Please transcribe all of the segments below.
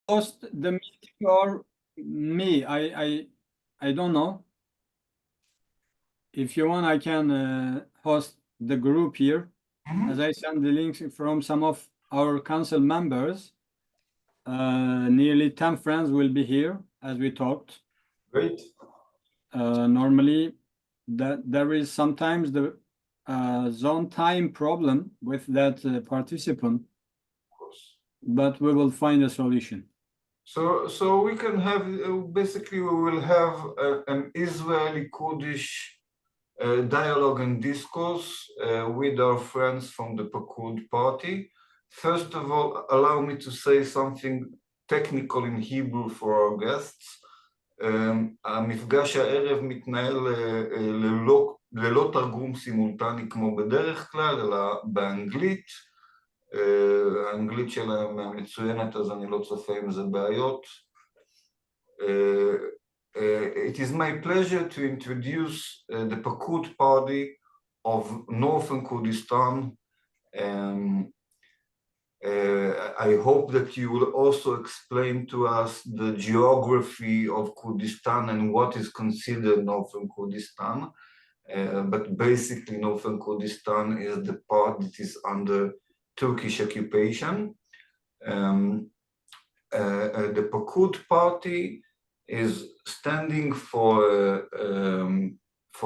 host the meeting or me? I don't know. If you want, I can host the group here. As I send the links from some of our council members. Nearly 10 friends will be here as we talked. Great. Normally, there is sometimes the zone time problem with that participant, Of course. but we will find a solution. So we can have, basically we will have an Israeli-Kurdish dialogue and discourse with our friends from the Pakurd party. First of all, allow me to say something technical in Hebrew for our guests. המפגש הערב מתנהל ללא תרגום סימולטני כמו בדרך כלל, אלא באנגלית. האנגלית שלהם מצוינת, אז אני לא צופה עם זה בעיות. It is my pleasure to introduce the Pakurd party of Northern Kurdistan. I hope that you will also explain to us the geography of Kurdistan and what is considered Northern Kurdistan. But basically, Northern Kurdistan is the part that is under Turkish occupation. The Pakurd party is standing for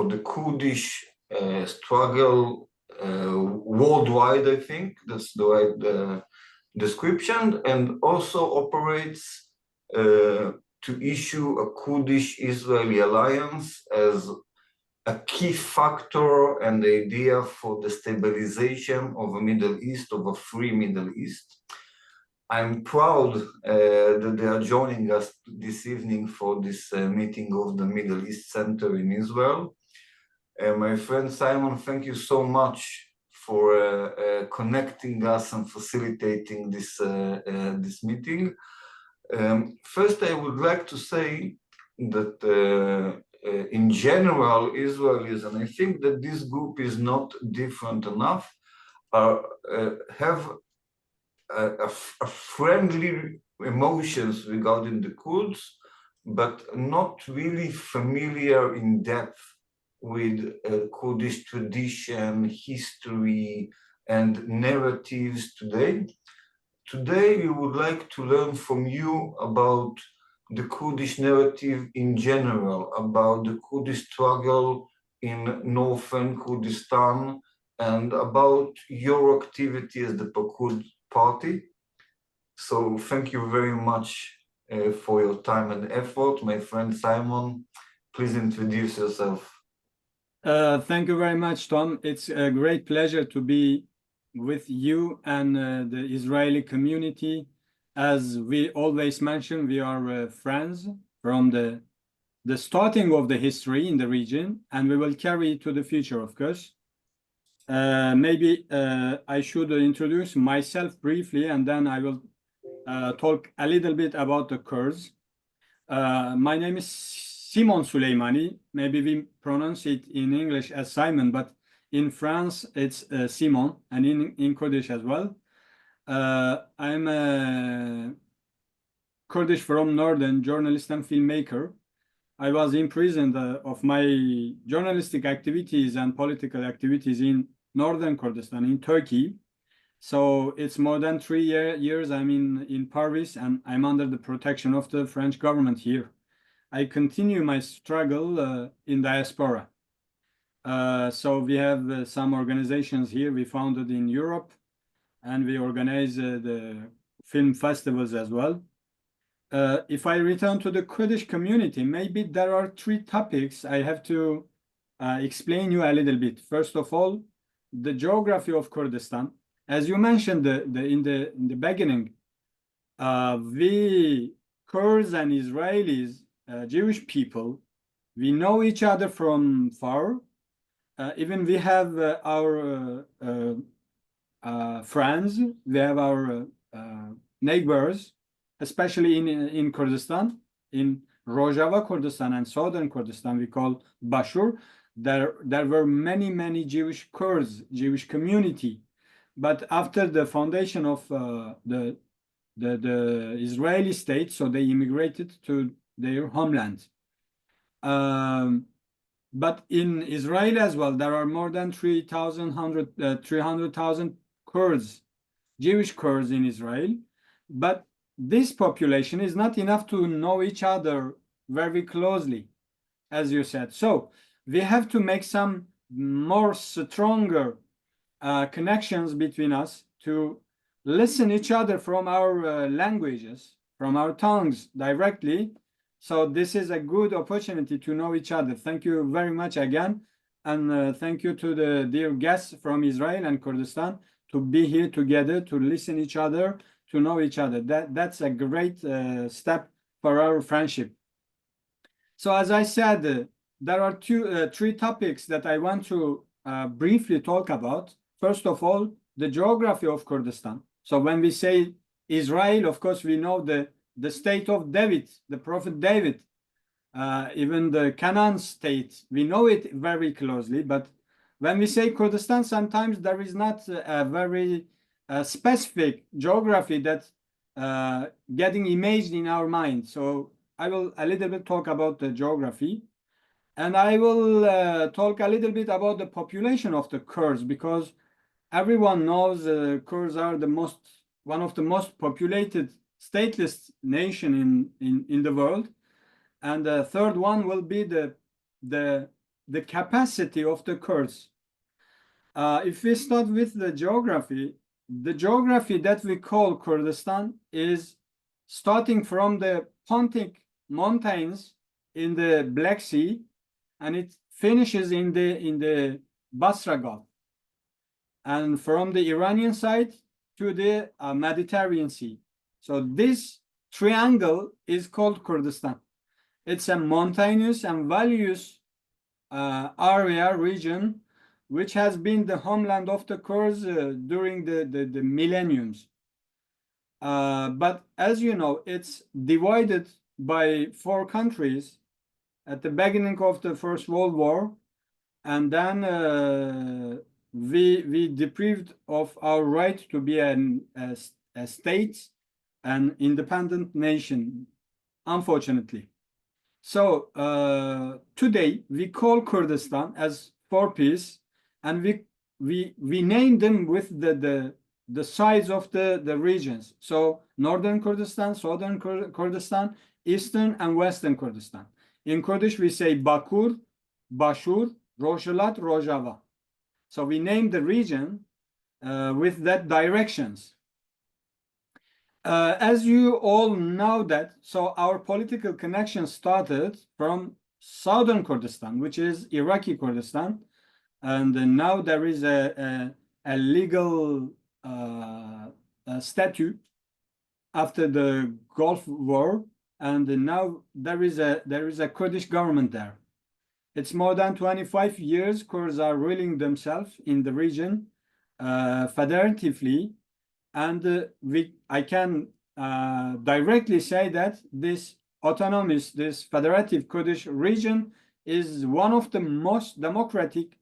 the Kurdish struggle worldwide, I think that's the right description, and also operates to issue a Kurdish-Israeli alliance as a key factor and idea for the stabilization of a Middle East, of a free Middle East. I'm proud that they are joining us this evening for this meeting of the Middle East Center in Israel. My friend Simon, thank you so much for connecting us and facilitating this, this meeting. First, I would like to say that in general, Israelis, and I think that this group is not different enough, have a friendly emotions regarding the Kurds, but not really familiar in depth with Kurdish tradition, history, and narratives today. Today, we would like to learn from you about the Kurdish narrative in general, about the Kurdish struggle in Northern Kurdistan, and about your activity as the Pakurd party. So thank you very much for your time and effort. My friend Simon, please introduce yourself. Thank you very much, Tom. It's a great pleasure to be with you and the Israeli community. As we always mention, we are friends from the starting of the history in the region, and we will carry it to the future, of course. Maybe I should introduce myself briefly, and then I will talk a little bit about the Kurds. My name is Simon Suleimani. Maybe we pronounce it in English as Simon, but in France it's Simon, and in Kurdish as well. I'm a Kurdish from Northern journalist and filmmaker. I was imprisoned of my journalistic activities and political activities in Northern Kurdistan in Turkey. So it's more than 3 years I'm in Paris, and I'm under the protection of the French government here. I continue my struggle in diaspora. So we have some organizations here we founded in Europe, and we organize the film festivals as well. If I return to the Kurdish community, maybe there are 3 topics I have to explain you a little bit. First of all, the geography of Kurdistan. As you mentioned in the beginning, we Kurds and Israelis, Jewish people, we know each other from far. Even we have our friends, we have our neighbors, especially in Kurdistan, in Rojava Kurdistan and Southern Kurdistan, we call Bashur. There were many Jewish Kurds, Jewish community. But after the foundation of the the Israeli state, so they immigrated to their homeland. But in Israel as well, there are more than 300,000 Kurds, Jewish Kurds in Israel. But this population is not enough to know each other very closely, as you said. So we have to make some more stronger connections between us to listen each other from our languages, from our tongues directly. So this is a good opportunity to know each other. Thank you very much again. And thank you to the dear guests from Israel and Kurdistan to be here together, to listen each other, to know each other. That's a great step for our friendship. So as I said, there are three topics that I want to briefly talk about. First of all, the geography of Kurdistan. So when we say Israel, of course, we know the state of David, the prophet David, even the Canaan state, we know it very closely. But when we say Kurdistan, sometimes there is not a very specific geography that getting imaged in our mind. So I will a little bit talk about the geography. And I will talk a little bit about the population of the Kurds, because everyone knows Kurds are one of the most populated stateless nation in the world. And the third one will be the capacity of the Kurds. If we start with the geography that we call Kurdistan is starting from the Pontic Mountains in the Black Sea, and it finishes in the Basra Gulf, and from the Iranian side to the Mediterranean Sea. So this triangle is called Kurdistan. It's a mountainous and valuous region, which has been the homeland of the Kurds during the millenniums. But as you know, it's divided by 4 countries at the beginning of the First World War, and then we deprived of our right to be a state, an independent nation, unfortunately. So today we call Kurdistan as 4 pieces, and we name them with the size of the regions. So Northern Kurdistan, Southern Kurdistan, Eastern and Western Kurdistan. In Kurdish we say Pakurd, Bashur, Rojhelat, Rojava. So we name the region with that directions. As you all know that, so our political connection started from Southern Kurdistan, which is Iraqi Kurdistan, and now there is a legal statute after the Gulf War, and now there is a Kurdish government there. It's more than 25 years Kurds are ruling themselves in the region federatively. And I can directly say that this autonomous, this federative Kurdish region is one of the most democratic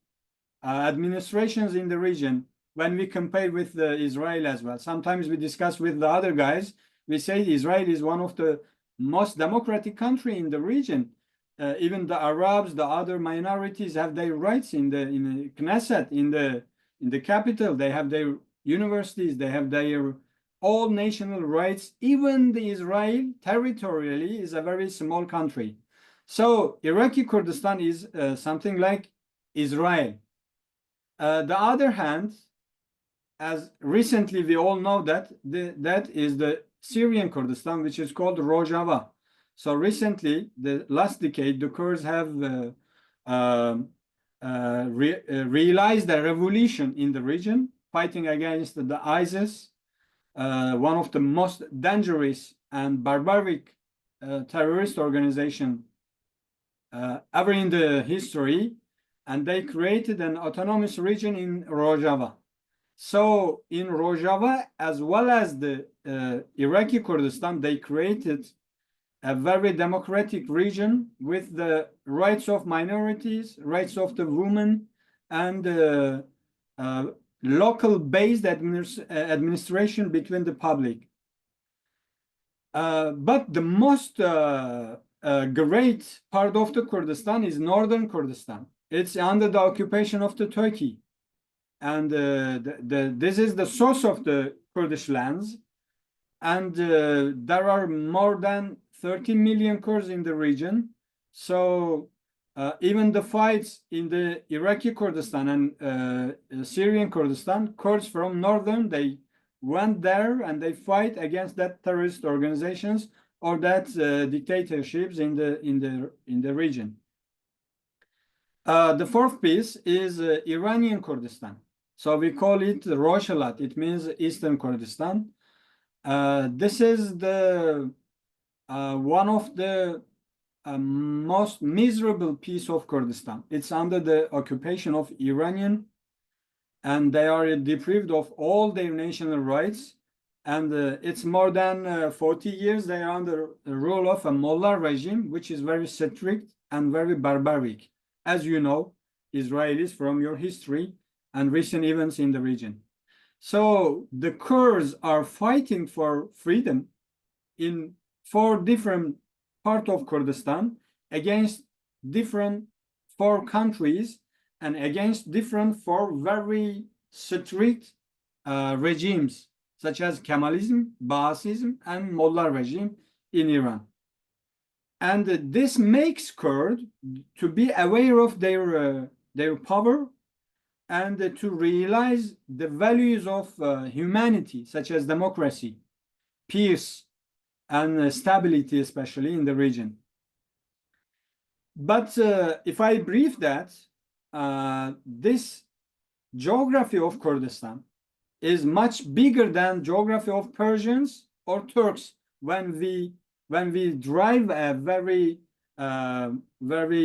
administrations in the region when we compare with Israel as well. Sometimes we discuss with the other guys, we say Israel is one of the most democratic country in the region. Even the Arabs, the other minorities have their rights in the Knesset, in the capital. They have their universities, they have their all national rights. Even the Israel territorially is a very small country. So Iraqi Kurdistan is something like Israel. The other hand, as recently we all know that is the Syrian Kurdistan, which is called Rojava. So recently, the last decade, the Kurds have realized a revolution in the region, fighting against the ISIS, one of the most dangerous and barbaric terrorist organization ever in the history, and they created an autonomous region in Rojava. So in Rojava, as well as the Iraqi Kurdistan, they created a very democratic region with the rights of minorities, rights of the women, and local-based administration between the public. But the most great part of the Kurdistan is northern Kurdistan. It's under the occupation of the Turkey. And this is the source of the Kurdish lands. And there are more than 30 million Kurds in the region. So even the fights in the Iraqi Kurdistan and Syrian Kurdistan, Kurds from northern, they went there and they fight against that terrorist organizations or that dictatorships in the region. The fourth piece is Iranian Kurdistan. So we call it Roshalat. It means Eastern Kurdistan. This is the one of the most miserable piece of Kurdistan. It's under the occupation of Iranian, and they are deprived of all their national rights. And it's more than 40 years they are under the rule of a mullah regime, which is very strict and very barbaric, as you know, Israelis, from your history and recent events in the region. So the Kurds are fighting for freedom in 4 different parts of Kurdistan against different 4 countries and against different 4 very strict regimes, such as Kemalism, Baasism, and Mullah regime in Iran. And this makes Kurds to be aware of their power and to realize the values of humanity, such as democracy, peace, and stability, especially in the region. But if I brief that, this geography of Kurdistan is much bigger than geography of Persians or Turks when we drive a very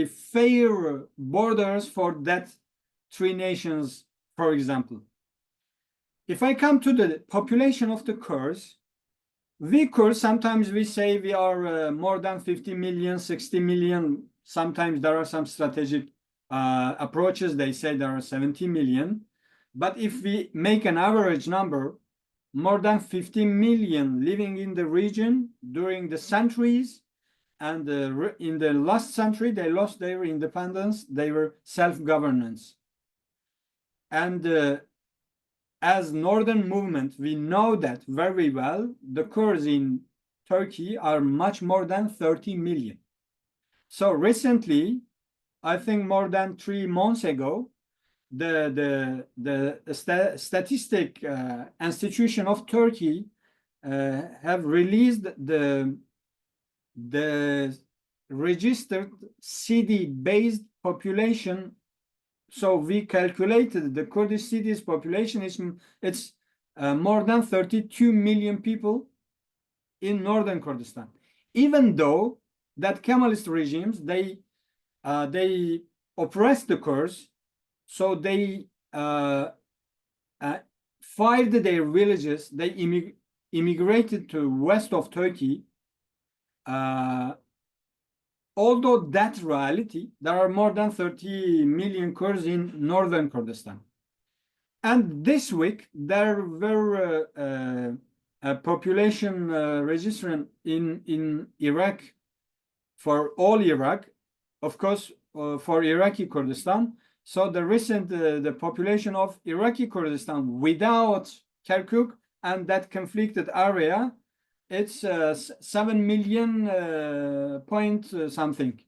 fair borders for that 3 nations, for example. If I come to the population of the Kurds, we Kurds, sometimes we say we are more than 50 million, 60 million. Sometimes there are some strategic approaches. They say there are 70 million. But if we make an average number, more than 50 million living in the region during the centuries, and in the last century, they lost their independence, their self-governance. And as northern movement, we know that very well. The Kurds in Turkey are much more than 30 million. So recently, I think more than 3 months ago, the statistic institution of Turkey have released the registered city-based population. So we calculated the Kurdish cities population it's more than 32 million people in northern Kurdistan. Even though that Kemalist regimes, they oppressed the Kurds, so they fired their villages. They immigrated to west of Turkey. Although that reality, there are more than 30 million Kurds in northern Kurdistan. And this week, there were a population registration in Iraq for all Iraq, of course, for Iraqi Kurdistan. So the recent, the population of Iraqi Kurdistan without Kirkuk and that conflicted area, it's 7 million point something.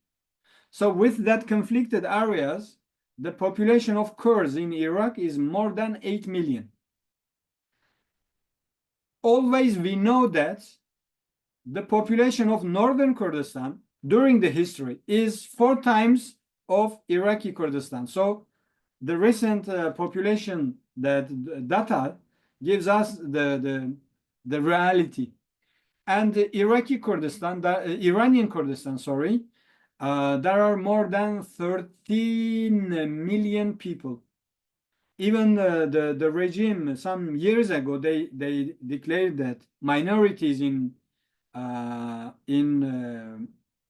So with that conflicted areas, the population of Kurds in Iraq is more than 8 million. Always we know that the population of northern Kurdistan during the history is 4 times of Iraqi Kurdistan. So the recent population data gives us the reality. And Iraqi Kurdistan, Iranian Kurdistan, sorry, there are more than 13 million people. Even the regime some years ago, they declared that minorities in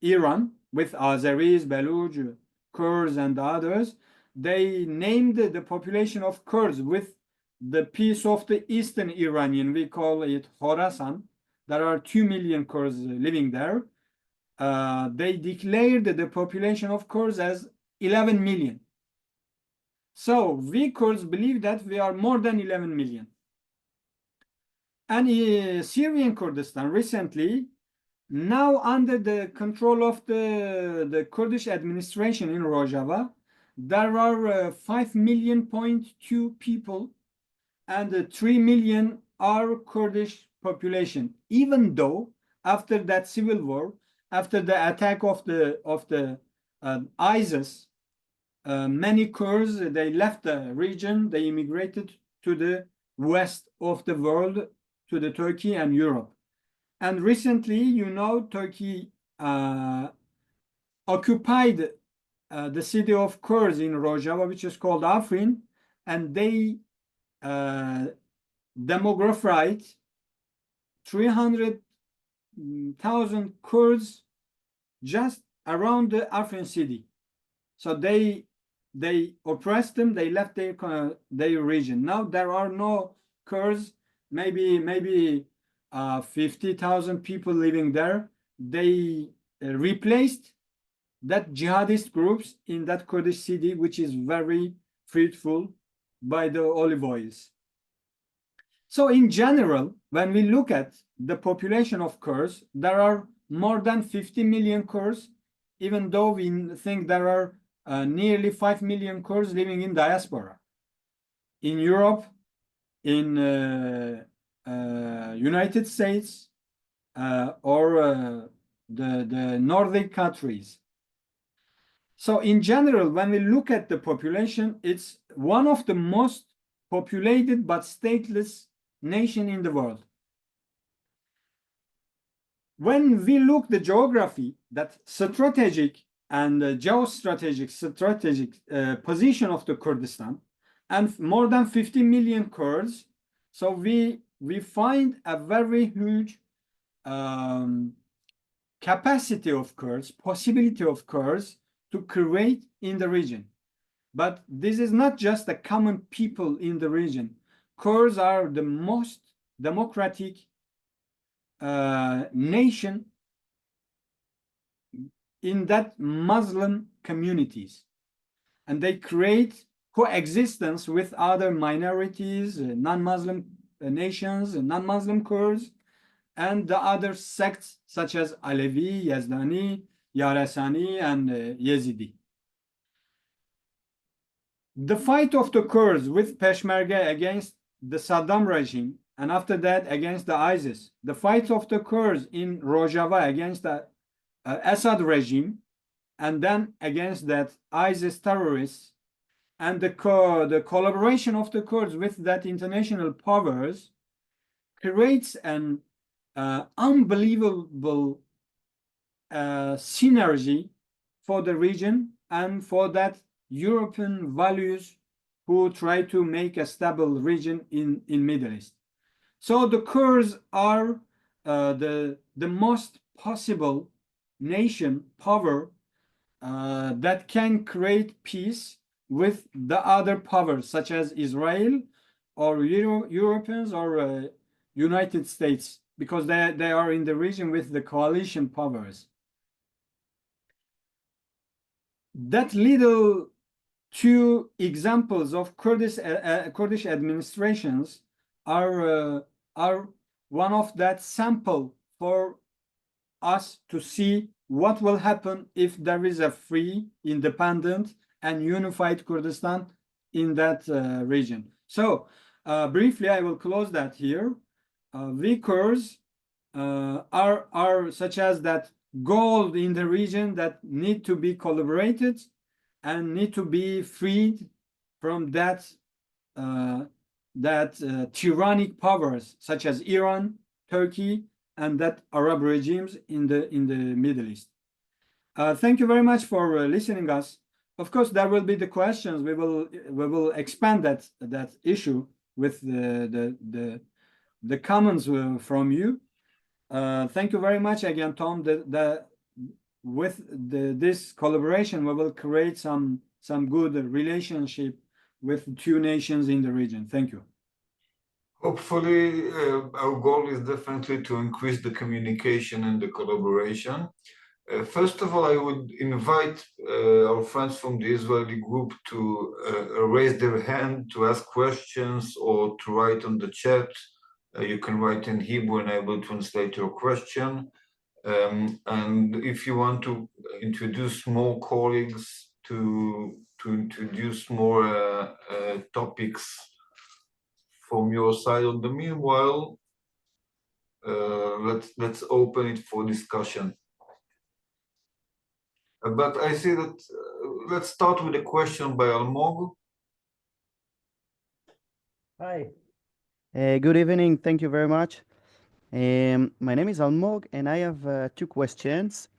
Iran, with Azeris, Baluch, Kurds, and others, they named the population of Kurds with the piece of the eastern Iranian. We call it Khorasan. there are 2 million Kurds living there. They declared the population of Kurds as 11 million. So we Kurds believe that we are more than 11 million. And Syrian Kurdistan recently, now under the control of the Kurdish administration in Rojava, there are 5 million point 2 people, and 3 million are Kurdish population. Even though after that civil war, after the attack of the ISIS, many Kurds, they left the region, they immigrated to the west of the world, to the Turkey and Europe. And recently, you know, Turkey occupied the city of Kurds in Rojava, which is called Afrin, and they demographed 300,000 Kurds just around the Afrin city. So they oppressed them, they left their region. Now there are no Kurds, maybe 50,000 people living there. They replaced that jihadist groups in that Kurdish city, which is very fruitful, by the olive oils. So in general, when we look at the population of Kurds, there are more than 50 million Kurds, even though we think there are nearly 5 million Kurds living in diaspora. In Europe, in United States, or the Nordic countries. So in general, when we look at the population, it's one of the most populated but stateless nation in the world. When we look the geography, that strategic and geostrategic position of the Kurdistan, and more than 50 million Kurds, so we find a very huge capacity of Kurds, possibility of Kurds to create in the region. But this is not just the common people in the region. Kurds are the most democratic nation in that Muslim communities. And they create coexistence with other minorities, non-Muslim nations, non-Muslim Kurds, and the other sects such as Alevi, Yazdani, Yarasani, and Yazidi. The fight of the Kurds with Peshmerga against the Saddam regime, and after that against the ISIS, the fight of the Kurds in Rojava against the Assad regime, and then against that ISIS terrorists, and the collaboration of the Kurds with that international powers creates an unbelievable synergy for the region and for that European values who try to make a stable region in Middle East. So the Kurds are the most possible nation power that can create peace with the other powers such as Israel or Europeans or United States, because they are in the region with the coalition powers. That little two examples of Kurdish administrations are one of that sample for us to see what will happen if there is a free, independent, and unified Kurdistan in that region. So briefly, I will close that here. We Kurds are such as that gold in the region that need to be collaborated and need to be freed from that tyrannic powers such as Iran, Turkey, and that Arab regimes in the Middle East. Thank you very much for listening us. Of course, there will be the questions. We will expand that issue with the comments from you. Thank you very much again, Tom. With this collaboration, we will create some good relationship with two nations in the region. Thank you. Hopefully, our goal is definitely to increase the communication and the collaboration. First of all, I would invite our friends from the Israeli group to raise their hand to ask questions or to write on the chat. You can write in Hebrew and I will translate your question. And if you want to introduce more colleagues to introduce more topics from your side. On the meanwhile, let's open it for discussion. But I see that let's start with a question by Almog. Hi. Good evening. Thank you very much. My name is Almog, and I have two questions.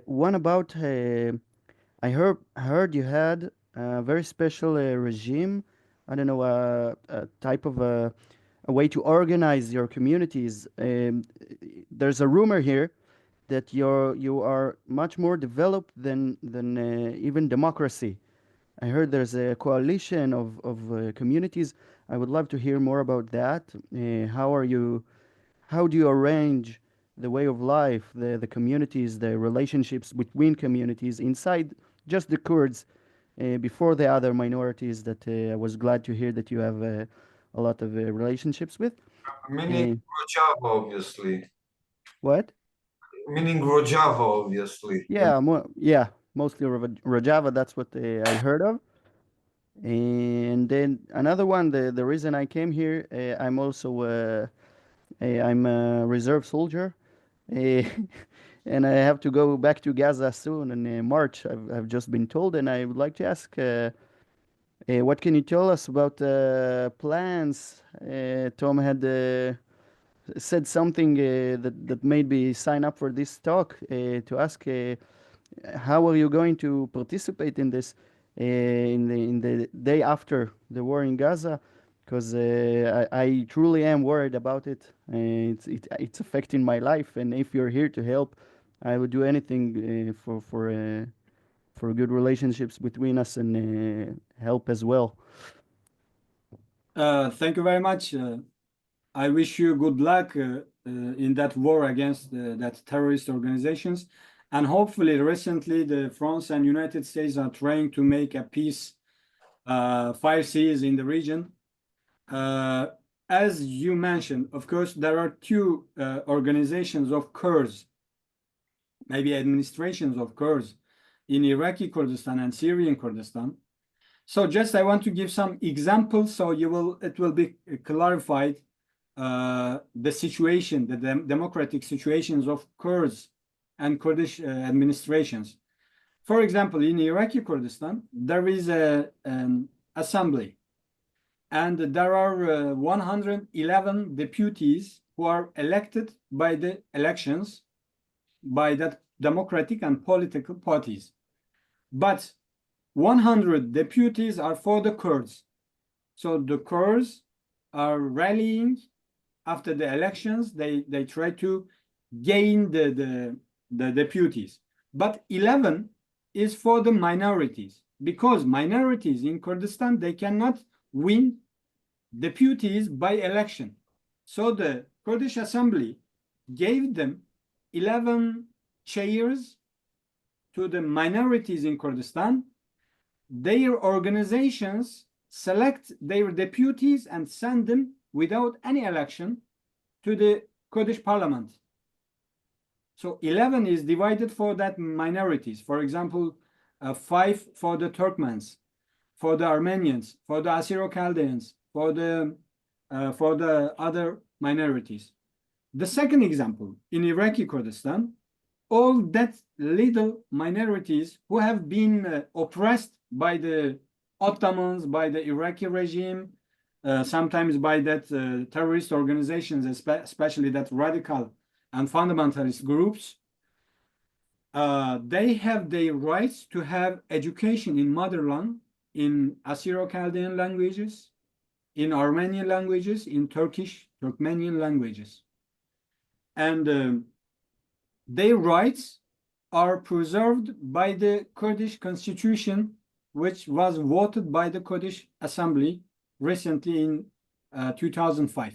One about I heard you had a very special regime. I don't know, a type of a way to organize your communities. There's a rumor here that you are much more developed than even democracy. I heard there's a coalition of communities. I would love to hear more about that. How do you arrange the way of life, the communities, the relationships between communities inside just the Kurds before the other minorities that I was glad to hear that you have a lot of relationships with? Meaning Rojava, obviously. What? Meaning Rojava, obviously. Yeah, mostly Rojava. That's what I heard of. And then another one, the reason I came here, I'm also I'm a reserve soldier, uh, and I have to go back to Gaza soon in March. I've just been told, and I would like to ask, what can you tell us about plans? Tom had said something that made me sign up for this talk to ask. How are you going to participate in this in the day after the war in Gaza? Because I truly am worried about it. It's affecting my life, and if you're here to help, I would do anything for good relationships between us and help as well. Thank you very much. I wish you good luck in that war against that terrorist organizations. And hopefully, recently, the France and United States are trying to make a peace fire cease in the region. As you mentioned, of course, there are two organizations of Kurds, maybe administrations of Kurds in Iraqi Kurdistan and Syrian Kurdistan. So just I want to give some examples so it will be clarified the situation, the democratic situations of Kurds and Kurdish administrations. For example, in Iraqi Kurdistan, there is an assembly, and there are 111 deputies who are elected by the elections by that democratic and political parties. But 100 deputies are for the Kurds. So the Kurds are rallying after the elections. They try to gain the deputies. But 11 is for the minorities, because minorities in Kurdistan, they cannot win deputies by election. So the Kurdish Assembly gave them 11 chairs to the minorities in Kurdistan. Their organizations select their deputies and send them without any election to the Kurdish parliament. So 11 is divided for that minorities. For example, 5 for the Turkmens, for the Armenians, for the Assyro-Chaldeans, for the other minorities. The second example, in Iraqi Kurdistan, all that little minorities who have been oppressed by the Ottomans, by the Iraqi regime, sometimes by that terrorist organizations, especially that radical and fundamentalist groups, they have their rights to have education in motherland, in Assyro-Chaldean languages, in Armenian languages, in Turkish, Turkmenian languages. And their rights are preserved by the Kurdish constitution, which was voted by the Kurdish Assembly recently in 2005.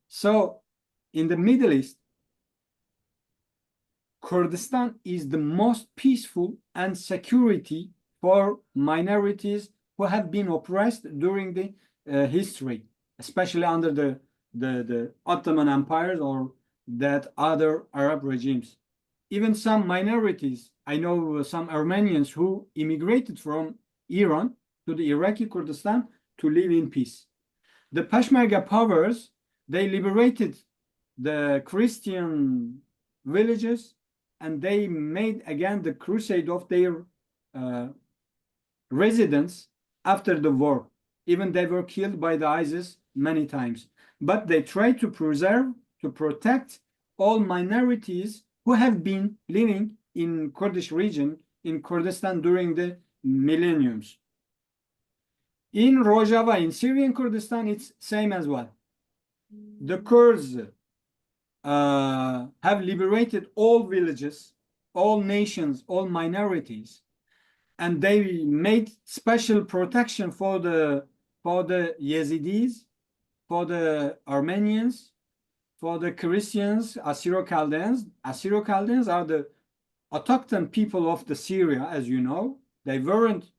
So in the Middle East, Kurdistan is the most peaceful and security for minorities who have been oppressed during the history, especially under the Ottoman empires or that other Arab regimes. Even some minorities, I know some Armenians who immigrated from Iran to the Iraqi Kurdistan to live in peace. The Peshmerga powers, they liberated the Christian villages and they made again the crusade of their residents after the war. Even they were killed by the ISIS many times. But they tried to preserve, to protect all minorities who have been living in Kurdish region, in Kurdistan during the millenniums. In Rojava, in Syrian Kurdistan, it's same as well. The Kurds have liberated all villages, all nations, all minorities, and they made special protection for the Yazidis, for the Armenians, for the Christians, Assyro-Chaldeans. Assyro-Chaldeans are the autochthon people of the Syria, as you know. They weren't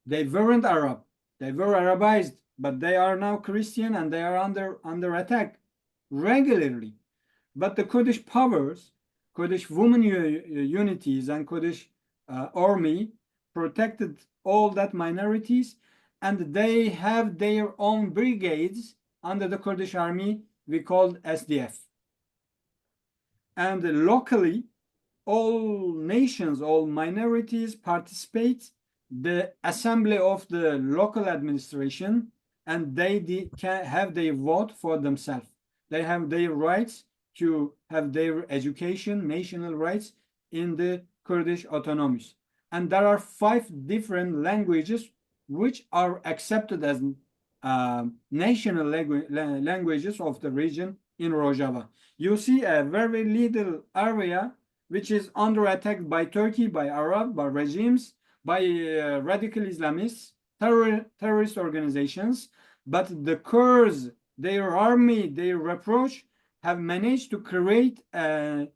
Arab. They were Arabized, but they are now Christian and they are under attack regularly. But the Kurdish powers, Kurdish women unities and Kurdish army protected all that minorities, and they have their own brigades under the Kurdish army we called SDF. And locally, all nations, all minorities participate the assembly of the local administration, and they can have their vote for themselves. They have their rights to have their education, national rights in the Kurdish autonomies. And there are 5 different languages which are accepted as national languages of the region in Rojava. You see a very little area which is under attack by Turkey, by Arab, by regimes, by radical Islamists, terrorist organizations, but the Kurds, their army, their reproach, have managed to create a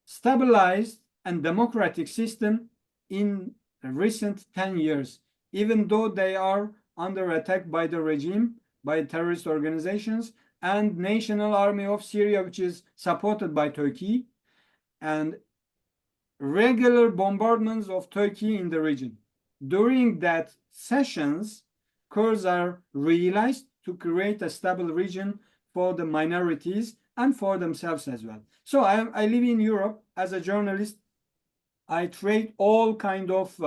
stabilized and democratic system in recent 10 years, even though they are under attack by the regime, by terrorist organizations, and National Army of Syria, which is supported by Turkey, and regular bombardments of Turkey in the region. During that sessions, Kurds are realized to create a stable region for the minorities and for themselves as well. So I live in Europe as a journalist. I trade all kind of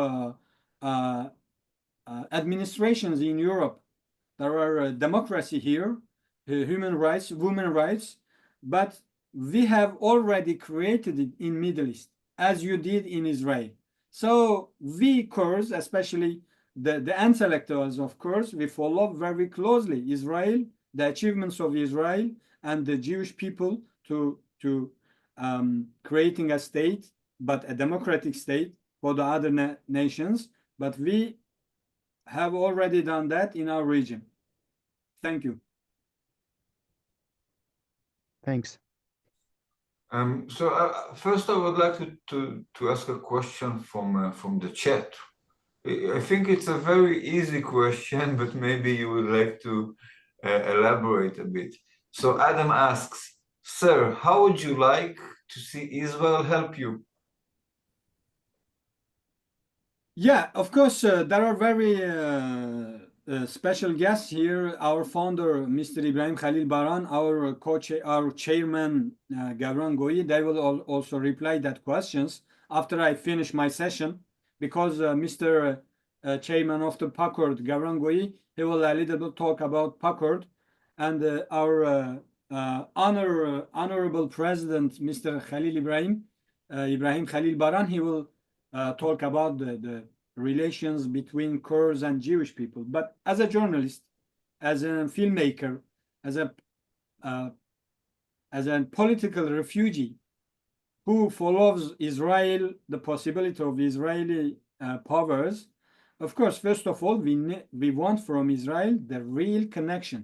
administrations in Europe. There are democracy here, human rights, women rights, but we have already created it in Middle East, as you did in Israel. So we Kurds, especially the intellectuals of Kurds, we follow very closely Israel, the achievements of Israel and the Jewish people to creating a state, but a democratic state for the other nations. But we have already done that in our region. Thank you. Thanks. So first, I would like to ask a question from the chat. I think it's a very easy question, but maybe you would like to elaborate a bit. So Adam asks, "Sir, how would you like to see Israel help you?" Yeah, of course, there are very special guests here. Our founder, Mr. Ibrahim Khalil Baran, our our chairman, Gavran Goyi, they will also reply that questions after I finish my session, because Mr. Chairman of the Pakurd, Gavran Goyi, he will a little bit talk about Pakurd, and our honorable president, Mr. Khalil Ibrahim Khalil Baran, he will talk about the relations between Kurds and Jewish people. But as a journalist, as a filmmaker, as a political refugee who follows Israel, the possibility of Israeli powers, of course, first of all, we want from Israel the real connection,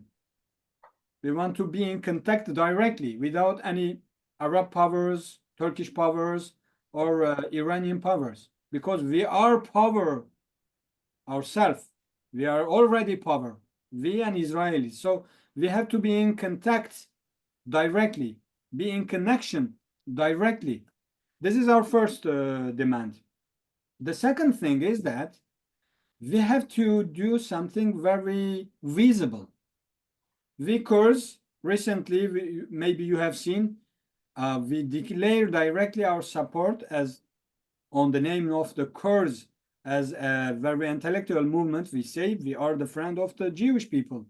We want to be in contact directly without any Arab powers, Turkish powers, or Iranian powers, because we are power ourselves. We are already power, we and Israelis. So we have to be in contact directly, be in connection directly. This is our first demand. The second thing is that we have to do something very visible. We Kurds, recently, maybe you have seen, we declare directly our support as on the name of the Kurds as a very intellectual movement. We say we are the friend of the Jewish people.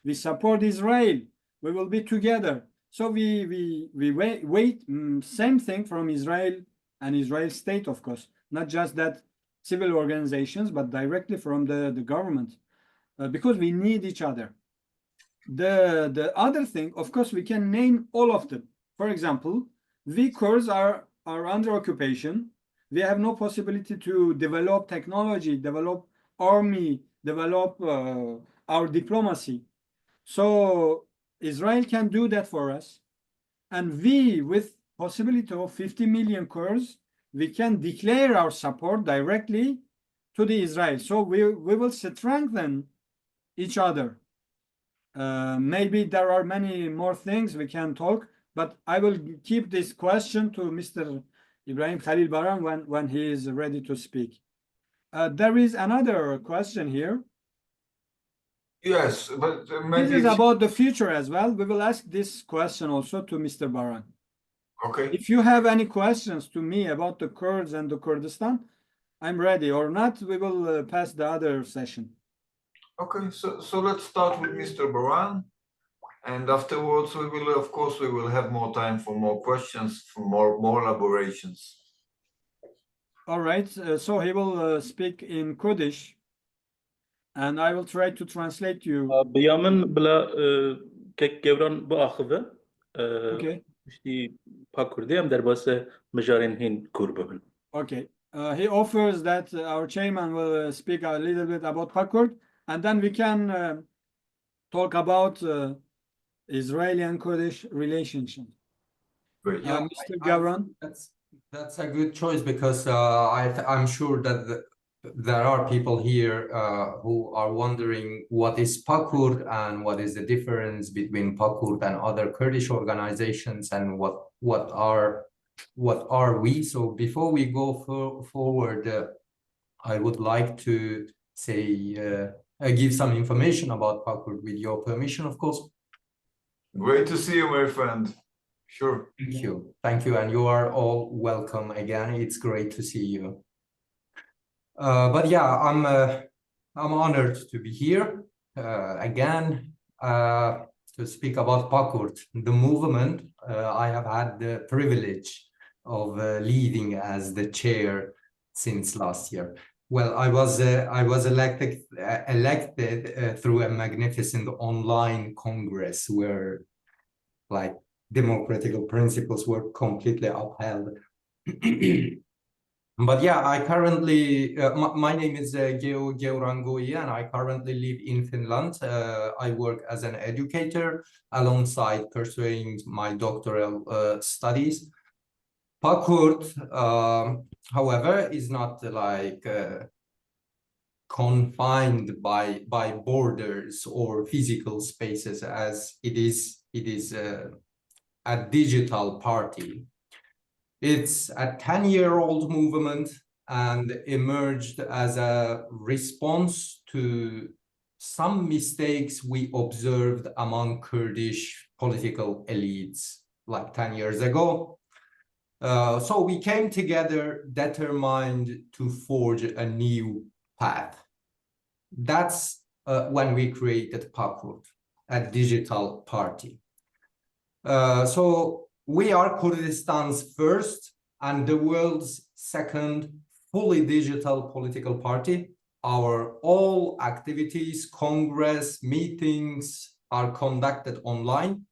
We support Israel. We will be together. So we wait same thing from Israel and Israel state, of course, not just that civil organizations, but directly from the government, because we need each other. The other thing, of course, we can name all of them. For example, we Kurds are under occupation. We have no possibility to develop technology, develop army, develop our diplomacy. So Israel can do that for us. And we, with possibility of 50 million Kurds, we can declare our support directly to the Israel. So we will strengthen each other. Maybe there are many more things we can talk, but I will keep this question to Mr. Ibrahim Khalil Baran when he is ready to speak. There is another question here. Yes, but maybe this is about the future as well. We will ask this question also to Mr. Baran. Okay. If you have any questions to me about the Kurds and the Kurdistan, I'm ready. Or not, we will pass the other session. Okay, so let's start with Mr. Baran, and afterwards we will, of course, we will have more time for more questions, for more elaborations. All right, so he will speak in Kurdish, and I will try to translate you. Biyamin bla kek gevran bu akhıve. Okay. İşte Pakurd hem derbase mejarin hin kurbabın. Okay. He offers that our chairman will speak a little bit about Pakurd, and then we can talk about Israeli and Kurdish relationship. Great. Mr. Gavran. That's a good choice, because I'm sure that there are people here who are wondering what is Pakurd and what is the difference between Pakurd and other Kurdish organizations, and what are we. So before we go forward, I would like to say give some information about Pakurd, with your permission, of course. Great to see you, my friend. Sure. Thank you, and you are all welcome again. It's great to see you. But yeah, I'm honored to be here again to speak about Pakurd, the movement I have had the privilege of leading as the chair since last year. Well, I was elected through a magnificent online congress where, like, democratic principles were completely upheld. But yeah, I currently, my name is Geo Georangoi, and I currently live in Finland. I work as an educator alongside pursuing my doctoral studies. Pakurd, however, is not like confined by borders or physical spaces, as it is a digital party. It's a 10-year-old movement and emerged as a response to some mistakes we observed among Kurdish political elites like 10 years ago. So we came together determined to forge a new path. That's when we created Pakurd, a digital party. So we are Kurdistan's first and the world's second fully digital political party. Our all activities, congress, meetings are conducted online.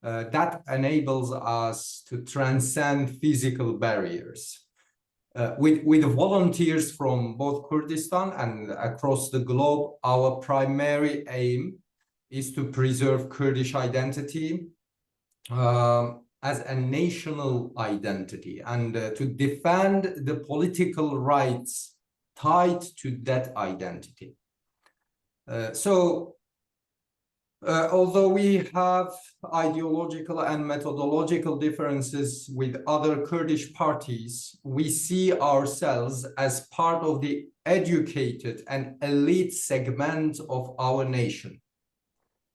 That enables us to transcend physical barriers. With volunteers from both Kurdistan and across the globe, our primary aim is to preserve Kurdish identity as a national identity and to defend the political rights tied to that identity. Although we have ideological and methodological differences with other Kurdish parties, we see ourselves as part of the educated and elite segment of our nation.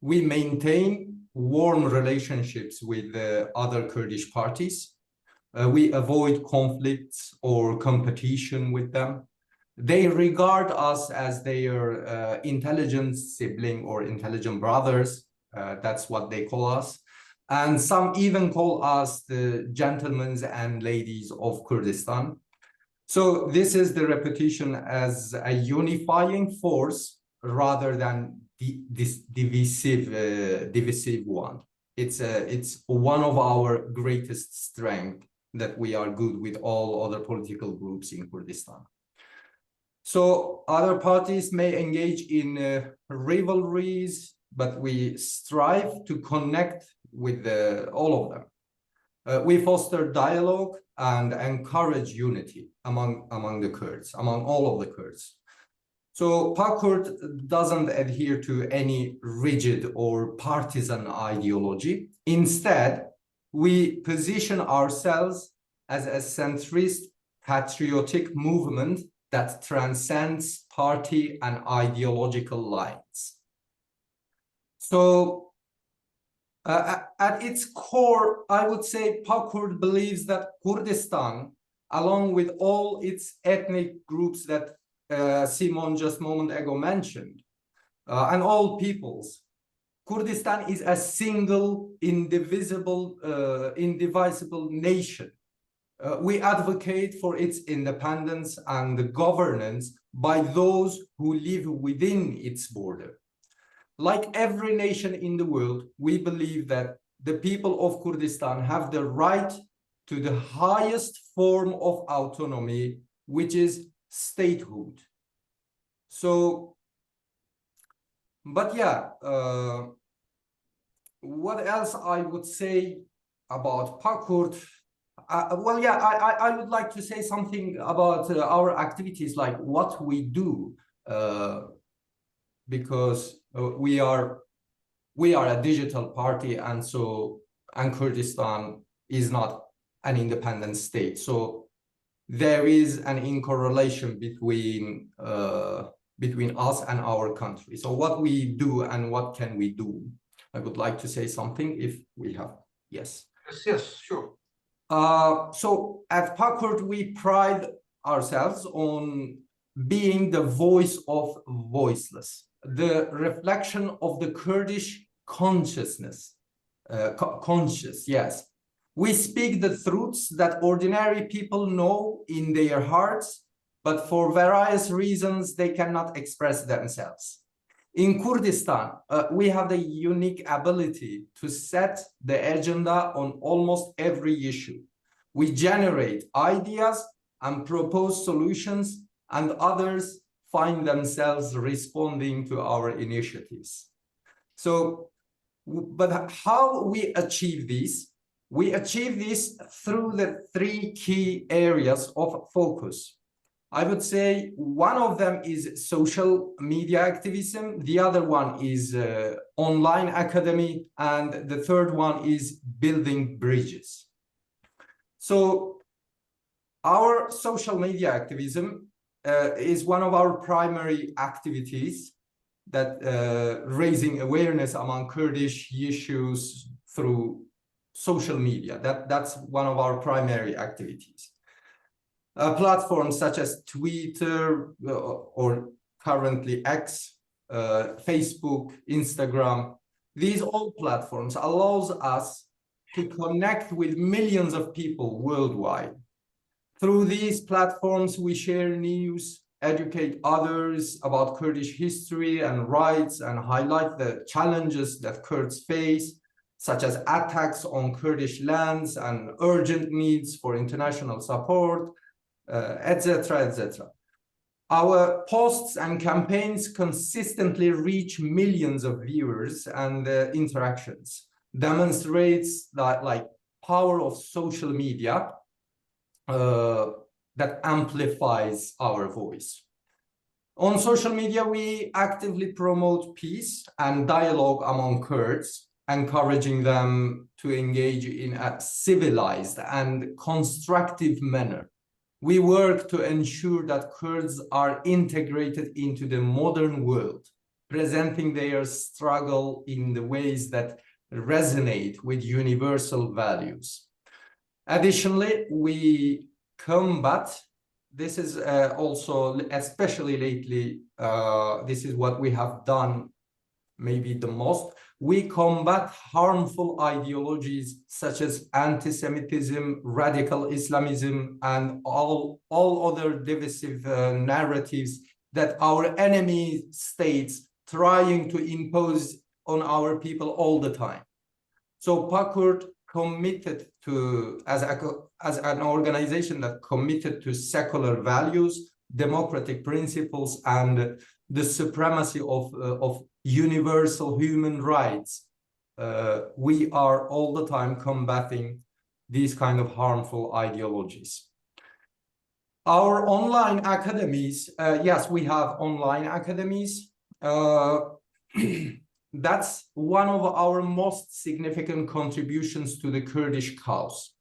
We maintain warm relationships with other Kurdish parties. We avoid conflicts or competition with them. They regard us as their intelligent sibling or intelligent brothers. That's what they call us. And some even call us the gentlemen and ladies of Kurdistan. So this is the repetition as a unifying force rather than this divisive one. It's one of our greatest strengths that we are good with all other political groups in Kurdistan. So other parties may engage in rivalries, but we strive to connect with all of them. We foster dialogue and encourage unity among the Kurds, among all of the Kurds. So Pakurd doesn't adhere to any rigid or partisan ideology. Instead, we position ourselves as a centrist, patriotic movement that transcends party and ideological lines. So at its core, I would say Pakurd believes that Kurdistan, along with all its ethnic groups that Simon just a moment ago mentioned, and all peoples, Kurdistan is a single, indivisible nation. We advocate for its independence and the governance by those who live within its border. Like every nation in the world, we believe that the people of Kurdistan have the right to the highest form of autonomy, which is statehood. So, but yeah, what else I would say about Pakurd? Well, yeah, I would like to say something about our activities, like what we do, because we are a digital party, and Kurdistan is not an independent state. So there is an incorrelation between us and our country. So what we do and what can we do? I would like to say something if we have. Yes. Yes, sure. So at Pakurd, we pride ourselves on being the voice of voiceless, the reflection of the Kurdish consciousness. Yes. We speak the truths that ordinary people know in their hearts, but for various reasons, they cannot express themselves. In Kurdistan, we have the unique ability to set the agenda on almost every issue. We generate ideas and propose solutions, and others find themselves responding to our initiatives. So, but how we achieve this? We achieve this through the three key areas of focus. I would say one of them is social media activism, the other one is online academy, and the third one is building bridges. So our social media activism is one of our primary activities, that raising awareness among Kurdish issues through social media. That's one of our primary activities. Platforms such as Twitter or currently X, Facebook, Instagram, these all platforms allows us to connect with millions of people worldwide. Through these platforms, we share news, educate others about Kurdish history and rights, and highlight the challenges that Kurds face, such as attacks on Kurdish lands and urgent needs for international support, etc., etc. Our posts and campaigns consistently reach millions of viewers and interactions, demonstrates that like power of social media that amplifies our voice. On social media, we actively promote peace and dialogue among Kurds, encouraging them to engage in a civilized and constructive manner. We work to ensure that Kurds are integrated into the modern world, presenting their struggle in the ways that resonate with universal values. Additionally, we combat, this is also, especially lately, this is what we have done maybe the most, we combat harmful ideologies such as anti-Semitism, radical Islamism, and all other divisive narratives that our enemy states trying to impose on our people all the time. So Pakurd committed to, as an organization that committed to secular values, democratic principles, and the supremacy of universal human rights, we are all the time combating these kind of harmful ideologies. Our online academies, yes, we have online academies. That's one of our most significant contributions to the Kurdish cause.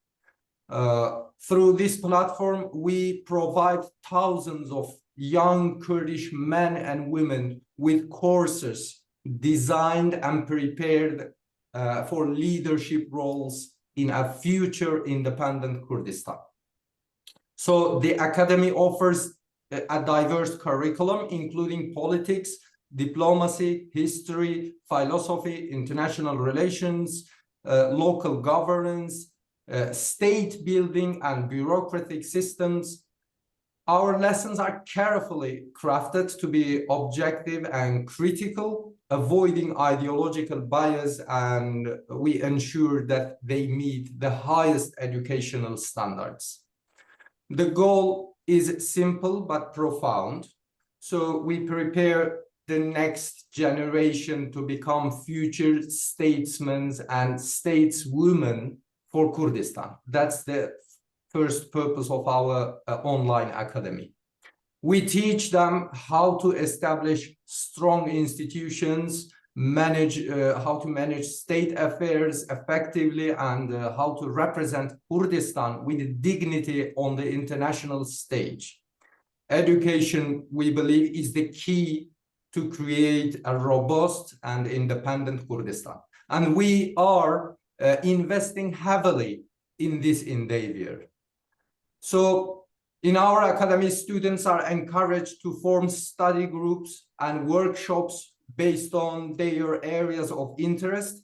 Through this platform, we provide thousands of young Kurdish men and women with courses designed and prepared for leadership roles in a future independent Kurdistan. So the academy offers a diverse curriculum, including politics, diplomacy, history, philosophy, international relations, local governance, state building, and bureaucratic systems. Our lessons are carefully crafted to be objective and critical, avoiding ideological bias, and we ensure that they meet the highest educational standards. The goal is simple but profound. So we prepare the next generation to become future statesmen and stateswomen for Kurdistan. That's the first purpose of our online academy. We teach them how to establish strong institutions, how to manage state affairs effectively, and how to represent Kurdistan with dignity on the international stage. Education, we believe, is the key to create a robust and independent Kurdistan. And we are investing heavily in this endeavor. So in our academy, students are encouraged to form study groups and workshops based on their areas of interest.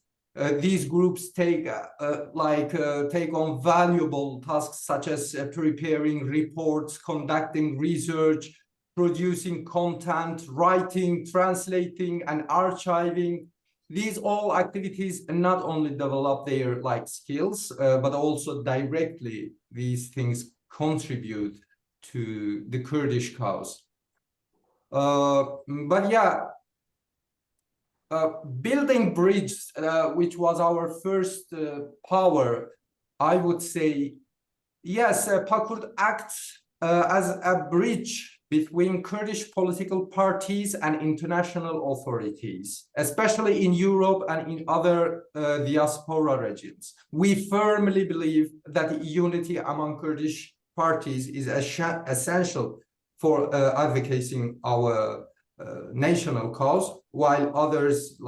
These groups take on valuable tasks such as preparing reports, conducting research, producing content, writing, translating, and archiving. These all activities not only develop their skills, but also directly these things contribute to the Kurdish cause. But yeah, building bridges, which was our first power, I would say, yes, Pakurd acts as a bridge between Kurdish political parties and international authorities, especially in Europe and in other diaspora regions. We firmly believe that unity among Kurdish parties is essential for advocating our national cause, while others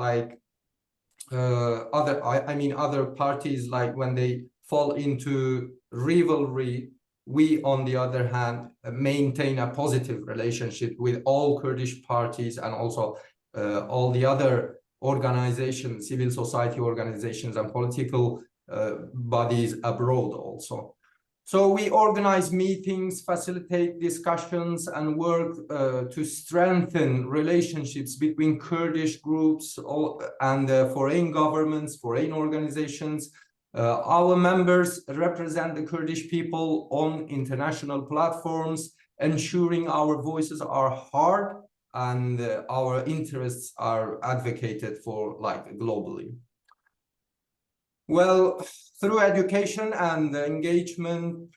other parties, like when they fall into rivalry, we, on the other hand, maintain a positive relationship with all Kurdish parties and also all the other organizations, civil society organizations and political bodies abroad also. So we organize meetings, facilitate discussions, and work to strengthen relationships between Kurdish groups and foreign governments, foreign organizations, Our members represent the Kurdish people on international platforms, ensuring our voices are heard and our interests are advocated for globally. Well, through education and engagement,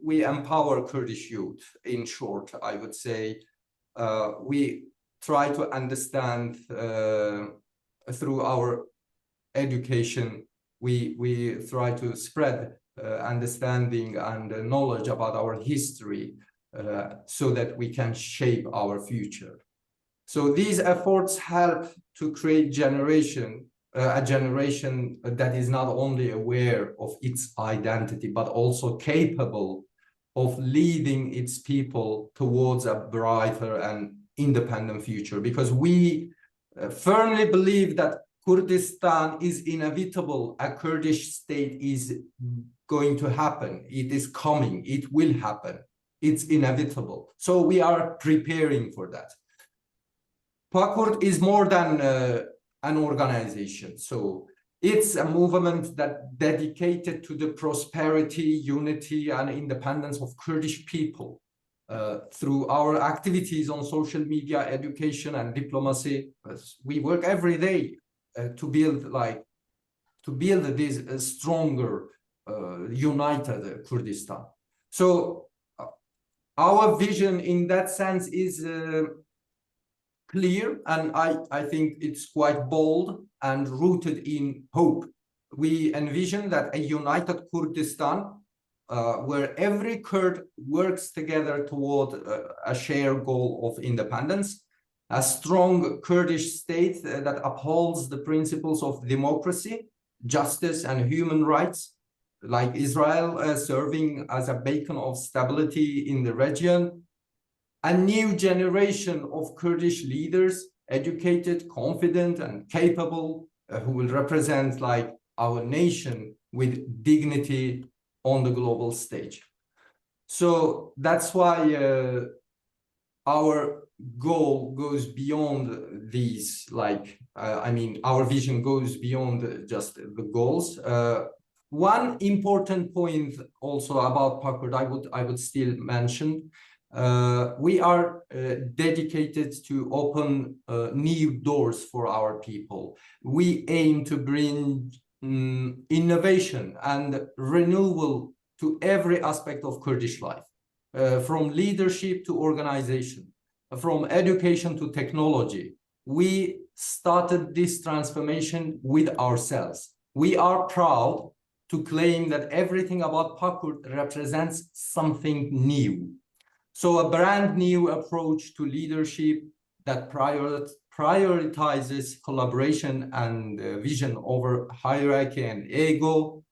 we empower Kurdish youth. In short, I would say, we try to understand through our education, we try to spread understanding and knowledge about our history so that we can shape our future. So these efforts help to create a generation that is not only aware of its identity, but also capable of leading its people towards a brighter and independent future. Because we firmly believe that Kurdistan is inevitable. A Kurdish state is going to happen. It is coming. It will happen. It's inevitable. So we are preparing for that. Pakurd is more than an organization. So it's a movement that dedicated to the prosperity, unity, and independence of Kurdish people. Through our activities on social media, education, and diplomacy, we work every day to build this stronger, united Kurdistan. So our vision in that sense is clear, and I think it's quite bold and rooted in hope. We envision that a united Kurdistan, where every Kurd works together toward a shared goal of independence, a strong Kurdish state that upholds the principles of democracy, justice, and human rights, like Israel serving as a beacon of stability in the region, a new generation of Kurdish leaders, educated, confident, and capable, who will represent our nation with dignity on the global stage. So that's why our goal goes beyond these, our vision goes beyond just the goals. One important point also about Pakurd I would still mention, we are dedicated to open new doors for our people. We aim to bring innovation and renewal to every aspect of Kurdish life, from leadership to organization, from education to technology. We started this transformation with ourselves. We are proud to claim that everything about Pakurd represents something new. So a brand new approach to leadership that prioritizes collaboration and vision over hierarchy and ego,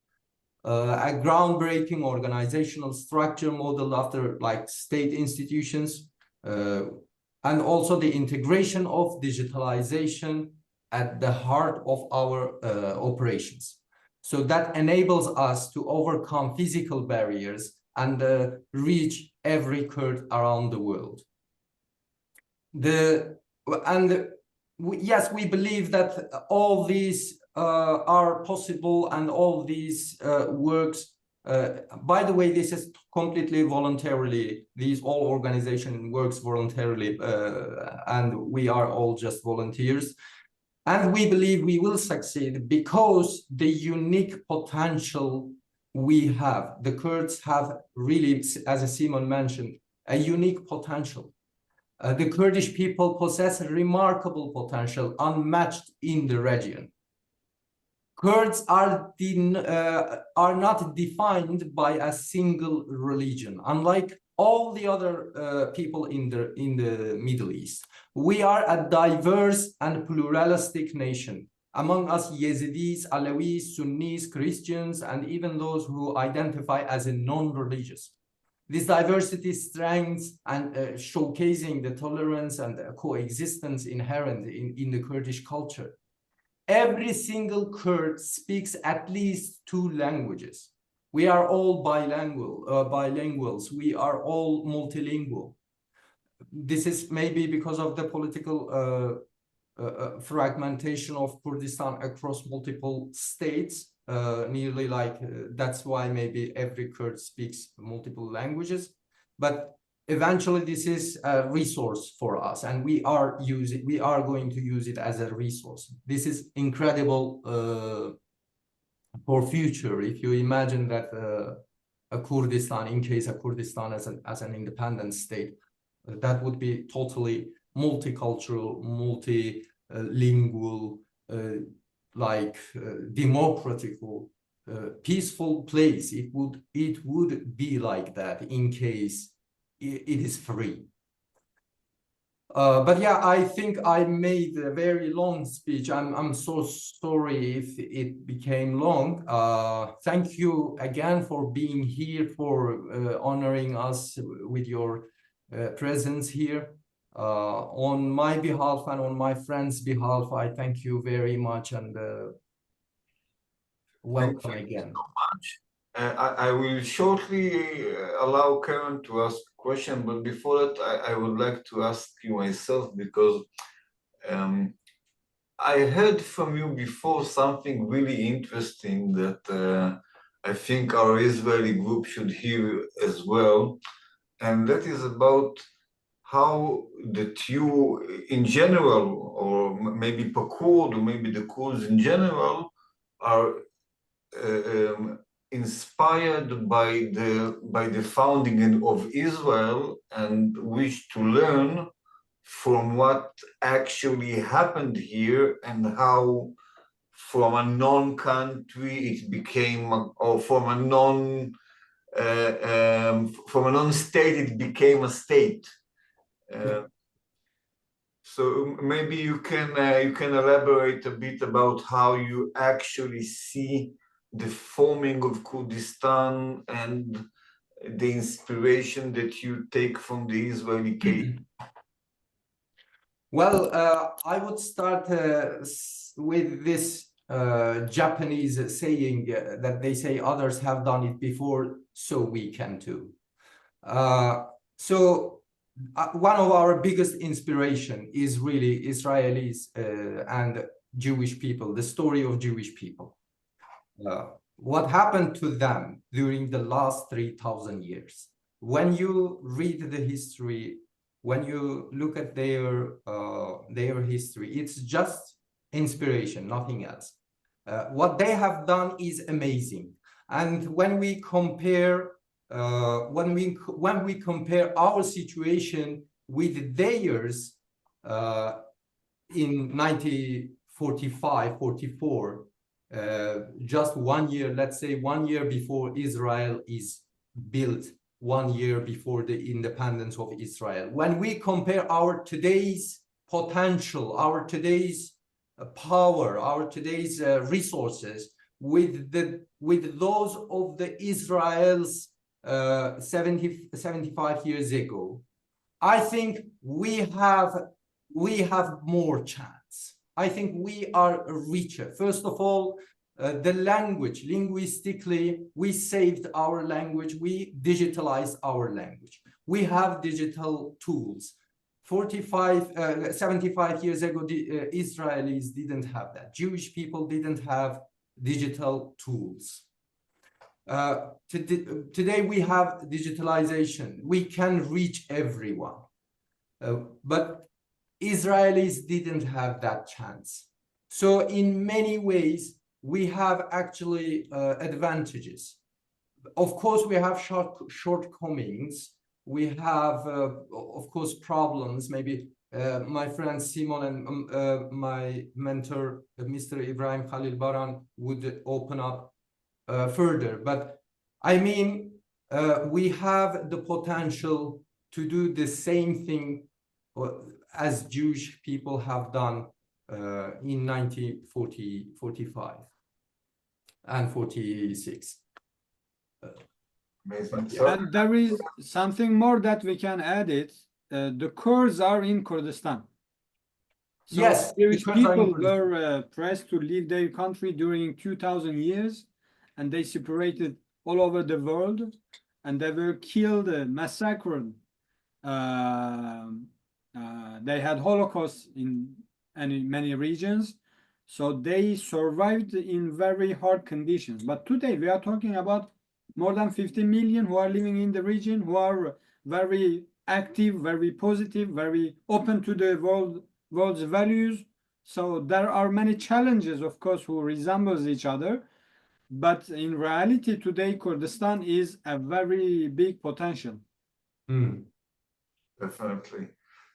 a groundbreaking organizational structure modeled after state institutions, and also the integration of digitalization at the heart of our operations. So that enables us to overcome physical barriers and reach every Kurd around the world. Yes, we believe that all these are possible, and all these works, by the way, this is completely voluntarily. All organization works voluntarily, and we are all just volunteers. And we believe we will succeed because the unique potential we have, the Kurds have really, as Simon mentioned, a unique potential. The Kurdish people possess a remarkable potential unmatched in the region. Kurds are not defined by a single religion, unlike all the other people in the Middle East. We are a diverse and pluralistic nation. Among us, Yazidis, Alawis, Sunnis, Christians, and even those who identify as non-religious. This diversity strengthens and showcasing the tolerance and coexistence inherent in the Kurdish culture. Every single Kurd speaks at least 2 languages. We are all bilinguals. We are all multilingual. This is maybe because of the political fragmentation of Kurdistan across multiple states. nearly like that's why maybe every Kurd speaks multiple languages. But eventually, this is a resource for us, and we are going to use it as a resource. This is incredible for future. If you imagine that a Kurdistan, in case of Kurdistan as an independent state, that would be totally multicultural, multilingual, democratical, peaceful place. It would be like that in case it is free. But yeah, I think I made a very long speech. I'm so sorry if it became long. Thank you again for being here, for honoring us with your presence here. On my behalf and on my friends' behalf, I thank you very much and welcome again. I will shortly allow Karen to ask a question, but before that, I would like to ask you myself, because I heard from you before something really interesting that I think our Israeli group should hear as well, and that is about how that you in general, or maybe Pakurd, or maybe the Kurds in general, are inspired by the founding of Israel and wish to learn from what actually happened here, and how from a non-country it became, or from a non-state it became a state. So maybe you can elaborate a bit about how you actually see the forming of Kurdistan and the inspiration that you take from the Israeli case. Well, I would start with this Japanese saying that they say others have done it before, so we can too. One of our biggest inspiration is really Israelis and Jewish people, the story of Jewish people. What happened to them during the last 3,000 years? When you read the history, when you look at their history, it's just inspiration, nothing else. What they have done is amazing. And when we compare when we compare our situation with theirs in 1945-44, just 1 year, let's say 1 year before Israel is built, 1 year before the independence of Israel. When we compare our today's potential, our today's power, our today's resources with those of the Israel's 75 years ago, I think we have more chance. I think we are richer. First of all, the language, linguistically, we saved our language, we digitalized our language. We have digital tools. 75 years ago, the Israelis didn't have that. Jewish people didn't have digital tools. Today we have digitalization. We can reach everyone. But Israelis didn't have that chance. So in many ways, we have actually advantages. Of course, we have shortcomings. We have, of course, problems. Maybe my friend Simon and my mentor, Mr. Ibrahim Khalil Baran, would open up further. But I mean, we have the potential to do the same thing as Jewish people have done in 1945 and 46. Amazing. And there is something more that we can add it. The Kurds are in Kurdistan. So yes, Jewish people were pressed to leave their country during 2,000 years, and they separated all over the world, and they were killed, massacred. They had Holocaust in many regions. So they survived in very hard conditions. But today we are talking about more than 50 million who are living in the region, who are very active, very positive, very open to the world's values. So there are many challenges, of course, who resembles each other. But in reality, today, Kurdistan is a very big potential. Definitely.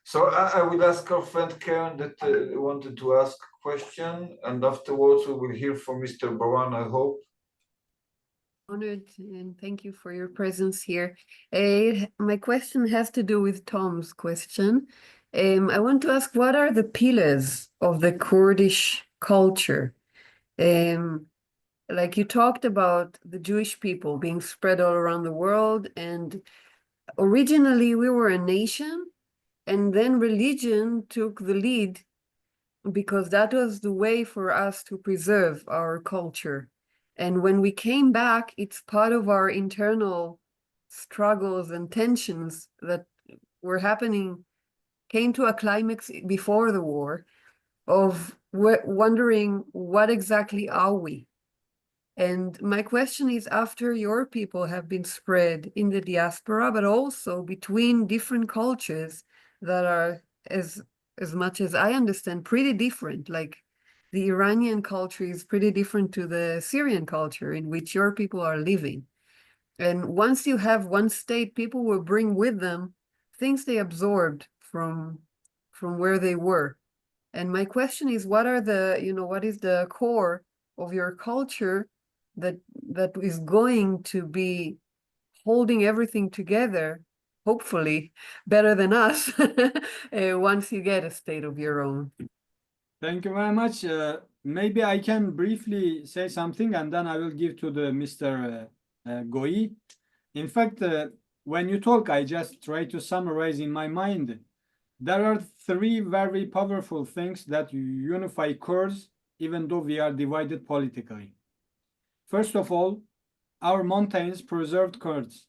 So I will ask our friend Karen that wanted to ask a question, and afterwards we will hear from Mr. Baran, I hope. Honored, and thank you for your presence here. My question has to do with Tom's question. I want to ask, what are the pillars of the Kurdish culture? Like you talked about the Jewish people being spread all around the world, and originally we were a nation, and then religion took the lead because that was the way for us to preserve our culture. And when we came back, it's part of our internal struggles and tensions that were happening, came to a climax before the war, of wondering what exactly are we? And my question is, after your people have been spread in the diaspora, but also between different cultures that are, as much as I understand, pretty different, like the Iranian culture is pretty different to the Syrian culture in which your people are living. And once you have one state, people will bring with them things they absorbed from where they were. And my question is, what are what is the core of your culture that is going to be holding everything together, hopefully better than us, once you get a state of your own? Thank you very much. Maybe I can briefly say something, and then I will give to the Mr. Goi. In fact, when you talk, I just try to summarize in my mind. There are three very powerful things that unify Kurds, even though we are divided politically. First of all, our mountains preserved Kurds.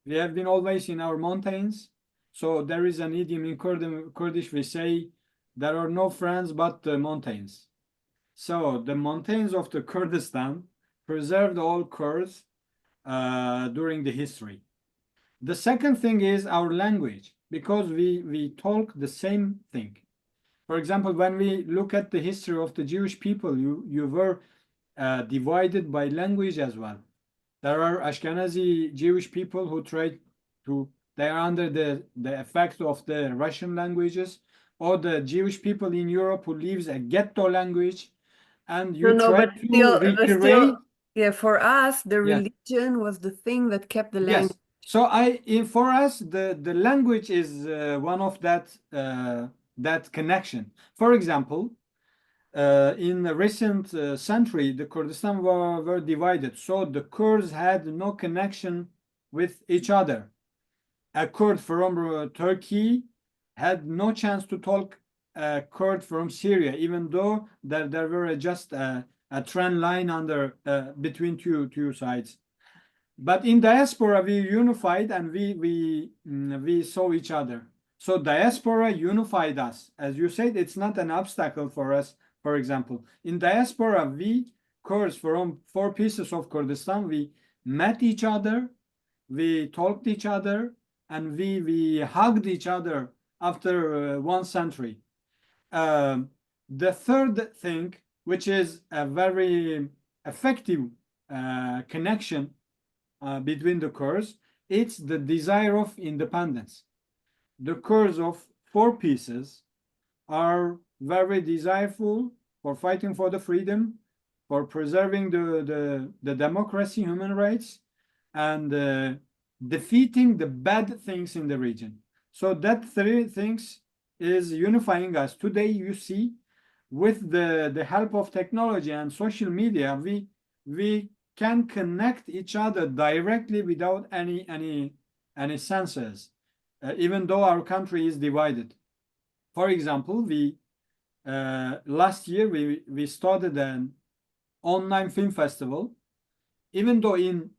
We have been always in our mountains. So there is an idiom in Kurdish, we say, there are no friends but the mountains. So the mountains of the Kurdistan preserved all Kurds during the history. The second thing is our language, because we talk the same thing. For example, when we look at the history of the Jewish people, you were divided by language as well. There are Ashkenazi Jewish people who they are under the effect of the Russian languages, or the Jewish people in Europe who lives a ghetto language, and you try to recreate. Yeah, for us, the religion was the thing that kept the language. Yes. So for us, the language is one of that connection. For example, in the recent century, the Kurdistan were divided, so the Kurds had no connection with each other. A Kurd from Turkey had no chance to talk a Kurd from Syria, even though there were just a trend line between two sides. But in diaspora, we unified and we saw each other. So diaspora unified us. As you said, it's not an obstacle for us. For example, in diaspora, we Kurds from 4 pieces of Kurdistan, we met each other, we talked each other, and we hugged each other after 1 century. The third thing, which is a very effective connection between the Kurds, it's the desire of independence. The Kurds of 4 pieces are very desireful for fighting for the freedom, for preserving the democracy, human rights, and defeating the bad things in the region. So that 3 things is unifying us. Today, you see, with the help of technology and social media, we can connect each other directly without any censors, even though our country is divided. For example, last year we started an online film festival, even though in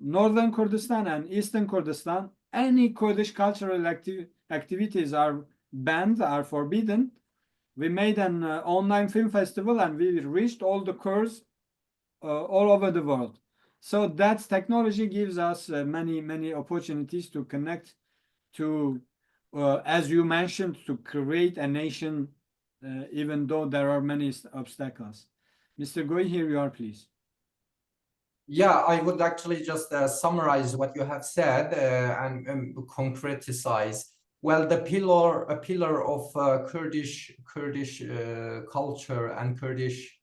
northern Kurdistan and eastern Kurdistan, any Kurdish cultural activities are banned, are forbidden. we made an online film festival, and we reached all the Kurds all over the world. So that technology gives us many opportunities to connect, to, as you mentioned, to create a nation, even though there are many obstacles. Mr. Goy, here you are, please. Yeah, I would actually just summarize what you have said and concretize. Well, a pillar of Kurdish culture and Kurdish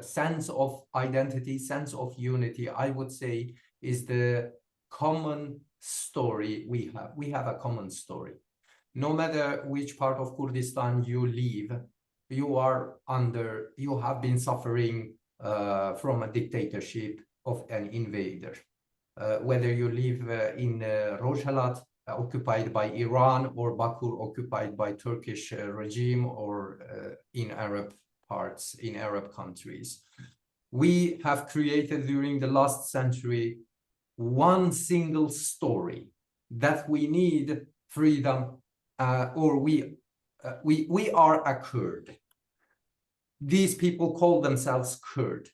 sense of identity, sense of unity, I would say, is the common story we have. We have a common story. No matter which part of Kurdistan you live, you have been suffering from a dictatorship of an invader. Whether you live in Rojhelat, occupied by Iran, or Bakur, occupied by Turkish regime, or in Arab parts, in Arab countries. We have created during the last century one single story that we need freedom, or we are a Kurd. These people call themselves Kurd.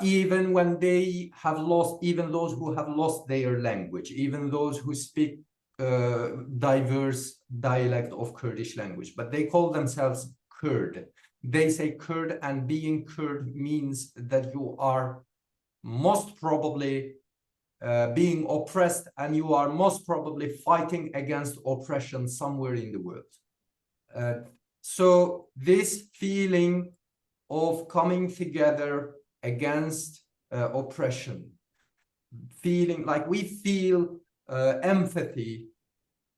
Even when they have lost, even those who have lost their language, even those who speak diverse dialect of Kurdish language, but they call themselves Kurd. They say Kurd, and being Kurd means that you are most probably being oppressed, and you are most probably fighting against oppression somewhere in the world. So this feeling of coming together against oppression, feeling like we feel empathy,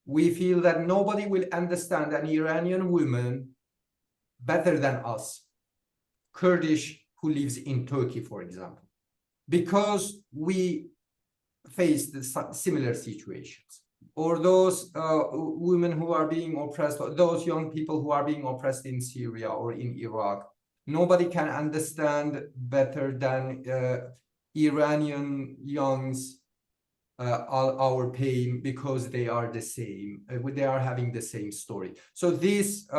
we feel that nobody will understand an Iranian woman better than us, Kurdish who lives in Turkey, for example, because we face similar situations. Or those women who are being oppressed, or those young people who are being oppressed in Syria or in Iraq. Nobody can understand better than Iranian youngs our pain, because they are the same. They are having the same story. So these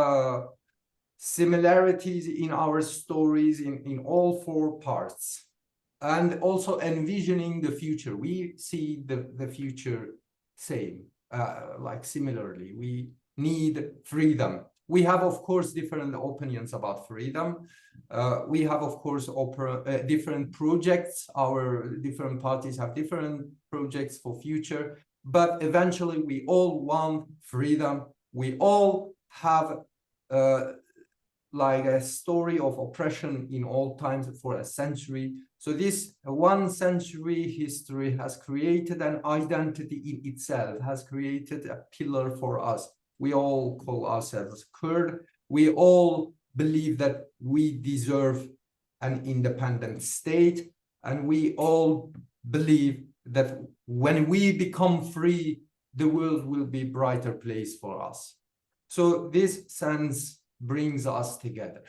similarities in our stories in all four parts, and also envisioning the future. We see the future same, like similarly. We need freedom. We have, of course, different opinions about freedom. We have, of course, different projects. Our different parties have different projects for future, but eventually we all want freedom. We all have like a story of oppression in all times for a century. So this 1 century history has created an identity in itself, has created a pillar for us. We all call ourselves Kurd. We all believe that we deserve an independent state, and we all believe that when we become free, the world will be a brighter place for us. So this sense brings us together.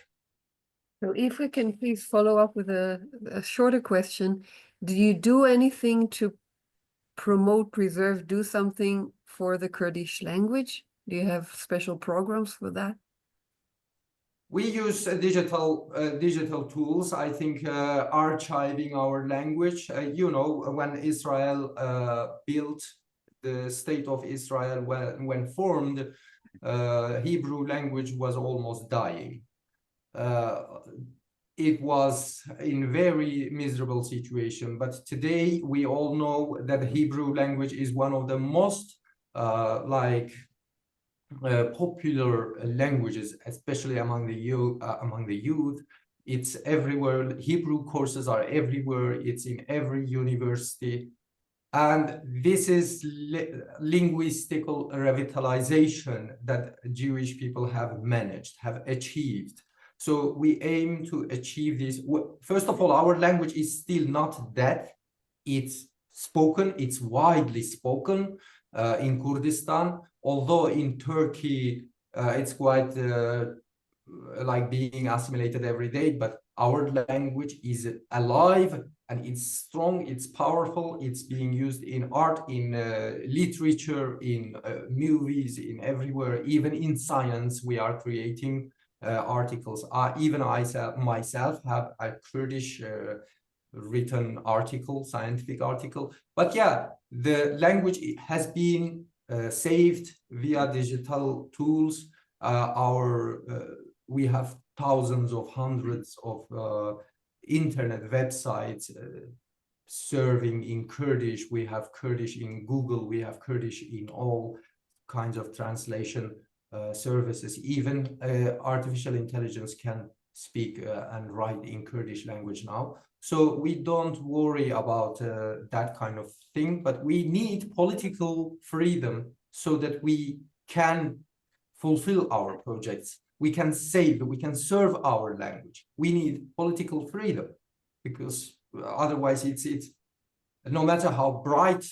So if we can please follow up with a shorter question, do you do anything to promote, preserve, do something for the Kurdish language? Do you have special programs for that? We use digital tools. I think archiving our language. You know, when Israel built the state of Israel, when formed, Hebrew language was almost dying. It was in very miserable situation. But today we all know that Hebrew language is one of the most popular languages, especially among the youth. It's everywhere. Hebrew courses are everywhere. It's in every university. And this is linguistical revitalization that Jewish people have managed, have achieved. So we aim to achieve this. First of all, our language is still not dead. It's spoken, it's widely spoken in Kurdistan, although in Turkey it's quite like being assimilated every day, but our language is alive and it's strong, it's powerful, it's being used in art, in literature, in movies, in everywhere, even in science. We are creating articles. Even I myself have a Kurdish written article, scientific article. But yeah, the language has been saved via digital tools. We have thousands of hundreds of internet websites serving in Kurdish. We have Kurdish in Google. We have Kurdish in all kinds of translation services. Even artificial intelligence can speak and write in Kurdish language now. So we don't worry about that kind of thing, but we need political freedom so that we can fulfill our projects. We can save, we can serve our language. We need political freedom because otherwise it's no matter how bright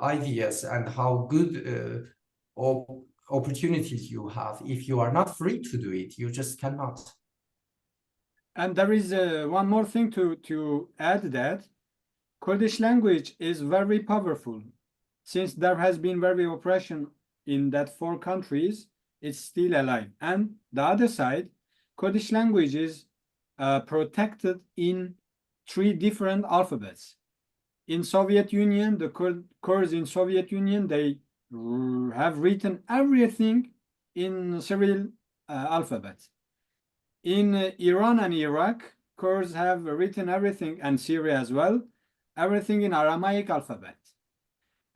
ideas and how good opportunities you have, if you are not free to do it, you just cannot. And there is one more thing to add, that Kurdish language is very powerful. Since there has been very oppression in that 4 countries, it's still alive. And the other side, Kurdish language is protected in 3 different alphabets. In Soviet Union, the Kurds in Soviet Union, they have written everything in Cyrillic alphabet. In Iran and Iraq, Kurds have written everything, and Syria as well, everything in Aramaic alphabet.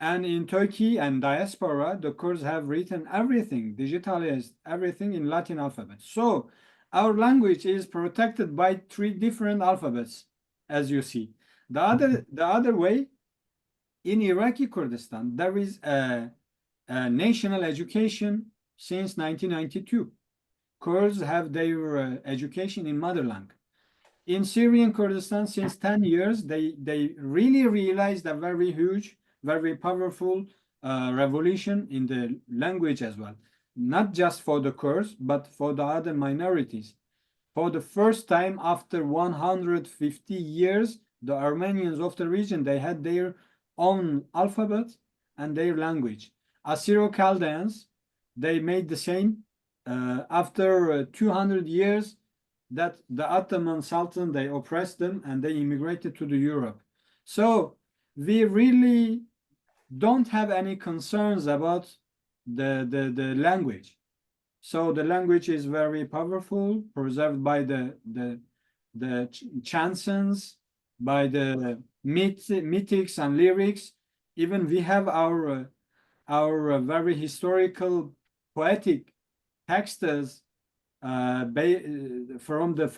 And in Turkey and diaspora, the Kurds have written everything, digitalized everything in Latin alphabet. So our language is protected by 3 different alphabets, as you see. The other way, in Iraqi Kurdistan, there is a national education since 1992. Kurds have their education in mother tongue. In Syrian Kurdistan, since 10 years, they really realized a very huge, very powerful revolution in the language as well. Not just for the Kurds, but for the other minorities. For the first time after 150 years, the Armenians of the region, they had their own alphabet and their language. Assyro-Chaldeans, they made the same. After 200 years that the Ottoman Sultan, they oppressed them and they immigrated to the Europe. So we really don't have any concerns about the language. So the language is very powerful, preserved by the chansons, by the mythics and lyrics. Even we have our very historical, poetic texts from the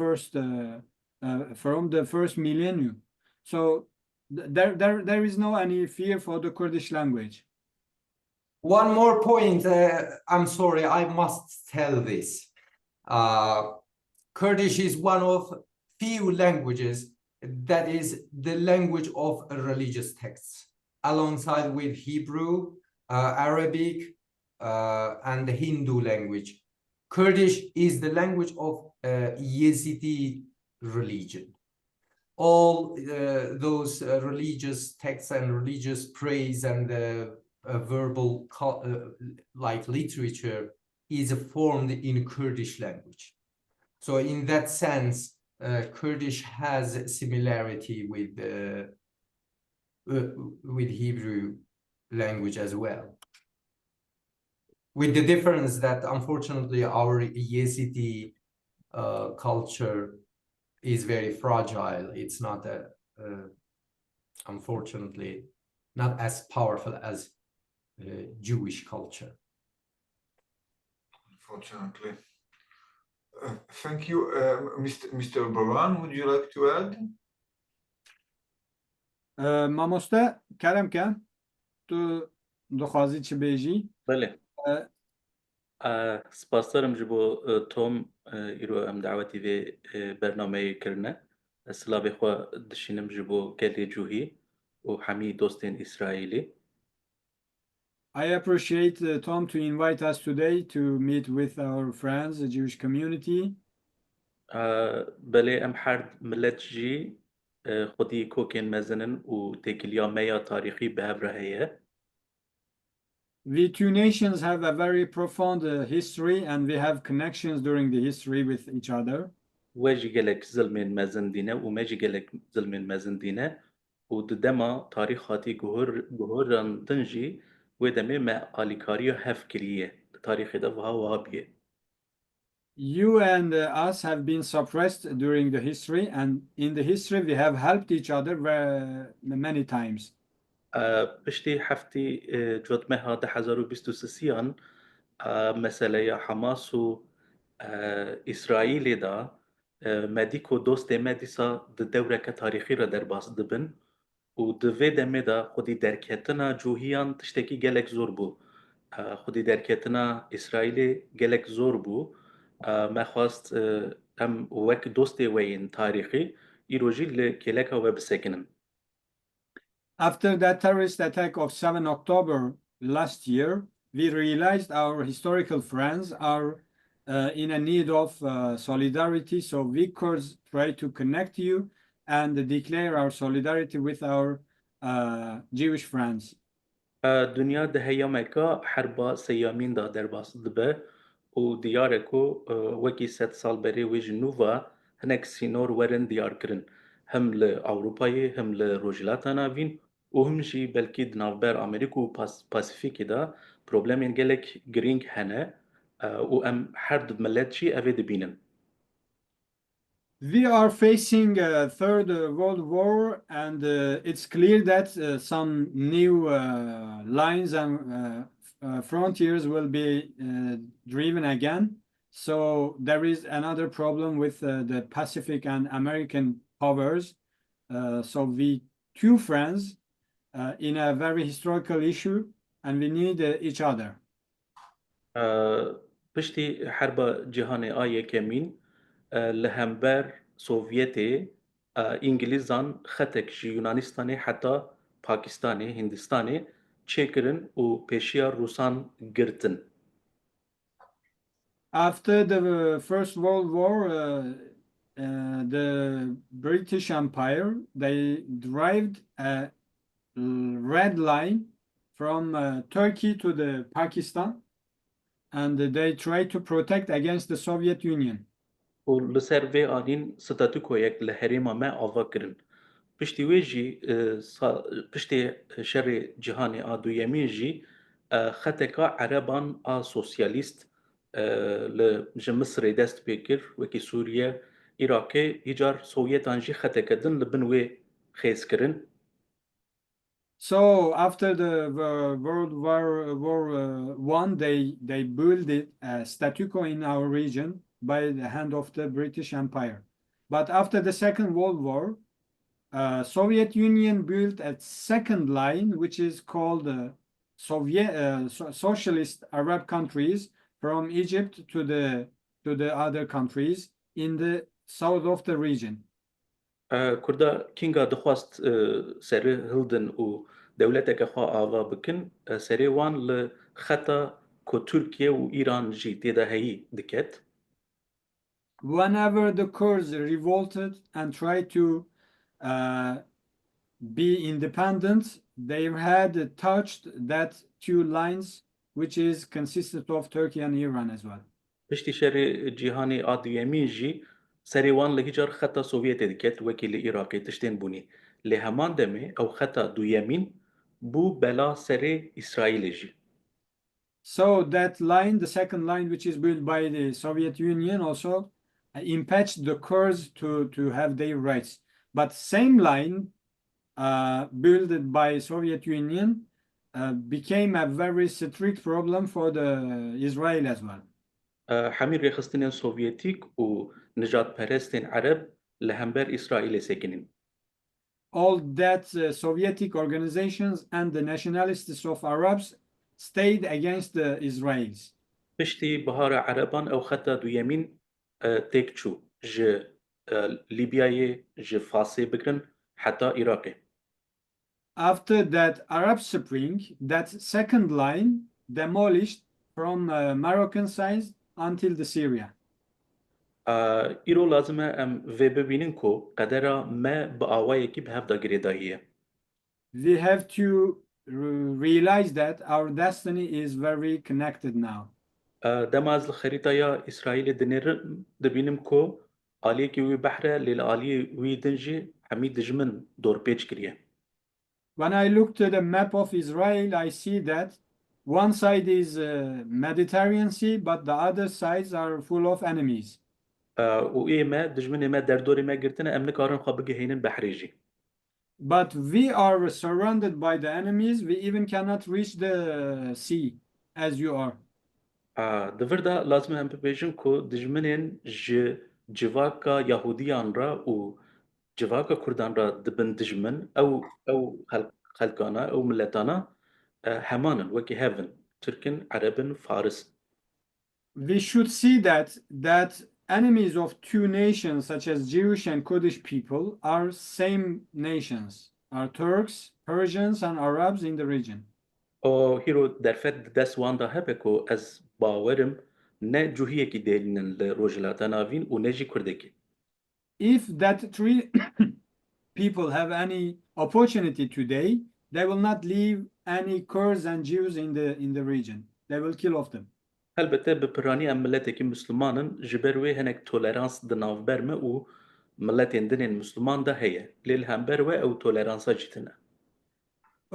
first millennium. So there is no any fear for the Kurdish language. One more point, I'm sorry, I must tell this. Kurdish is one of few languages that is the language of religious texts, alongside with Hebrew, Arabic, and the Hindu language. Kurdish is the language of Yazidi religion. All those religious texts and religious praise and verbal like literature is formed in Kurdish language. So in that sense, Kurdish has similarity with Hebrew language as well. With the difference that unfortunately our Yazidi culture is very fragile. It's not unfortunately not as powerful as Jewish culture. Unfortunately. Thank you. Mr. Baran, would you like to add? Mamoste کرم کن تو دخوازی چی بیجی؟ بله سپاس دارم جبو توم ایرو ام دعوتی به برنامه کرنه سلابی خوا دشینم جبو گلی جوهی و همی دوستین اسرائیلی. I appreciate Tom to invite us today to meet with our friends, the Jewish community. بله ام حرد ملت جی خودی کوکین مزنن و تکیلیا میا تاریخی به هفرهیه. We two nations have a very profound history, and we have connections during the history with each other. واجي قالك زلمين مازن دينا وماجي قالك زلمين مازن دينا وددما تاريخاتي جهور تنجي ودمي ما آليكاريو هفكرية تاريخ دفها وهابية. You and us have been suppressed during the history, and in the history we have helped each other many times. بشتي حفتي جوت مها ده حزارو بيستو سسيان مثلا يا حماس و إسرائيل دا مديكو دوست مديسا الدورة كتاريخي را در باس دبن و دوی دمه دا خودی درکتنا جوهیان تشتکی گلک زور بو خودی درکتنا إسرائيل گلک زور بو ما خواست ام وک دوست وین تاریخی ایروجی لکلکا و بسکنن. After that terrorist attack of 7 October last year, we realized our historical friends are in a need of solidarity. So we could try to connect you and declare our solidarity with our Jewish friends. دنیا ده هیامکا حربا سیامین دا در باس دبه و دیارکو وکی 100 سال بری و جنوبا هنک سینور ورن دیار کرن هم لأوروپای هم لروجلاتا ناوین و هم جی بلکی دنافبر امریکو و پاسیفیکی دا پروبلمین گلک گرینگ هنه و ام حرد ملت جی اوه دبینن. We are facing a third World War, and it's clear that some new lines and frontiers will be driven again. So there is another problem with the Pacific and American powers. So we two friends in a very historical issue, and we need each other. پشتی حرب جهانی آیه کمین لهمبر سوفيتي انجليزان خطك جي يونانستاني حتى باكستاني هندستاني تشيكرن و بيشيا روسان گرتن. After the First World War, the British Empire, they derived a red line from Turkey to the Pakistan, and they tried to protect against the Soviet Union. و لسر في آنين ستاتوكويك لهريما ما آوا کرن. پشتی ویجی پشتی شر جهانی آدو یمین جی خطکا عربان سوسیالیست لجمصر دست بکر وکی سوریه عراق ایجار سوویتان جی خطکدن لبنوی خیز کرن. So after the World War I, they built a statu quo in our region by the hand of the British Empire. But after the Second World War, Soviet Union built a second line, which is called Socialist Arab countries from Egypt to the other countries in the south of the region. کردا کینگا دخواست سر هلدن و دولتك خوا آوا بکن سری وان لخطا کو ترکیه و ایران جی تیدا هی دکت. Whenever the Kurds revolted and tried to be independent, they had touched that two lines, which is consisted of Turkey and Iran as well. پشتی شر جهانی آدیمی جی سری وان لهجار خطا سوویت دکت وکی لعراقی تشتین بونی لهمان دمه او خطا دو یمین بو بلا سری اسرائیل جی. So that line, the second line, which is built by the Soviet Union, also impeached the Kurds to have their rights. But same line built by Soviet Union became a very strict problem for the Israel as well. حمیر ریخستین سوویتیک و نجات پرستین عرب لهمبر اسرائیل سکنین. All that Soviet organizations and the nationalists of Arabs stayed against the Israelis. پشتی بهار عربان او خطا دو یمین تکچو ج لیبیای ج فاسی بکرن حتی عراقی. After that Arab Spring, that second line demolished from Moroccan side until the Syria. ایرو لازمه ام و ببینین کو قدره ما با آوایی کی به هفته گریداییه. We have to realize that our destiny is very connected now. دما از الخريطة يا إسرائيل دبينم كو آلية كي وي بحرة للآلية وي دنجي عميد دجمن دور بيج كريه. When I look to the map of Israel, I see that one side is Mediterranean Sea, but the other sides are full of enemies. وإيه ما دجمن ما در دوري ما قرتنا أمن كارن خابق هينن بحريجي. But we are surrounded by the enemies. We even cannot reach the sea as you are. دفردا لازم هم ببيجن كو دجمنين جواكا يهوديان را و جواكا كردان را دبن دجمن أو خلقانا أو ملتانا همانا وكي هافن تركن عربن فارس. We should see that enemies of two nations such as Jewish and Kurdish people are same nations, are Turks, Persians and Arabs in the region. او هيرو درفت دس واندا هبكو از باورم نه جوهیه کی دلین لروجلاتا ناوین و نجی کردکی. If that three people have any opportunity today, they will not leave any Kurds and Jews in the region. They will kill off them. البته بپرانی ام ملتکی مسلمانن جبروی هنک تولرانس دناو برمه و ملتین دنین مسلمان ده هیه لیل هم بروه او تولرانسا جتنه.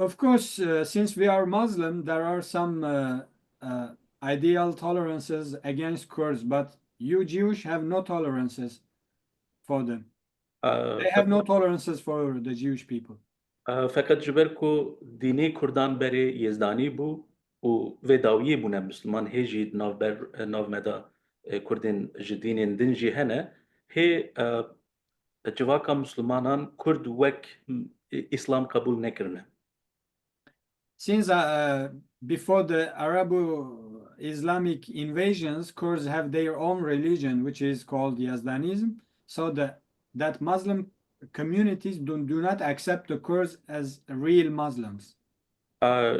Of course, since we are Muslim, there are some ideal tolerances against Kurds, but you Jewish have no tolerances for them. They have no tolerances for the Jewish people. فقط جبركو ديني كردان بري يزداني بو و وداوية بونا مسلمان هيجي ناف مدى كردين جدينين دنجي هنا هي جواكا مسلمانان كرد وك إسلام قبول نكرنا. Since before the Arabo-Islamic invasions, Kurds have their own religion, which is called Yazdanism. So that Muslim communities do not accept the Kurds as real Muslims.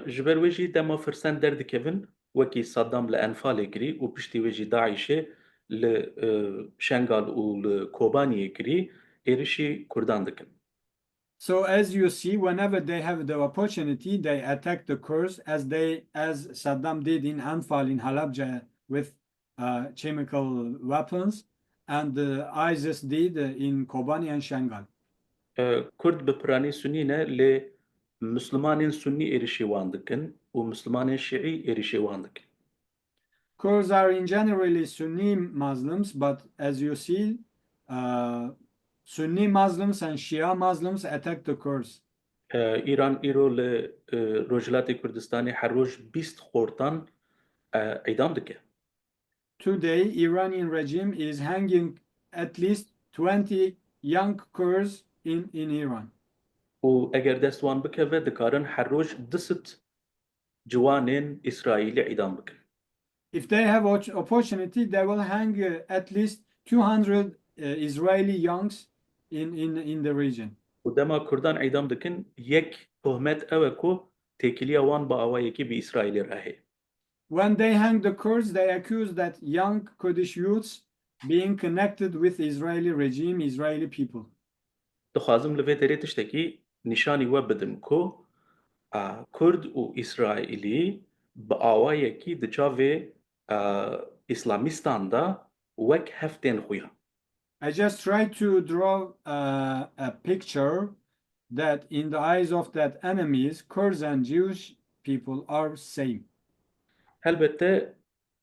جبر وجي دما فرسان درد كيفن وكي صدام لأنفال كري وبشتي وجي داعشة لشنغال ولكوباني كري إيرشي كردان دكن. So as you see, whenever they have the opportunity, they attack the Kurds as Saddam did in Anfal in Halabja with chemical weapons, and ISIS did in Kobani and Shangal. كرد ببراني سنينة لمسلمان سني إيرشي واندكن ومسلمان شيعي إيرشي واندكن. Kurds are in generally Sunni Muslims, but as you see, Sunni Muslims and Shia Muslims attack the Kurds. إيران إيرو لروجلات كردستاني حروج 20 خورتان إعدام دكه. Today, Iranian regime is hanging at least 20 young Kurds in Iran. و اگر دستوان بکوه دکارن حروج دست جوانين إسرائيلي إعدام بكن. If they have opportunity, they will hang at least 200 Israeli youngs in the region. ودما كردان إعدام دكن يك تهمت أوكو تكليا وان بأوايكي بإسرائيل راهي. When they hang the Kurds, they accuse that young Kurdish youths being connected with Israeli regime, Israeli people. دخوازم لفي تري تشتكي نشاني وبدم كو كرد و إسرائيلي بأوايكي دجاوي إسلاميستان دا وك هفتين خويا. I just tried to draw a picture that in the eyes of that enemies, Kurds and Jewish people are same. البته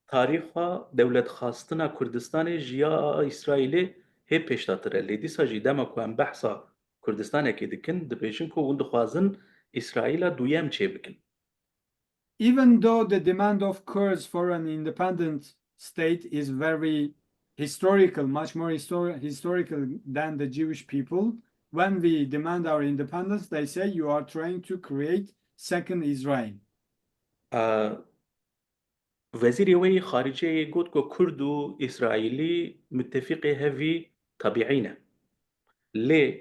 تاریخا دولت خواستنا کردستان جیا اسرائیل هی پیشتاتره لیدی ساجی دما کو ام بحثا کردستان کی دکن دبیشن کو وند خوازن اسرائیل دویم چه بکن. Even though the demand of Kurds for an independent state is very historical, much more historical than the Jewish people, when we demand our independence, they say you are trying to create second Israel. وزیر وی خارجه گفت که کرد و اسرائیلی متفق هوی طبیعینه. لی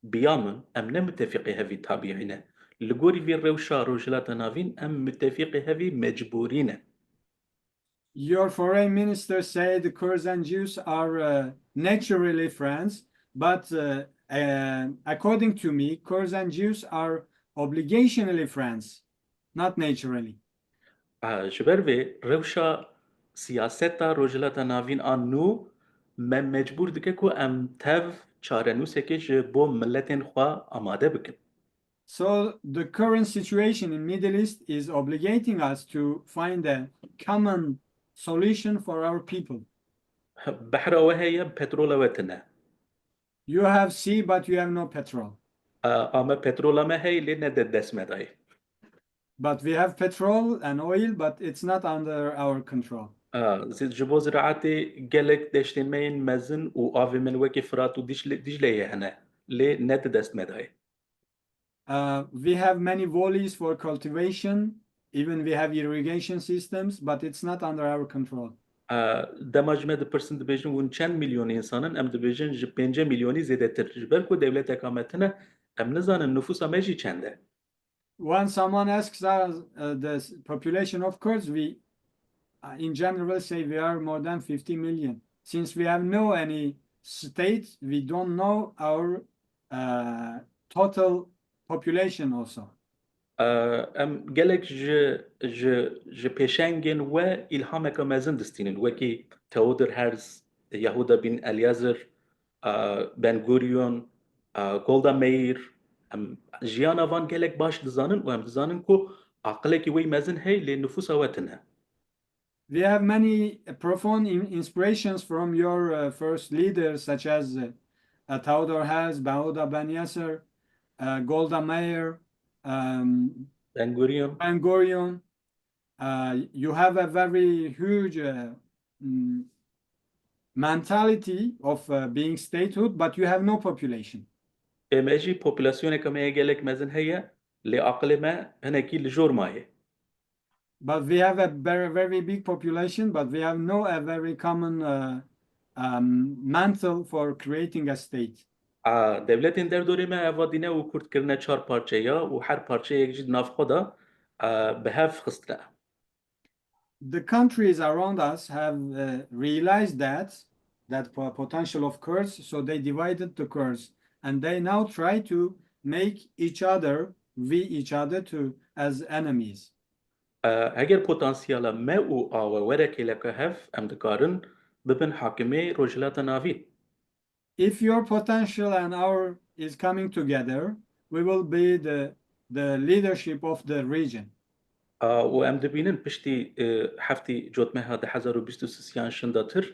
بیامن ام نه متفق هوی طبیعینه. لگوری وی روشا روجلات ناوین ام متفق هوی مجبورینه. Your foreign minister said the Kurds and Jews are naturally friends, but according to me, Kurds and Jews are obligationally friends, not naturally. جبر في روشا سياستا رجلتا نافين آنو ما مجبور دکه کو ام تف چارنوسه که جبو ملتین خوا آماده بکن. So the current situation in Middle East is obligating us to find a common solution for our people. بحر وهي بترول وتنا. You have sea, but you have no petrol. اما بترول ما هي لنا دست مداي. But we have petrol and oil, but it's not under our control. زید جبو زراعتي جلك دشتمين مزن وآفي من وكي فرات ودجلة هنا ليه ند دست مداي. We have many volleys for cultivation, even we have irrigation systems, but it's not under our control. دماج مد پرسنت بیشن ون چند میلیون انسانن ام دبیشن ج 5 میلیونی زیاده تر جبر کو دولت اقامتنا ام نزانن نفوس امجی چنده. When someone asks us the population of Kurds, we in general say we are more than 50 million. Since we have no any state, we don't know our total population also. ام گلک ج پیشنگن و الهام کمازن دستینن وکی تودر هرز یهودا بن الیازر بن گوریون گولدا میر ام جیانا وان گلک باش دزانن و ام دزانن کو عقلك وي مازن هي لنفوس واتنها. We have many profound inspirations from your first leaders, such as Theodor Herzl, Bauda Ben Yasser, Golda Meir, Ben Gurion. Ben Gurion. You have a very huge mentality of being statehood, but you have no population. ام اجي population كما يقالك مازن هي لعقل ما هنا كي لجور ماهي. But we have a very, very big population, but we have no a very common mantle for creating a state. دولتين در دوره ما افادینه و کرد کرنه 4 پارچه یا و هر پارچه یک جد ناف خدا بهف خستنه. The countries around us have realized that potential of Kurds, so they divided the Kurds, and they now try to make each other to as enemies. اگر پتانسیال ما و آواره که لکه هف ام دکارن ببن حاکمه رجلات ناوی. If your potential and our is coming together, we will be the leadership of the region. و ام دبینن پشتی هفتی جوت مه ده 1023 شنداتر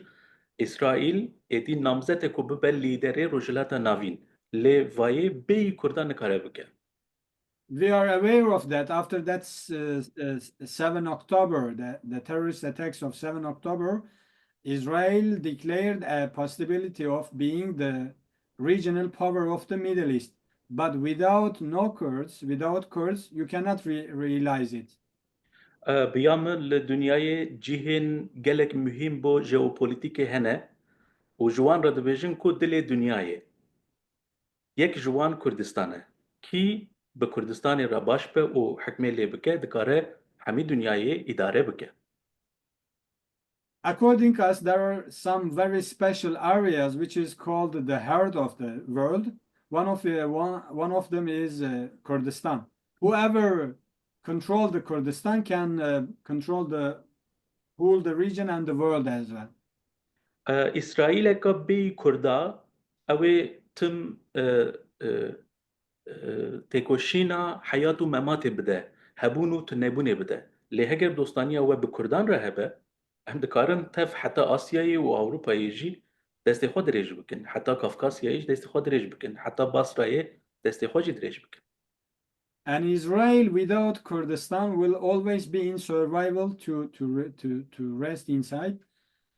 اسرائیل ایدی نامزد کو به لیدر رجلات ناوین لی وای بی کردان کاره بکه. We are aware of that after that 7 October, the terrorist attacks of 7 October, Israel declared a possibility of being the regional power of the Middle East. But without Kurds, you cannot realize it. بیامل دنیای جهان گلک مهم با ژئوپلیتیک هنه و جوان را دبیجن کو دل دنیای یک جوان کردستانه کی به کردستان را باش به و حکمه لی بکه دکاره همی دنیای اداره بکه. According to us, there are some very special areas which is called the heart of the world. One of them is Kurdistan. Whoever control the Kurdistan can control the whole the region and the world as well. اسرائیل که بی کردا اوه تم تکوشینا حیات و ممات بده هبونو تنبونه بده لهگر دوستانی او به کردان رهبه هم دکارن تف حتی آسیایی و اروپایی جی دست خود درج بکن حتی کافکاسیایی دست خود درج بکن حتی باسرایی دست خود درج بکن. And Israel without Kurdistan will always be in survival to rest inside.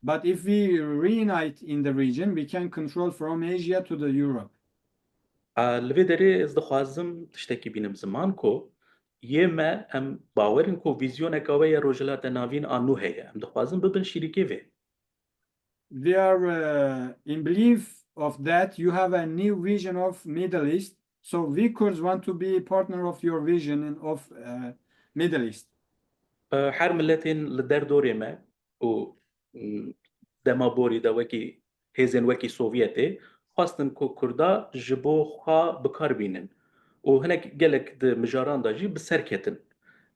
But if we reunite in the region, we can control from Asia to the Europe. لوی داره از دخوازم تشتکی بینم زمان کو یه ما ام باورن کو ویزیون کاوی روجلات ناوین آنو هیا ام دخوازم ببن شریکی وی. We are in belief of that you have a new vision of Middle East. So we Kurds want to be a partner of your vision of Middle East. هر ملتين لدر دوره ما و دما بوری دا وکی هزن وکی سوویتی خواستن کو کردا جبو خوا بکار بینن وهناك gelek د مجاران دا جي بسر كتن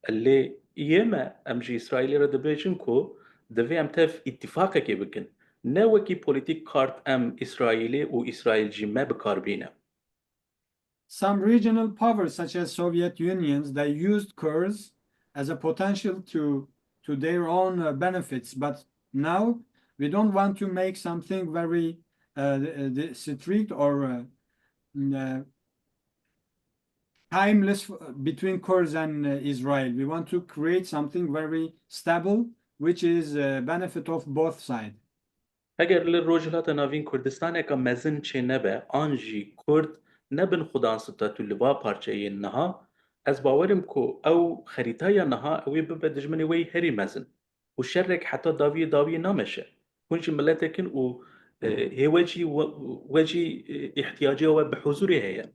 اللي يما ام جي اسرائيلي رد بيجن كو دفي ام تف اتفاقك بكن ناوكي بوليتيك كارت ام اسرائيلي و اسرائيل جي ما بكاربينا. Some regional powers, such as Soviet Unions, they used Kurds as a potential to their own benefits. But now we don't want to make something very strict or timeless between Kurds and Israel. We want to create something very stable, which is benefit of both sides. اگر للروجلات ناوین کردستان که مزن چه نبه آنجی کرد نبن خودان ستاتو لوا پارچه نها از باورم کو او خریطای نها اوی ببه دجمنی وی هری مزن و شرک حتی داوی نامشه کنجی ملتکن و هی وجی احتیاجی و بحضوری هیا.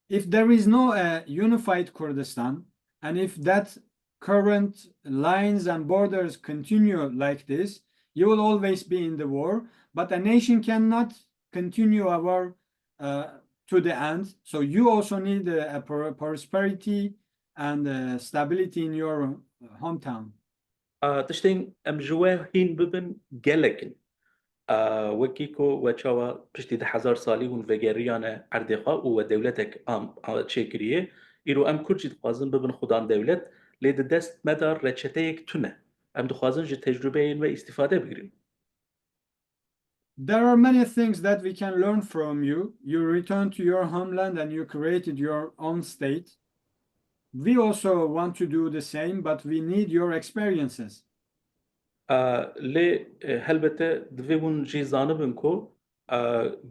If there is no unified Kurdistan, and if that current lines and borders continue like this, you will always be in the war. But a nation cannot continue a war to the end. So you also need a prosperity and stability in your hometown. تشتين ام جواه هين ببن جلكن وكيكو وشاوا بشتي 1000 سالي هون فجريانا عردقا ودولتك تشكريه إيرو أم كرجي تخازن ببن خدان دولت ليد دست مدار رشتيك تونه أم تخازن جي تجربين واستفادة بگرين. There are many things that we can learn from you. You returned to your homeland and you created your own state. We also want to do the same, but we need your experiences. لي هلبته دوون جي زانبن كو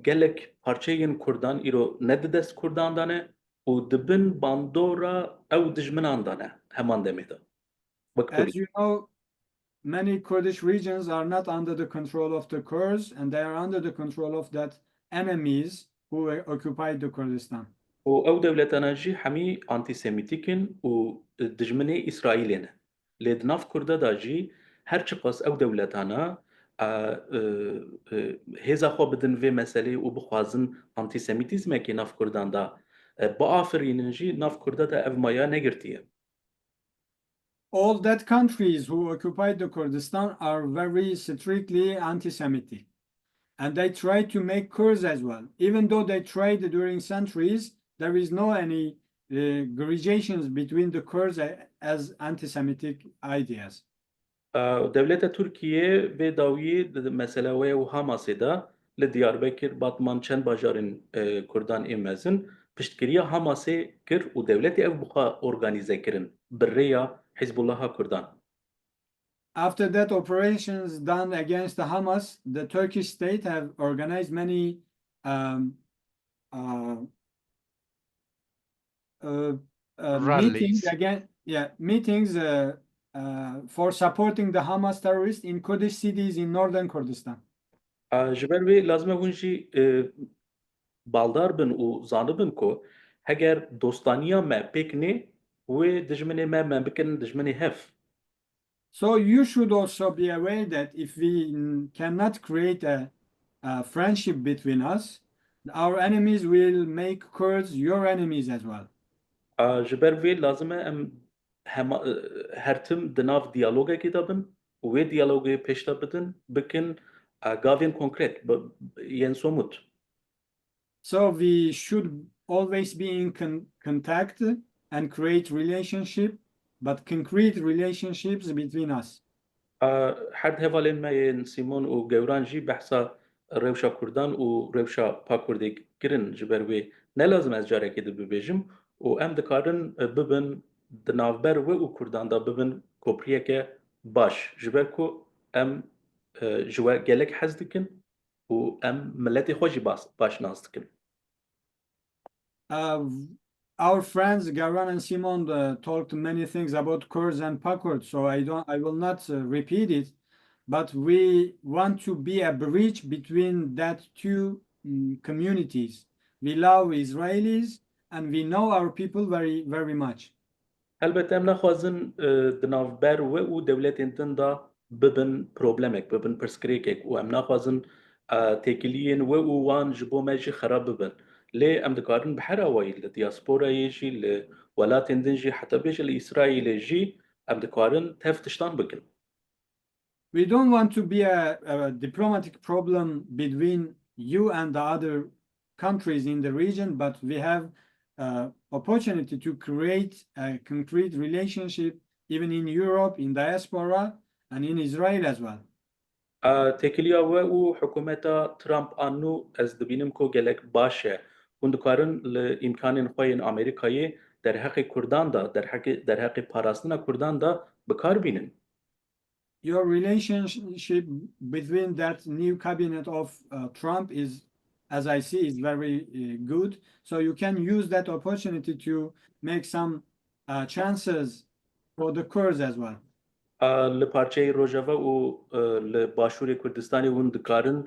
gelek parçayên Kurdan îro nedidest Kurdan dane û dibin bandora ew dijminan dane heman demê de. As you know, many Kurdish regions are not under the control of the Kurds, and they are under the control of that enemies who occupied the Kurdistan. û ew dewletana jî hemî antisemitik in û dijminê İsraîlê ne. Lê di nav Kurda da jî her çi qas ew dewletana hêza xwe bidin vê meselê û bixwazin antisemitîzmekê nav Kurdan da biafirînin jî nav Kurda da ev maya negirtiye. All that countries who occupied the Kurdistan are very strictly anti-Semitic, and they try to make Kurds as well. Even though they tried during centuries, there is no any gradations between the Kurds as anti-Semitic ideas. دولت ترکیه به داویی مسئله و حماسه دا لدیاربکر باتمان چند باجارین کردان ایمزن پشتگیری حماسه کر و دولت او بخوا ارگانیزه کرن بریا حزب الله کردان. After that operations done against the Hamas, the Turkish state have organized many meetings again, meetings for supporting the Hamas terrorists in Kurdish cities in northern Kurdistan. جبر وی لازمه ونجی بالدار بن و زانبن کو هگر دوستانیا ما پیکنی و دجمنی ما بکن دجمنی هف. So you should also be aware that if we cannot create a friendship between us, our enemies will make Kurds your enemies as well. جبر وی لازمه ام هرتم دناف دیالوگا کتابن و دیالوگا پیشتا بدن بکن گاوین کنکرت ین سوموت. So we should always be in contact and create relationship, but concrete relationships between us. حد هفالين ما ين سيمون و جوران جي بحثا روشا كردان و روشا باكوردي كرن جبروي نلازم از جاره كده ببيجم و ام دكارن ببن دنافبر و كردان دا ببن كوبريكه باش جبركو ام جوا جلك حزدكن و ام ملتي خوشي باش نازدكن. Our friends Gavran and Simon talked many things about Kurds and Pakurd, so I will not repeat it, but we want to be a bridge between that two communities. We love Israelis and we know our people very, very much. البته ام نخوازن دنافبر و دولتين دا ببن بروبلمك ببن برسكريكك و ام نخوازن تاكلين و وان جبو ماجي خراب ببن ليه أم دكارن بحراوي الدياسبورا يجي لولات دنجي حتى بيجي الإسرائيل يجي أم دكارن تفتشتان بكن. We don't want to be a diplomatic problem between you and the other countries in the region, but we have opportunity to create a concrete relationship even in Europe, in diaspora, and in Israel as well. تكليا و حكومة ترامب أنو از دبینم کو گلک باشه وندکارن لإمکان خوین آمریکایی در حق کردان دا در حق پاراستنا کردان دا بکار بینن. Your relationship between that new cabinet of Trump is, as I see, is very good. So you can use that opportunity to make some chances for the Kurds as well. لپارچه روجاوا و لباشور کردستانی وندکارن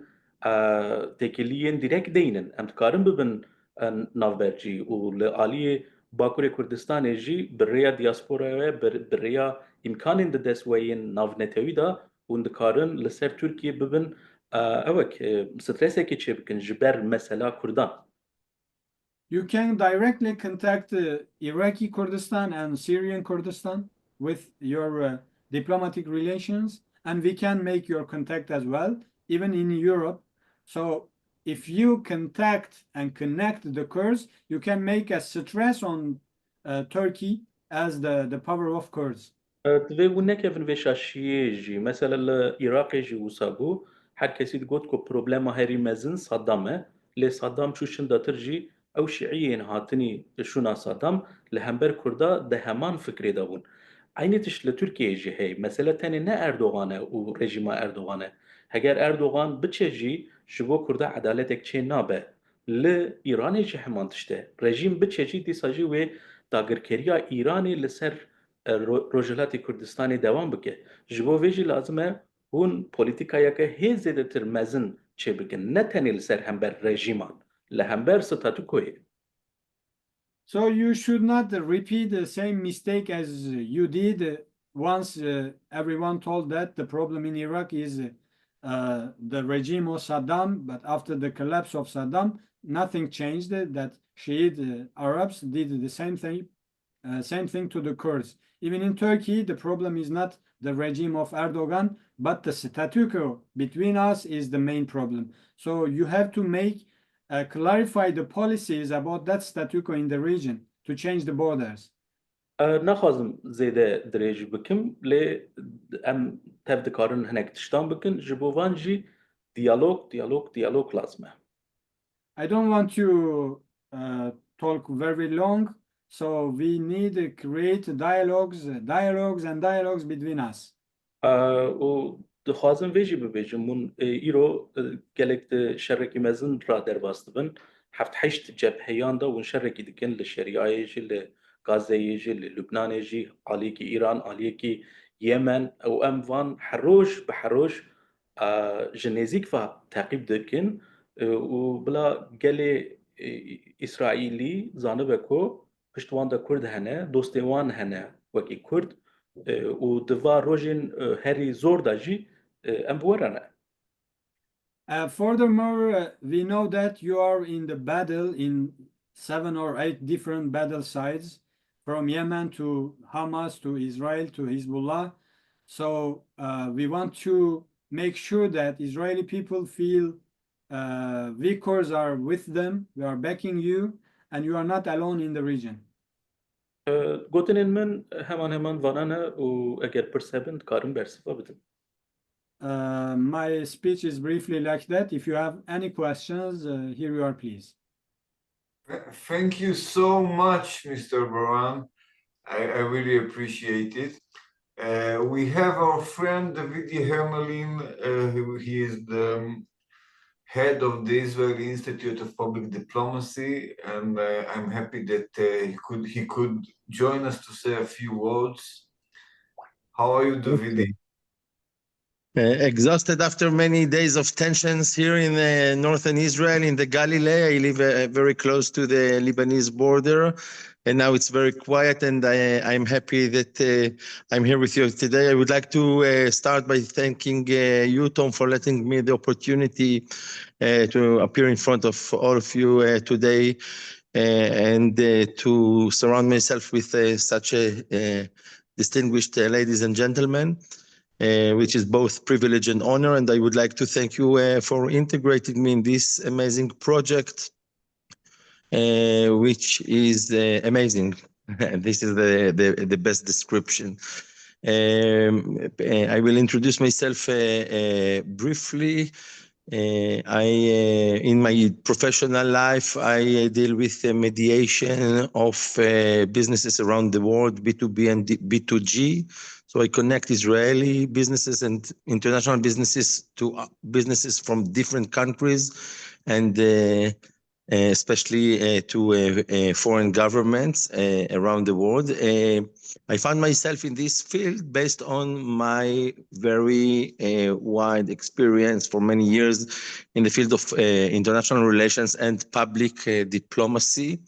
تکلیین دیرک دینن ام دکارن ببن نافبرجی و لعالی باکور کردستان جی بریا دیاسپورا بریا امکان ده دست وین نافنتوی دا وندکارن لسر ترکیه ببن اوک سترسه که چه بکن جبر مثلا کردان. You can directly contact Iraqi Kurdistan and Syrian Kurdistan with your diplomatic relations, and we can make your contact as well, even in Europe. So if you contact and connect the Kurds, you can make a stress on Turkey as the power of Kurds. تبي ونك يفن فيشاشيه جي مثلا العراق جي وسابو هر كسي تقول كو بروبلما هاري مازن صدامه لي صدام شو شندا ترجي او شيعيين هاتني شونا صدام لهمبر كردا ده همان فكري داون عيني تش لتركيا جي هي مسألة تاني نا أردوغانه ورجيما أردوغانه هجر أردوغان بتشجي شبو كردا عدالتك چه نابه لإيراني جي همان تشته رجيم بتشجي دي ساجي و داگركريا إيراني لسر روجلاتی کردستانی دوام بکه جبو ویجی لازمه هون پولیتیکایا که هی زیده تر مزن چه بکن نه تنی لسر همبر رژیمان لهمبر ستاتوکوی. So you should not repeat the same mistake as you did once everyone told that the problem in Iraq is the regime of Saddam, but after the collapse of Saddam, nothing changed, that Shiite Arabs did the same thing to the Kurds. Even in Turkey, the problem is not the regime of Erdogan, but the statu quo between us is the main problem. So you have to make clarify the policies about that statu quo in the region to change the borders. نخوازم زیده دریج بکم لی ام تفدکارن هنک تشتان بکن جبوان جی دیالوگ لازمه. I don't want to talk very long, so we need to create dialogues between us. و دخوازم ویجی ببیجم من ایرو گلک شرکی مزن را در باستبن هفت حشت جبهیان دا ون شرکی دکن لشریعه جی لغازه جی للبنان جی علیکی ایران علیکی یمن او ام وان حروش بحروش جنزیک فا تعقیب دکن و بلا گلی اسرائیلی زانه بکو پشتوان دا کرد هنه دوستوان هنه وکی کرد و دوا روجين هاري زور داجي ام بورنا. Furthermore, we know that you are in the battle in 7 or 8 different battle sides, from Yemen to Hamas to Israel to Hezbollah. So we want to make sure that Israeli people feel we Kurds are with them, we are backing you, and you are not alone in the region. گوتنین من همان وانانا و اگر پرسبند کارم برسفا بدن. My speech is briefly like that. If you have any questions, here you are, please. Thank you so much, Mr. Baran. I really appreciate it. We have our friend David Hermelin. He is the head of the Israeli Institute of Public Diplomacy, and I'm happy that he could join us to say a few words. How are you, David? Exhausted after many days of tensions here in northern Israel, in the Galilee. I live very close to the Lebanese border. and now it's very quiet, and I'm happy that I'm here with you today. I would like to start by thanking you, Tom, for letting me the opportunity to appear in front of all of you today, and to surround myself with such a distinguished ladies and gentlemen, which is both privilege and honor. And I would like to thank you for integrating me in this amazing project, which is amazing. This is the best description. I will introduce myself briefly. In my professional life, I deal with the mediation of businesses around the world, B2B and B2G. So I connect Israeli businesses and international businesses to businesses from different countries, and especially to foreign governments around the world. I found myself in this field based on my very wide experience for many years in the field of international relations and public diplomacy.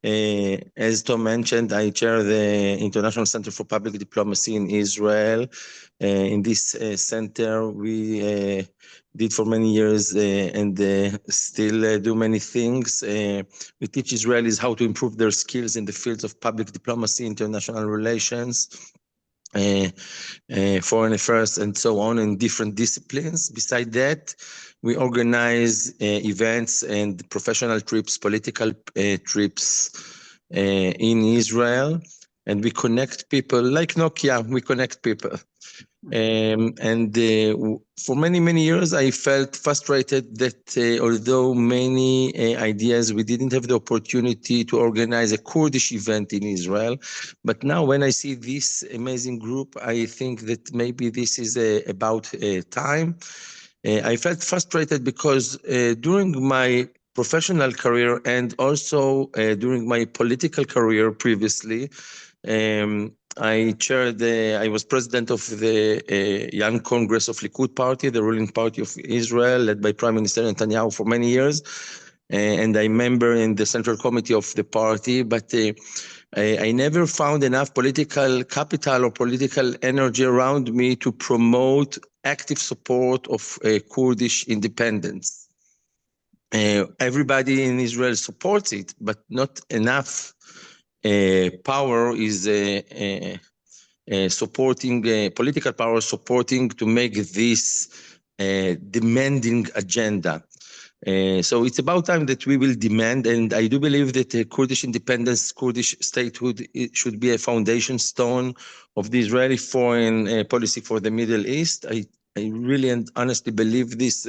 As Tom mentioned, I chair the International Center for Public Diplomacy in Israel. In this center, we did for many years and still do many things. We teach Israelis how to improve their skills in the fields of public diplomacy, international relations, foreign affairs, and so on, in different disciplines. Beside that, we organize events and professional trips, political trips in Israel, and we connect people like Nokia. We connect people. For many, many years, I felt frustrated that although many ideas, we didn't have the opportunity to organize a Kurdish event in Israel. But now when I see this amazing group, I think that maybe this is about time. I felt frustrated because during my professional career and also during my political career previously, I was president of the Young Congress of Likud Party, the ruling party of Israel, led by Prime Minister Netanyahu for many years. And I'm member in the Central Committee of the party, but I never found enough political capital or political energy around me to promote active support of Kurdish independence. Everybody in Israel supports it, but not enough power is supporting, political power supporting to make this demanding agenda. So it's about time that we will demand, and I do believe that Kurdish independence, Kurdish statehood, it should be a foundation stone of the Israeli foreign policy for the Middle East. I really and honestly believe this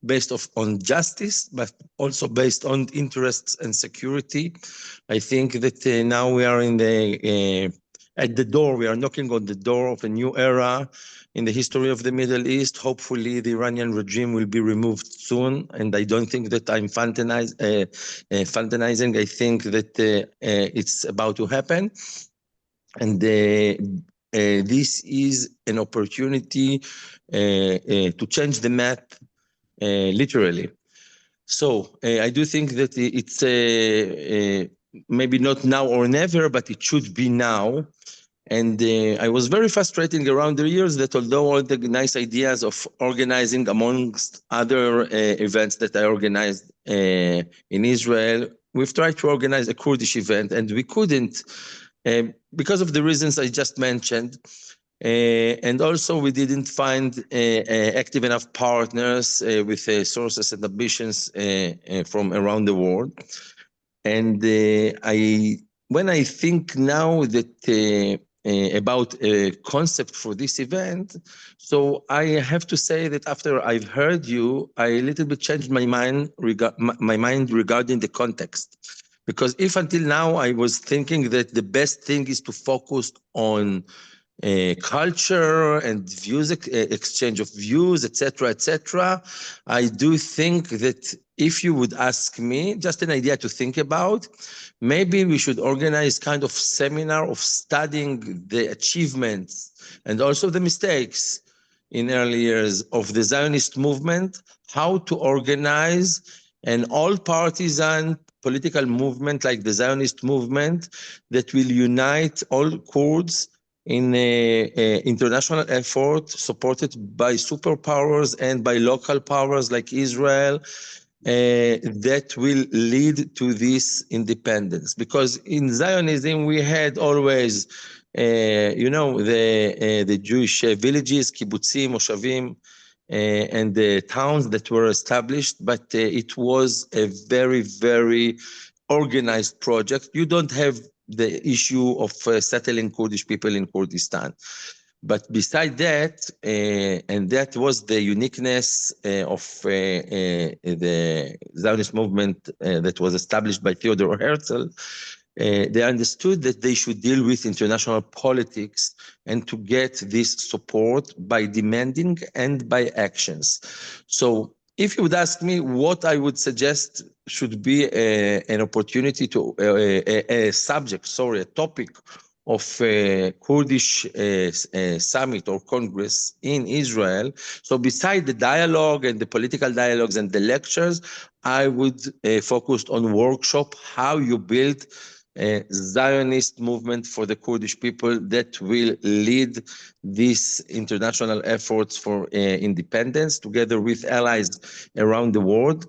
based on justice, but also based on interests and security. I think that now we are in at the door, we are knocking on the door of a new era in the history of the Middle East. Hopefully the Iranian regime will be removed soon, and I don't think that I'm fantasizing. I think that it's about to happen. And this is an opportunity to change the map, literally. So I do think that it's maybe not now or never, but it should be now. And I was very frustrated around the years that although all the nice ideas of organizing, amongst other events that I organized in Israel, we've tried to organize a Kurdish event, and we couldn't because of the reasons I just mentioned. And also we didn't find active enough partners with sources and ambitions from around the world. And when I think now that about a concept for this event, so I have to say that after I've heard you, I a little bit changed my mind regarding the context. Because if until now I was thinking that the best thing is to focus on culture and views, exchange of views, etc., I do think that if you would ask me, just an idea to think about, maybe we should organize kind of seminar of studying the achievements and also the mistakes in early years of the Zionist movement, how to organize an all-partisan political movement like the Zionist movement that will unite all Kurds in a international effort supported by superpowers and by local powers like Israel, that will lead to this independence. Because in Zionism we had always, the Jewish villages, kibbutzim, moshavim, and the towns that were established, but it was a very, very organized project. You don't have the issue of settling Kurdish people in Kurdistan. But beside that, and that was the uniqueness of the Zionist movement that was established by Theodor Herzl, they understood that they should deal with international politics and to get this support by demanding and by actions. So if you would ask me what I would suggest should be an opportunity to, a topic of Kurdish summit or congress in Israel. So beside the dialogue and the political dialogues and the lectures, I would focus on workshop, how you build a Zionist movement for the Kurdish people that will lead these international efforts for independence together with allies around the world.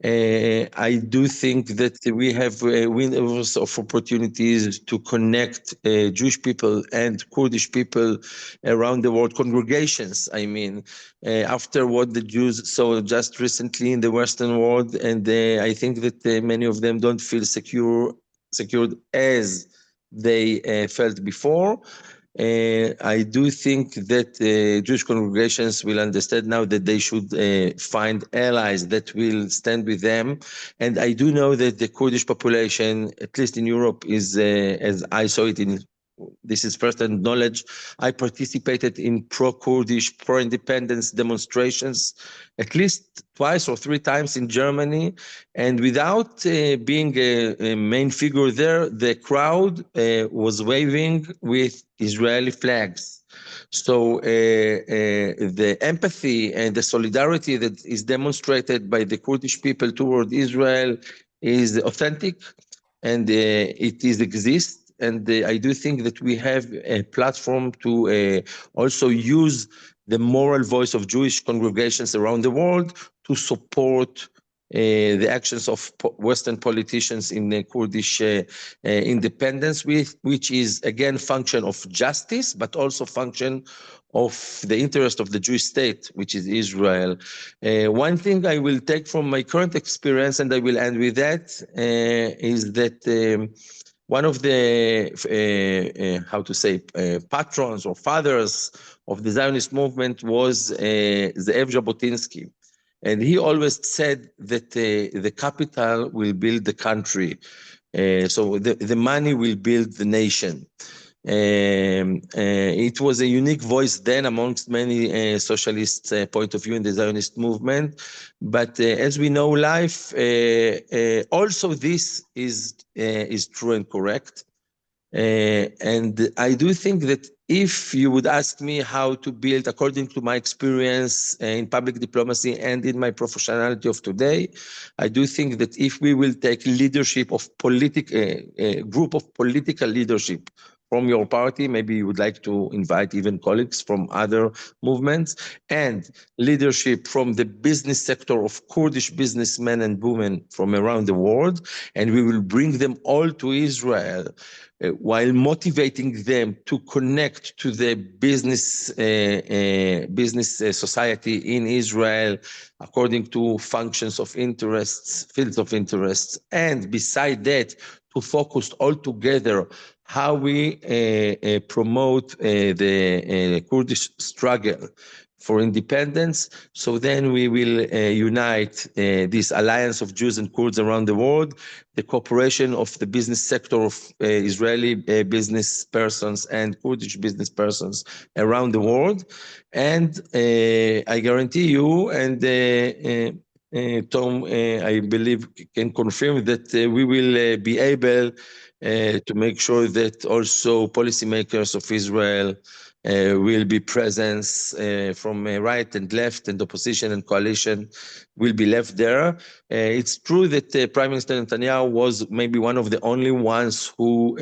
I do think that we have windows of opportunities to connect Jewish people and Kurdish people around the world, congregations, I mean, after what the Jews saw just recently in the Western world, and I think that many of them don't feel secured as they felt before. I do think that Jewish congregations will understand now that they should find allies that will stand with them. And I do know that the Kurdish population, at least in Europe, is, as I saw it in, this is first-hand knowledge, I participated in pro-Kurdish, pro-independence demonstrations at least twice or three times in Germany. And without being a main figure there, the crowd was waving with Israeli flags. So the empathy and the solidarity that is demonstrated by the Kurdish people toward Israel is authentic, and it exists. And I do think that we have a platform to also use the moral voice of Jewish congregations around the world to support the actions of Western politicians in the Kurdish independence, which is again function of justice, but also function of the interest of the Jewish state, which is Israel. One thing I will take from my current experience, and I will end with that, is that one of the, patrons or fathers of the Zionist movement was Ze'ev Jabotinsky. And he always said that the capital will build the country. So the money will build the nation. It was a unique voice then amongst many socialist point of view in the Zionist movement. But as we know, life, also this is true and correct. And I do think that if you would ask me how to build, according to my experience in public diplomacy and in my professionality of today, I do think that if we will take leadership of a group of political leadership from your party, maybe you would like to invite even colleagues from other movements, and leadership from the business sector of Kurdish businessmen and women from around the world, and we will bring them all to Israel, while motivating them to connect to the business society in Israel according to functions of interests, fields of interests, and beside that, to focus all together how we promote the Kurdish struggle for independence. So then we will unite this alliance of Jews and Kurds around the world, the cooperation of the business sector of Israeli business persons and Kurdish business persons around the world. And I guarantee you, and Tom, I believe, can confirm that we will be able to make sure that also policymakers of Israel will be presence from right and left, and opposition and coalition will be left there. It's true that Prime Minister Netanyahu was maybe one of the only ones who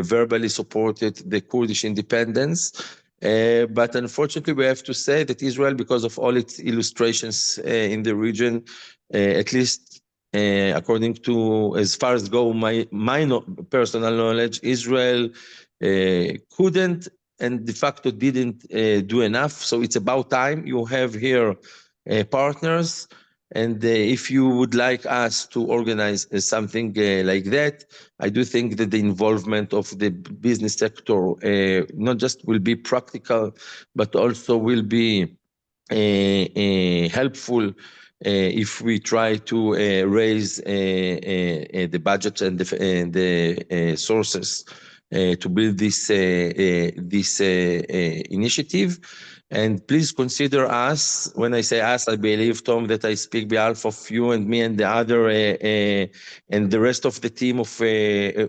verbally supported the Kurdish independence. But unfortunately, we have to say that Israel, because of all its illustrations in the region, at least according to, as far as go my personal knowledge, Israel couldn't and de facto didn't do enough. So it's about time you have here partners. And if you would like us to organize something like that, I do think that the involvement of the business sector not just will be practical, but also will be helpful if we try to raise the budget and the sources to build this initiative. And please consider us. When I say us, I believe, Tom, that I speak behalf of you and me and the other and the rest of the team of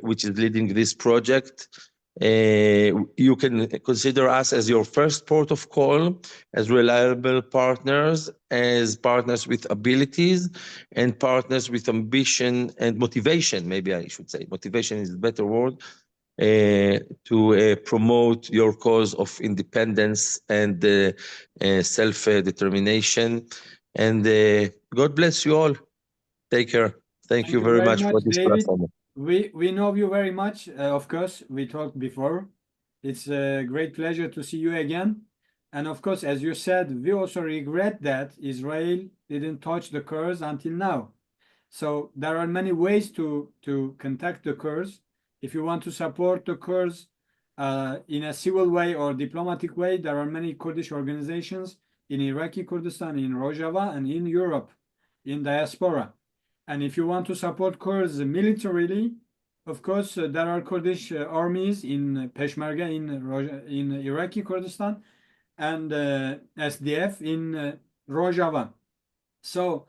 which is leading this project. You can consider us as your first port of call, as reliable partners, as partners with abilities, and partners with ambition and motivation. Maybe I should say motivation is a better word. To promote your cause of independence and self-determination. And God bless you all. Take care. Thank you very much for this David. platform. We know you very much. Of course, we talked before. It's a great pleasure to see you again. And of course, as you said, we also regret that Israel didn't touch the Kurds until now. So there are many ways to contact the Kurds. If you want to support the Kurds in a civil way or diplomatic way, there are many Kurdish organizations in Iraqi-Kurdistan, in Rojava, and in Europe, in diaspora. And if you want to support Kurds militarily, of course, there are Kurdish armies in Peshmerga in Iraqi Kurdistan and SDF in Rojava. So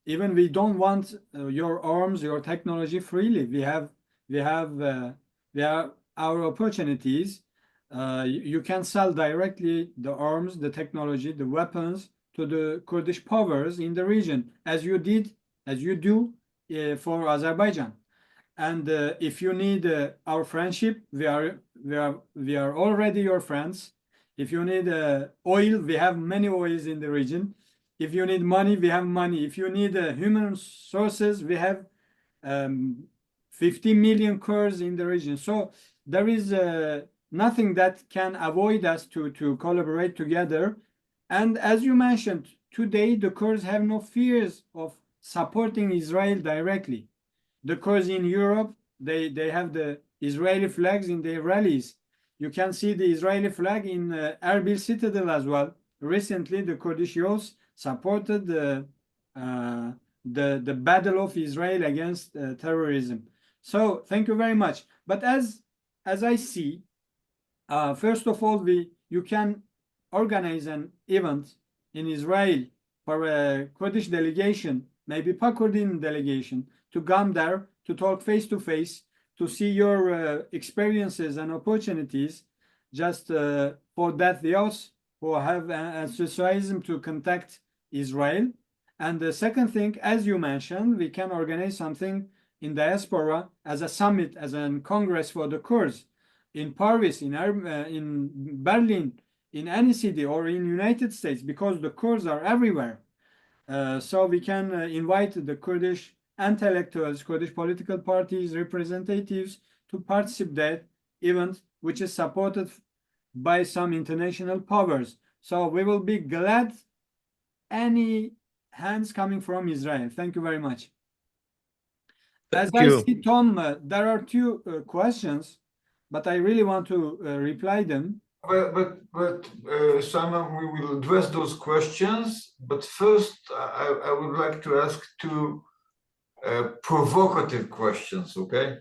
even we don't want your arms, your technology freely. We have our opportunities. You can sell directly the arms, the technology, the weapons to the Kurdish powers in the region, as you do for Azerbaijan. And if you need our friendship, we are already your friends. If you need oil, we have many oils in the region. If you need money, we have money. If you need human sources, we have 50 million Kurds in the region. So there is nothing that can avoid us to collaborate together. And as you mentioned, today the Kurds have no fears of supporting Israel directly. The Kurds in Europe, they have the Israeli flags in their rallies. You can see the Israeli flag in Erbil Citadel as well. Recently, the Kurdish youths supported the battle of Israel against terrorism. So thank you very much. But as I see, first of all, you can organize an event in Israel for a Kurdish delegation, maybe Pakurd delegation, to come there to talk face to face, to see your experiences and opportunities, just for that those who have enthusiasm to contact Israel. And the second thing, as you mentioned, we can organize something in diaspora as a summit, as a congress for the Kurds in Paris, in Berlin, in any city, or in United States, because the Kurds are everywhere. So we can invite the Kurdish intellectuals, Kurdish political parties, representatives to participate that event, which is supported by some international powers. So we will be glad any hands coming from Israel. Thank you very much. As I see, Tom, there are two questions, but I really want to reply them. But Simon, we will address those questions. But first, I would like to ask two provocative questions, okay?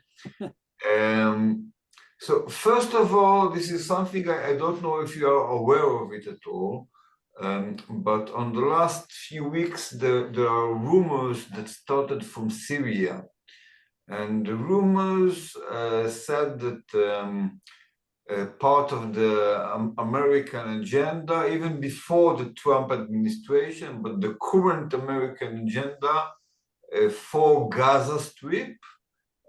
So first of all, this is something I don't know if you are aware of it at all, but on the last few weeks, there are rumors that started from Syria. And the rumors said that part of the American agenda, even before the Trump administration, but the current American agenda for Gaza Strip.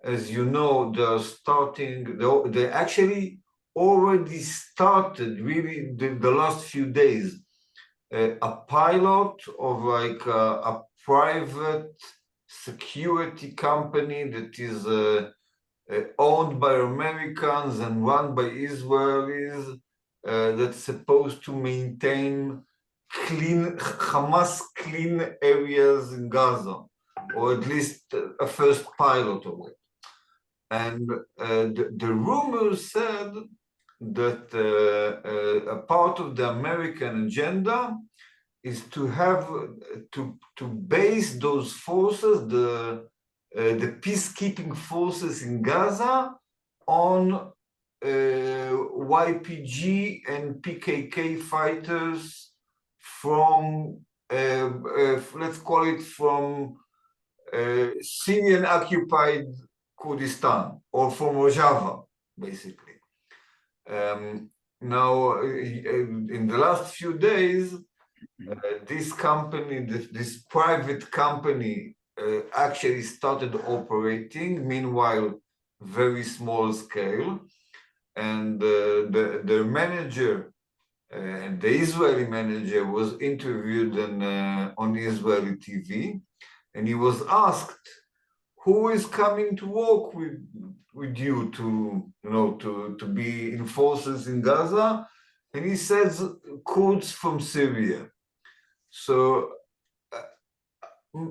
As you know, they actually already started, really, the last few days, a pilot of like a private security company that is owned by Americans and run by Israelis, that's supposed to maintain Hamas clean areas in Gaza, or at least a first pilot of it. And the rumors said that a part of the American agenda is to have to base those forces, the peacekeeping forces in Gaza, on YPG and PKK fighters from, let's call it, from Syrian-occupied Kurdistan, or from Rojava, basically. Now, in the last few days, this company, this private company, actually started operating, meanwhile, very small scale. And the manager, the Israeli manager, was interviewed on Israeli TV, and he was asked, who is coming to work with you to be in forces in Gaza? And he says, Kurds from Syria. So,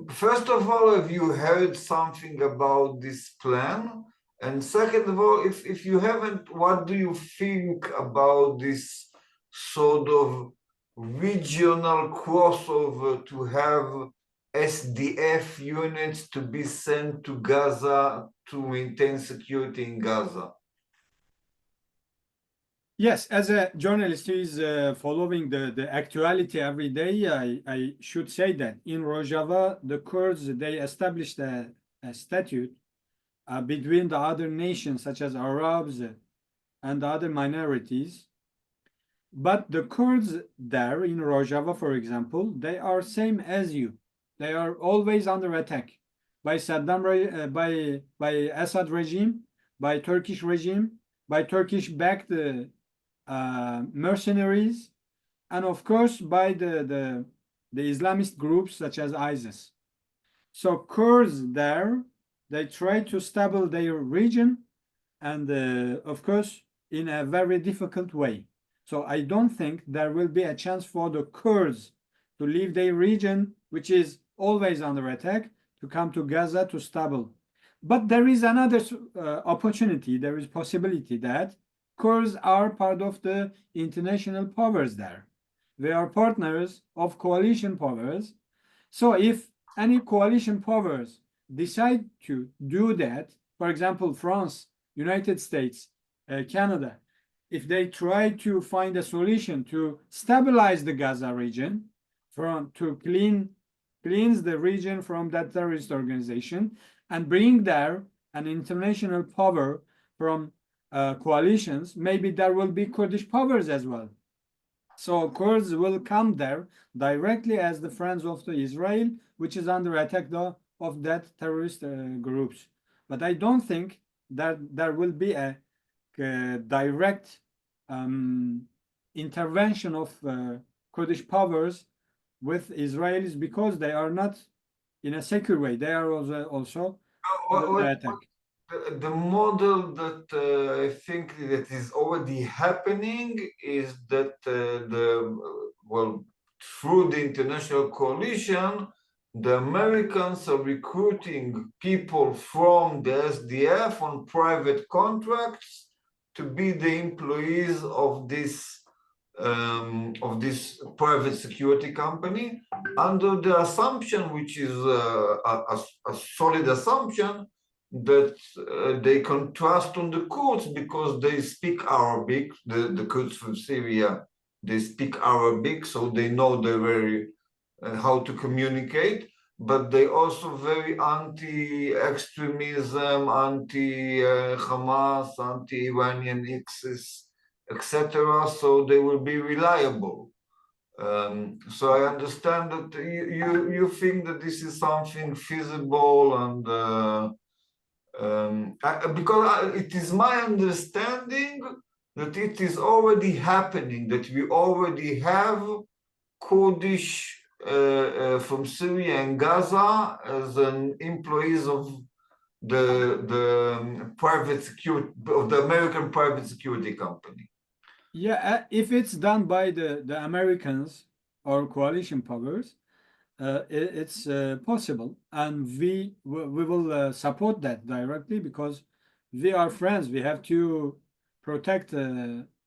first of all, have you heard something about this plan? And second of all, if you haven't, what do you think about this sort of regional crossover to have SDF units to be sent to Gaza to maintain security in Gaza? Yes, as a journalist who is following the actuality every day, I should say that in Rojava, the Kurds, they established a statute between the other nations, such as Arabs and other minorities. But the Kurds there in Rojava, for example, they are same as you. They are always under attack by by Assad regime, by Turkish regime, by Turkish-backed mercenaries, and of course by the Islamist groups such as ISIS. So Kurds there, they try to stabilize their region, and of course in a very difficult way. So I don't think there will be a chance for the Kurds to leave their region, which is always under attack, to come to Gaza to stabilize. But there is another opportunity, there is possibility that Kurds are part of the international powers there. They are partners of coalition powers. So if any coalition powers decide to do that, for example, France, United States, Canada, if they try to find a solution to stabilize the Gaza region, to cleanse the region from that terrorist organization, and bring there an international power from coalitions, maybe there will be Kurdish powers as well. So Kurds will come there directly as the friends of the Israel, which is under attack of that terrorist groups. But I don't think that there will be a direct intervention of Kurdish powers with Israelis, because they are not in a secure way. They are also under attack. The model that I think that is already happening is that through the international coalition, the Americans are recruiting people from the SDF on private contracts to be the employees of this private security company, under the assumption, which is a solid assumption, that they can trust on the Kurds because they speak Arabic. The Kurds from Syria, they speak Arabic, so they know how to communicate. But they also very anti-extremism, anti-Hamas, anti-Iranian axis etc. So they will be reliable. So I understand that you think that this is something feasible, and because it is my understanding that it is already happening, that we already have Kurdish from Syria and Gaza as an employees of the private security, of the American private security company. Yeah, if it's done by the Americans or coalition powers, it's possible, and we will support that directly, because we are friends. We have to protect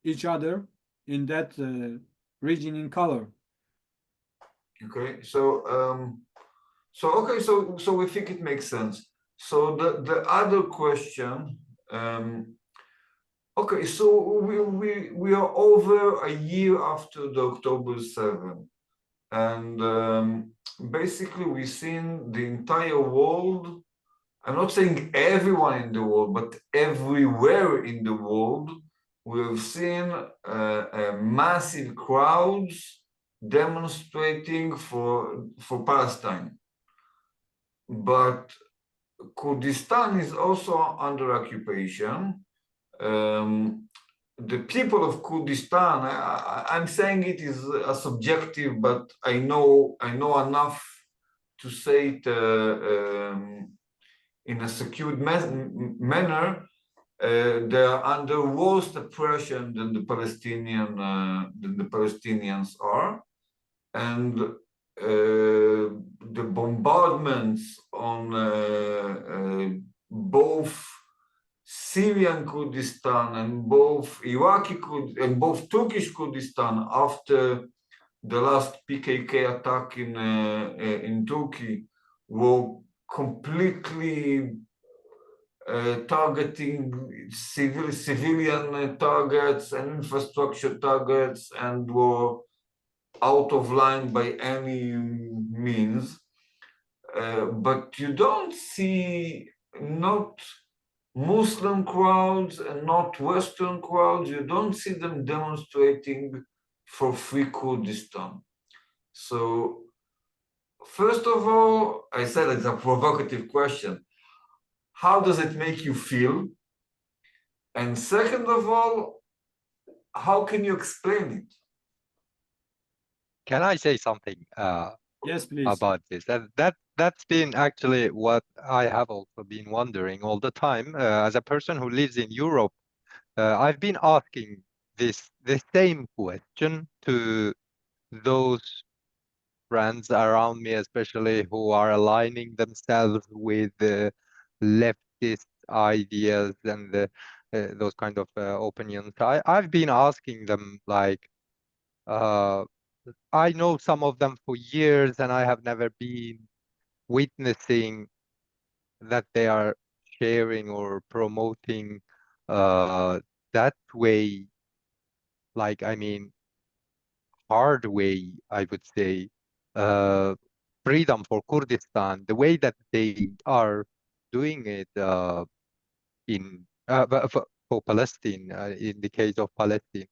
each other in that region in color. Okay, so we think it makes sense. So the other question, okay, so we are over a year after the October 7, and basically we've seen the entire world. I'm not saying everyone in the world, but everywhere in the world, we've seen massive crowds demonstrating for Palestine. But Kurdistan is also under occupation. The people of Kurdistan, I'm saying it is a subjective, but I know enough to say it in a secured manner. They are under worse oppression than the Palestinians are, and the bombardments on both Syrian Kurdistan and both Iraqi and both Turkish Kurdistan after the last PKK attack in Turkey were completely targeting civilian targets and infrastructure targets, and were out of line by any means. But you don't see not Muslim crowds and not Western crowds, you don't see them demonstrating for free Kurdistan. So, first of all, I said it's a provocative question. How does it make you feel? And second of all, how can you explain it? Can I say something Yes, please. about this? That's been actually what I have also been wondering all the time. As a person who lives in Europe, I've been asking the same question to those friends around me, especially who are aligning themselves with the leftist ideas and those kind of opinions. I've been asking them, like, I know some of them for years, and I have never been witnessing that they are sharing or promoting that way, like, I mean, hard way, I would say, freedom for Kurdistan, the way that they are doing it for Palestine, in the case of Palestine.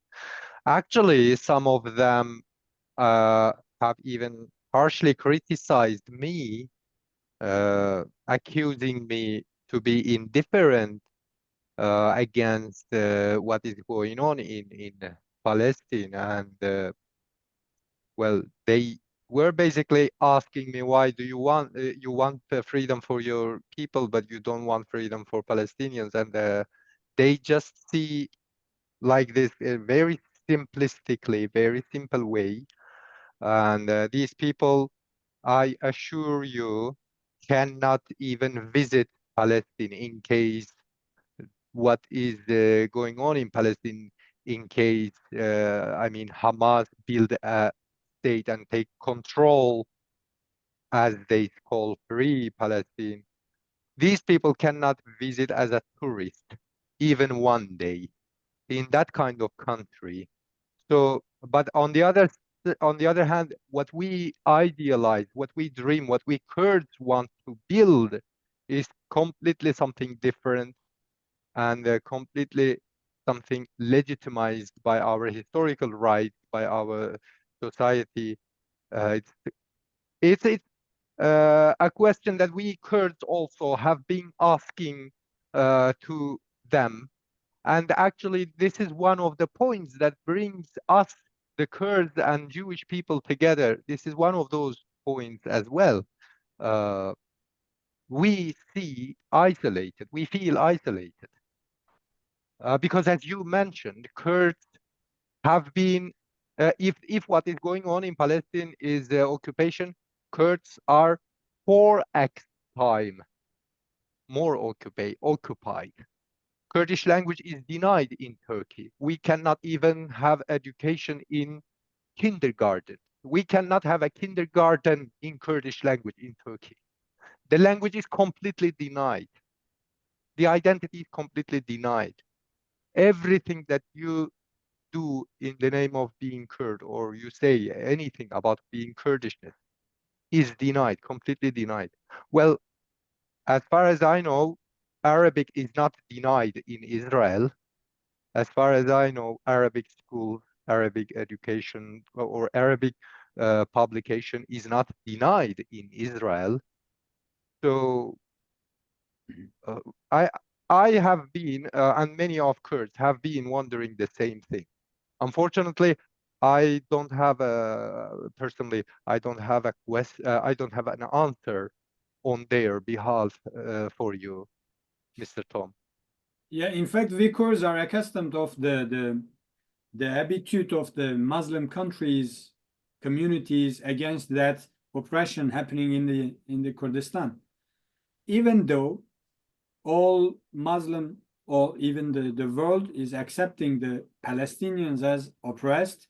Actually, some of them have even harshly criticized me, accusing me to be indifferent against what is going on in Palestine. And well, they were basically asking me, why do you want freedom for your people, but you don't want freedom for Palestinians? And they just see like this very simplistically, very simple way. And these people, I assure you, cannot even visit Palestine in case what is going on in Palestine, in case, I mean, Hamas build a state and take control, as they call, free Palestine. These people cannot visit as a tourist, even one day, in that kind of country. So, but on the other hand, what we idealize, what we dream, what we Kurds want to build is completely something different, and completely something legitimized by our historical rights, by our society. It's a question that we Kurds also have been asking to them. And actually, this is one of the points that brings us, the Kurds and Jewish people together. This is one of those points as well. We feel isolated because, as you mentioned, Kurds have been, if what is going on in Palestine is occupation, Kurds are 4x time more occupied. Kurdish language is denied in Turkey. We cannot even have education in kindergarten. We cannot have a kindergarten in Kurdish language in Turkey. The language is completely denied. The identity is completely denied. Everything that you do in the name of being Kurd, or you say anything about being Kurdishness, is denied, completely denied. Well, as far as I know, Arabic is not denied in Israel. As far as I know, Arabic schools, Arabic education, or Arabic publication is not denied in Israel. So I have been, and many of Kurds have been wondering the same thing. Unfortunately, I don't have personally, I don't have a I don't have an answer on their behalf for you, Mr. Tom. Yeah, in fact, we Kurds are accustomed of the habitude of the Muslim countries, communities against that oppression happening in the Kurdistan. Even though all Muslim or even the world is accepting the Palestinians as oppressed,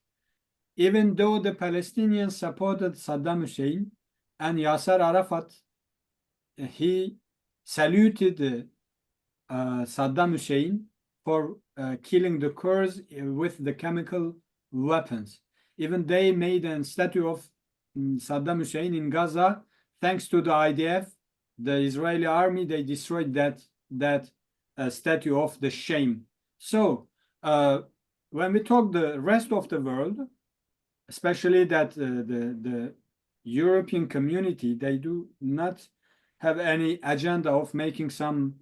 even though the Palestinians supported Saddam Hussein and Yasser Arafat, he saluted Saddam Hussein for killing the Kurds with the chemical weapons. Even they made a statue of Saddam Hussein in Gaza. Thanks to the IDF, the Israeli army, they destroyed that statue of the shame. So when we talk the rest of the world, especially that the European community, they do not have any agenda of making some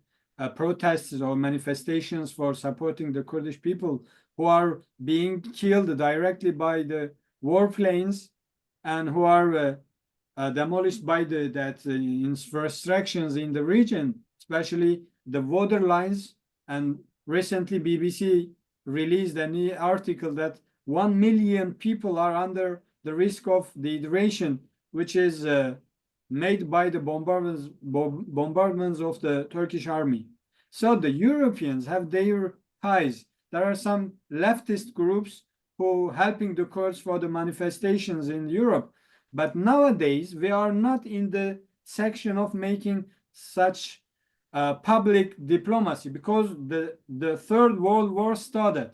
protests or manifestations for supporting the Kurdish people who are being killed directly by the warplanes and who are demolished by that infrastructures in the region, especially the water lines. And recently BBC released an article that 1 million people are under the risk of dehydration, which is made by the bombardments of the Turkish army. So the Europeans have their ties. There are some leftist groups who helping the Kurds for the manifestations in Europe. But nowadays, we are not in the section of making such public diplomacy because the Third World War started.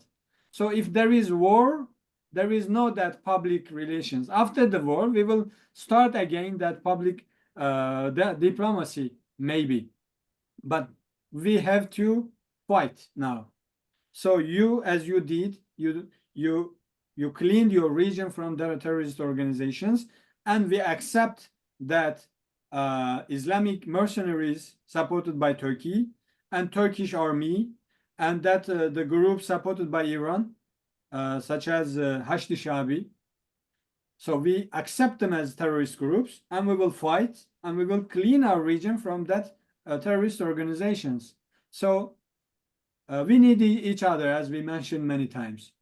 So if there is war, there is no that public relations. After the war, we will start again that public that diplomacy, maybe. But we have to fight now. So you, as you did, you cleaned your region from the terrorist organizations, and we accept that Islamic mercenaries supported by Turkey and Turkish army, and that the group supported by Iran, such as Hashd Shabi. So we accept them as terrorist groups, and we will fight, and we will clean our region from that terrorist organizations. So we need each other, as we mentioned many times.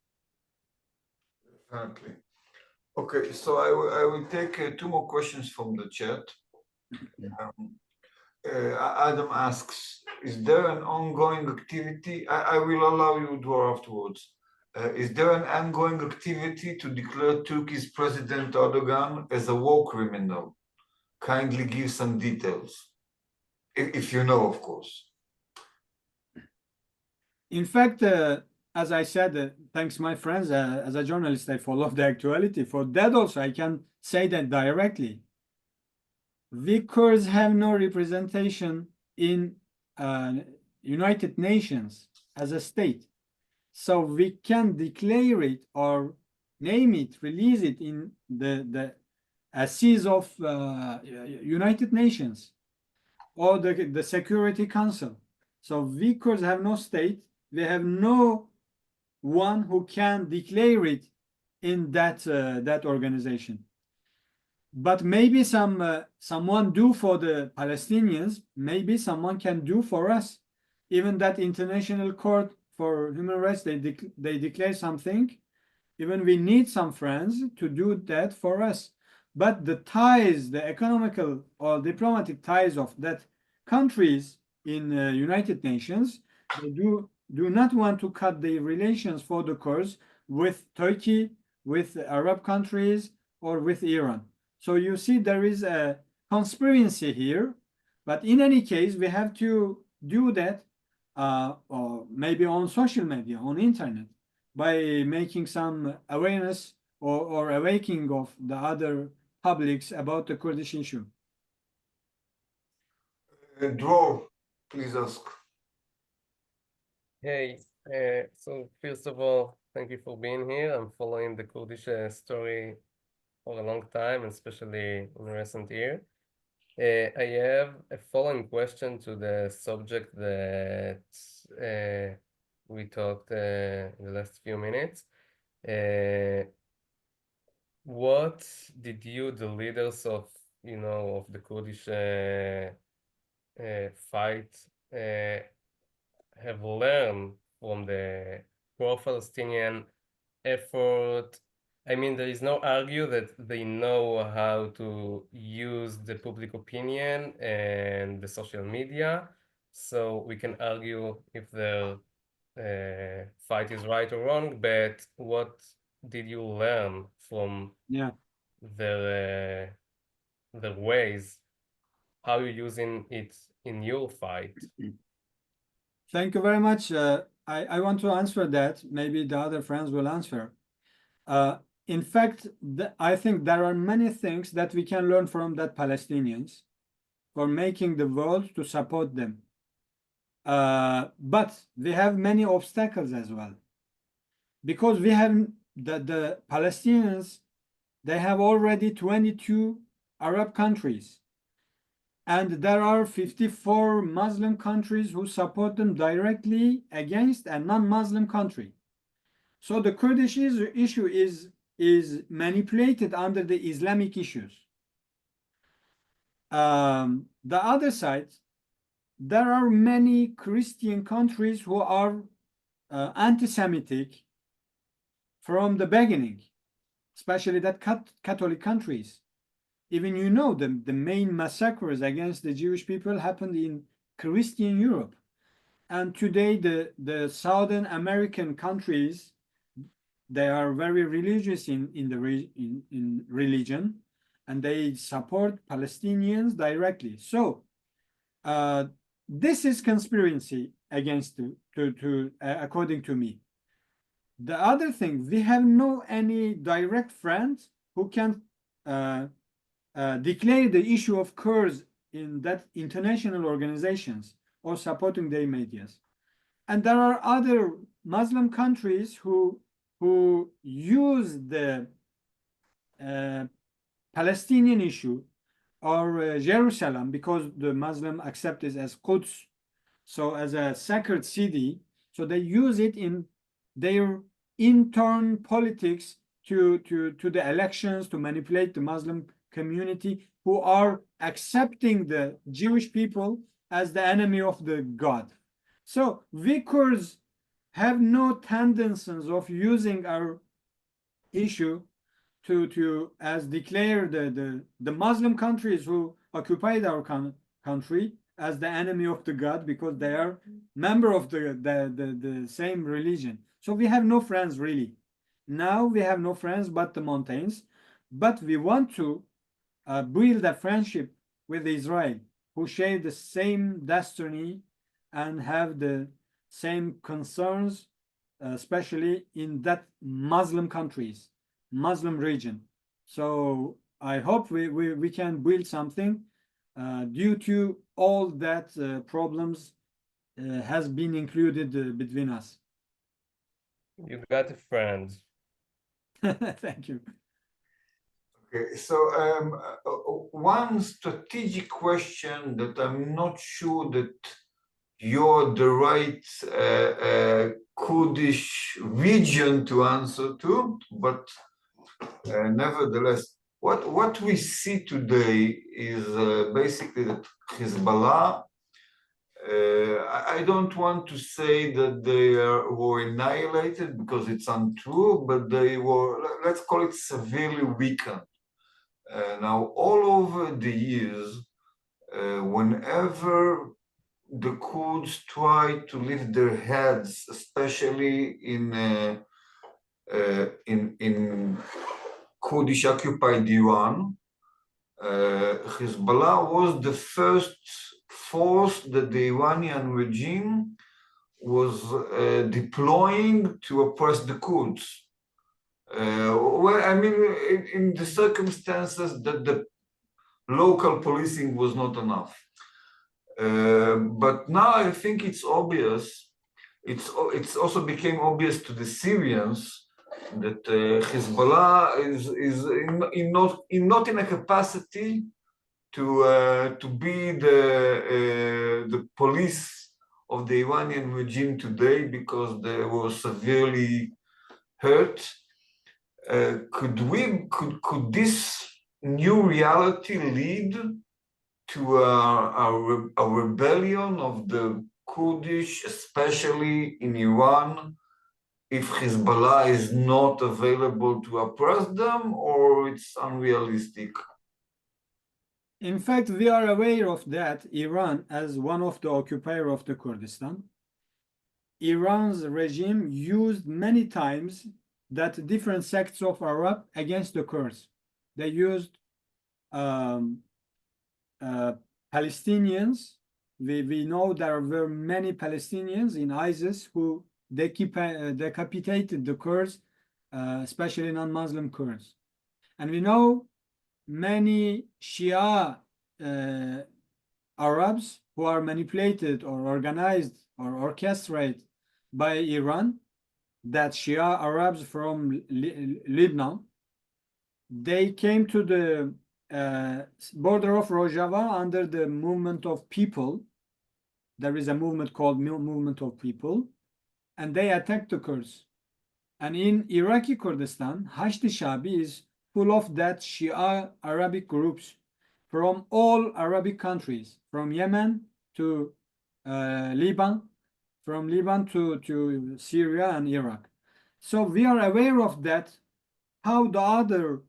Exactly. Okay, so I will take 2 more questions from the chat. Adam asks, is there an ongoing activity? I will allow you to afterwards. Is there an ongoing activity to declare Turkey's President Erdogan as a war criminal? Kindly give some details, if you know, of course. In fact, as I said, thanks my friends, as a journalist, I follow the actuality. For that also, I can say that directly. We Kurds have no representation in United Nations as a state. So we can declare it or name it, release it in the seas of United Nations or the Security Council. So we Kurds have no state. We have no one who can declare it in that organization. But maybe someone do for the Palestinians. Maybe someone can do for us. Even that International Court for Human Rights, they declare something. Even we need some friends to do that for us. But the ties, the economical or diplomatic ties of that countries in United Nations, they do not want to cut the relations for the Kurds with Turkey, with Arab countries, or with Iran. So you see there is a conspiracy here. But in any case, we have to do that or maybe on social media, on internet, by making some awareness or awakening of the other publics about the Kurdish issue. Dror, please ask. Hey, so first of all, thank you for being here. I'm following the Kurdish story for a long time, especially in recent year. I have a following question to the subject that we talked in the last few minutes. What did you, the leaders of, of the Kurdish fight, have learned from the pro-Palestinian effort? I mean, there is no argue that they know how to use the public opinion and the social media. So we can argue if the fight is right or wrong, but what did you learn from their ways, how you're using it in your fight? Thank you very much. I want to answer that. Maybe the other friends will answer. In fact, I think there are many things that we can learn from that Palestinians for making the world to support them. But we have many obstacles as well. Because we have the Palestinians, they have already 22 Arab countries. And there are 54 Muslim countries who support them directly against a non-Muslim country. So the Kurdish issue is manipulated under the Islamic issues. The other side, there are many Christian countries who are anti-Semitic from the beginning, especially that Catholic countries. Even the main massacres against the Jewish people happened in Christian Europe. And today the Southern American countries, they are very religious in religion, and they support Palestinians directly. So this is conspiracy against according to me. The other thing, we have no any direct friends who can declare the issue of Kurds in that international organizations or supporting their medias. And there are other Muslim countries who use the Palestinian issue or Jerusalem, because the Muslim accept it as Quds, so as a sacred city. So they use it in their intern politics to the elections, to manipulate the Muslim community, who are accepting the Jewish people as the enemy of the God. So we Kurds have no tendencies of using our issue to as declare the Muslim countries who occupied our country as the enemy of the God, because they are member of the same religion. So we have no friends really. Now we have no friends but the mountains, but we want to build a friendship with Israel, who share the same destiny and have the same concerns, especially in that Muslim countries, Muslim region. So I hope we can build something due to all that problems has been included between us. You got a friend. Thank you. Okay, so one strategic question that I'm not sure that you're the right Kurdish region to answer to, but nevertheless, what we see today is basically that Hezbollah. I don't want to say that they were annihilated because it's untrue, but they were, let's call it, severely weakened. Now, all over the years, whenever the Kurds try to lift their heads, especially in Kurdish occupied Iran, Hezbollah was the first force that the Iranian regime was deploying to oppress the Kurds. Well, I mean, in the circumstances that the local policing was not enough. But now I think it's obvious, it's also became obvious to the Syrians that Hezbollah is not in a capacity to be the police of the Iranian regime today because they were severely hurt. Could this new reality lead to a rebellion of the Kurdish, especially in Iran, if Hezbollah is not available to oppress them, or it's unrealistic? In fact, we are aware of that. Iran, as one of the occupier of the Kurdistan, Iran's regime used many times that different sects of Arab against the Kurds. They used Palestinians. We know there were many Palestinians in ISIS who decapitated the Kurds, especially non-Muslim Kurds. And we know many Shia Arabs who are manipulated or organized or orchestrated by Iran, that Shia Arabs from Lebanon, they came to the border of Rojava under the movement of people. There is a movement called Movement of People, and they attacked the Kurds. And in Iraqi Kurdistan, Hashd Shabi is full of that Shia Arabic groups from all Arabic countries, from Yemen to Lebanon, from Lebanon to Syria and Iraq. So we are aware of that, how the other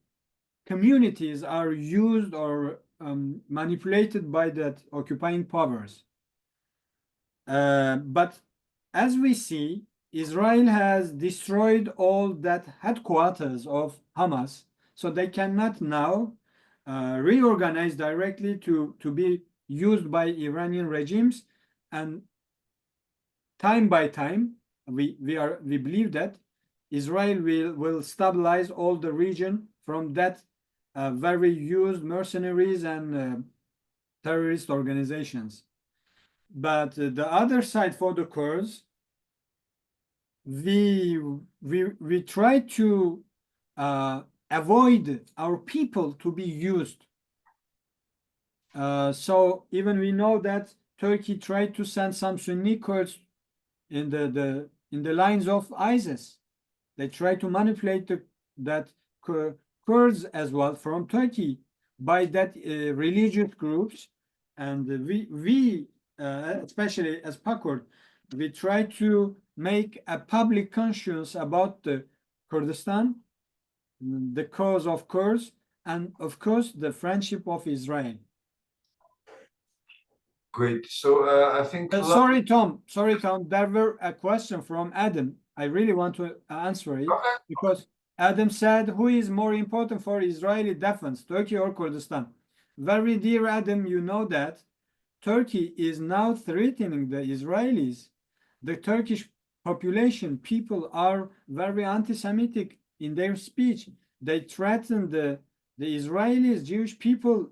communities are used or manipulated by that occupying powers. But as we see, Israel has destroyed all that headquarters of Hamas, so they cannot now reorganize directly to be used by Iranian regimes. And time by time, we believe that Israel will stabilize all the region from that very used mercenaries and terrorist organizations. But the other side for the Kurds, we try to avoid our people to be used. So even we know that Turkey tried to send some Sunni Kurds in the lines of ISIS. They try to manipulate that Kurds as well from Turkey by that religious groups, and we especially as Pakurd, we try to make a public conscience about the Kurdistan, the cause of Kurds, and of course the friendship of Israel. Great. So I think. Sorry, Tom. There were a question from Adam. I really want to answer it because Adam said, "Who is more important for Israeli defense, Turkey or Kurdistan?" Very dear Adam, you know that Turkey is now threatening the Israelis. The Turkish population, people are very anti-Semitic in their speech. They threaten the Israelis, Jewish people,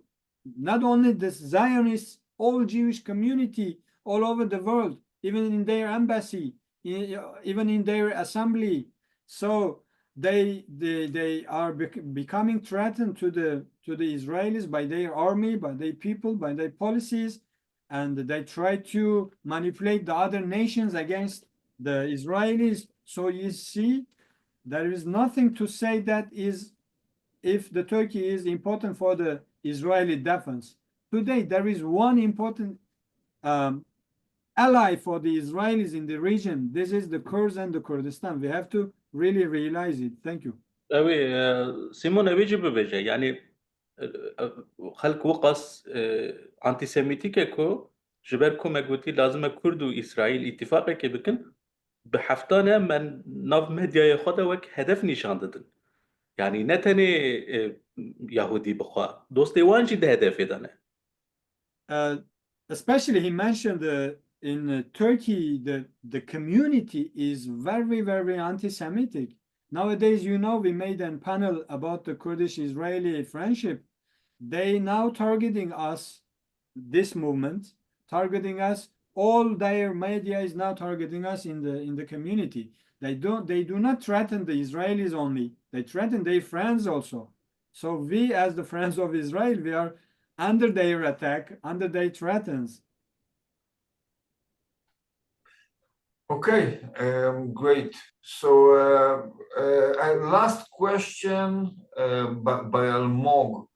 not only the Zionists, all Jewish community all over the world, even in their embassy. even in their assembly. So they are becoming threatened to the Israelis by their army, by their people, by their policies, and they try to manipulate the other nations against the Israelis. So you see, there is nothing to say that is if the Turkey is important for the Israeli defense. Today, there is one important ally for the Israelis in the region. This is the Kurds and the Kurdistan. We have to really realize it. Thank you. سيمون بيجي ببيجي يعني خلق وقص انتي سيميتيك كو جبركو ما قلتي لازم كرد واسرائيل اتفاق كي بكن بحفتانه من ناف ميديا ياخذ وك هدف نشان ددن يعني نتني يهودي بخوا دوستي وانجي ده هدف دانه Especially he mentioned in Turkey the community is very anti-Semitic. Nowadays, you know, we made a panel about the Kurdish-Israeli friendship. They now targeting us, this movement, targeting us. All their media is now targeting us in the community. They do not threaten the Israelis only. They threaten their friends also. So we, as the friends of Israel, we are under their attack, under their threats. Okay, great. So last question by Almog.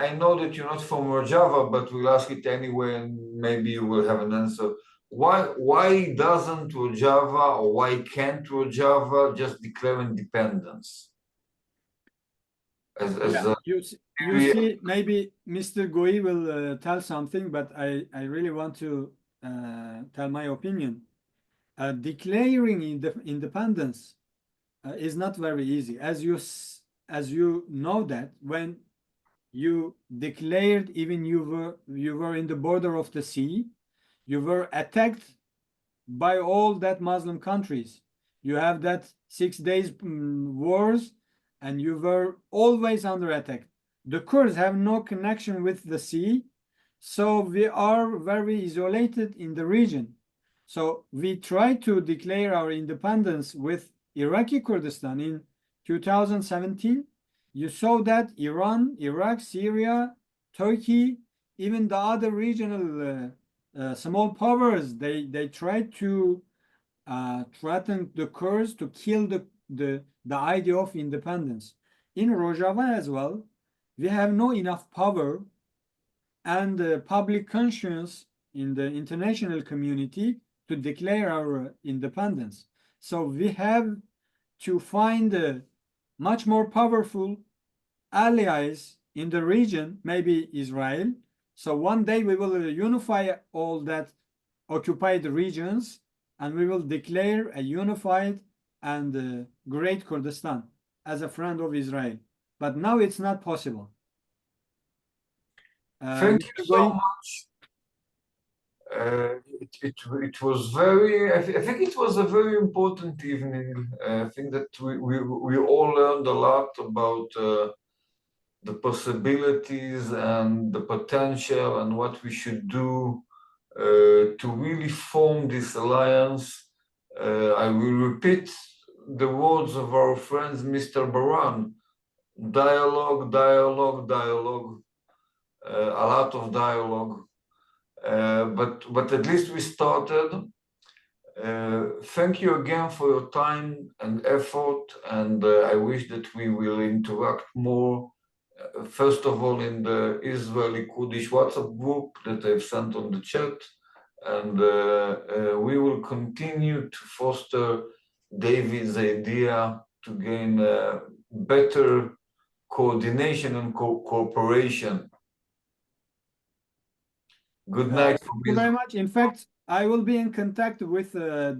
I know that you're not from Rojava, but we'll ask it anyway, and maybe you will have an answer. Why doesn't Rojava, or why can't Rojava just declare independence? You see, maybe Mr. Goi will tell something, but I really want to tell my opinion. Declaring independence is not very easy, as you know that when you declared, even you were in the border of the sea, you were attacked by all that Muslim countries. You have that 6 days wars, and you were always under attack. The Kurds have no connection with the sea, so we are very isolated in the region. So we tried to declare our independence with Iraqi Kurdistan in 2017. You saw that Iran, Iraq, Syria, Turkey, even the other regional small powers, they tried to threaten the Kurds to kill the idea of independence. In Rojava as well, we have no enough power and public conscience in the international community to declare our independence. So we have to find much more powerful allies in the region, maybe Israel. So one day we will unify all that occupied regions, and we will declare a unified and great Kurdistan as a friend of Israel. But now it's not possible. Thank you so much. It was very, I think it was a very important evening. I think that we all learned a lot about the possibilities and the potential and what we should do to really form this alliance. I will repeat the words of our friends, Mr. Baran: dialogue, dialogue, dialogue, a lot of dialogue. But at least we started. Thank you again for your time and effort, and I wish that we will interact more. First of all, in the Israeli-Kurdish WhatsApp group that I've sent on the chat, and we will continue to foster David's idea to gain better coordination and cooperation. Good night. Thank you very much. In fact, I will be in contact with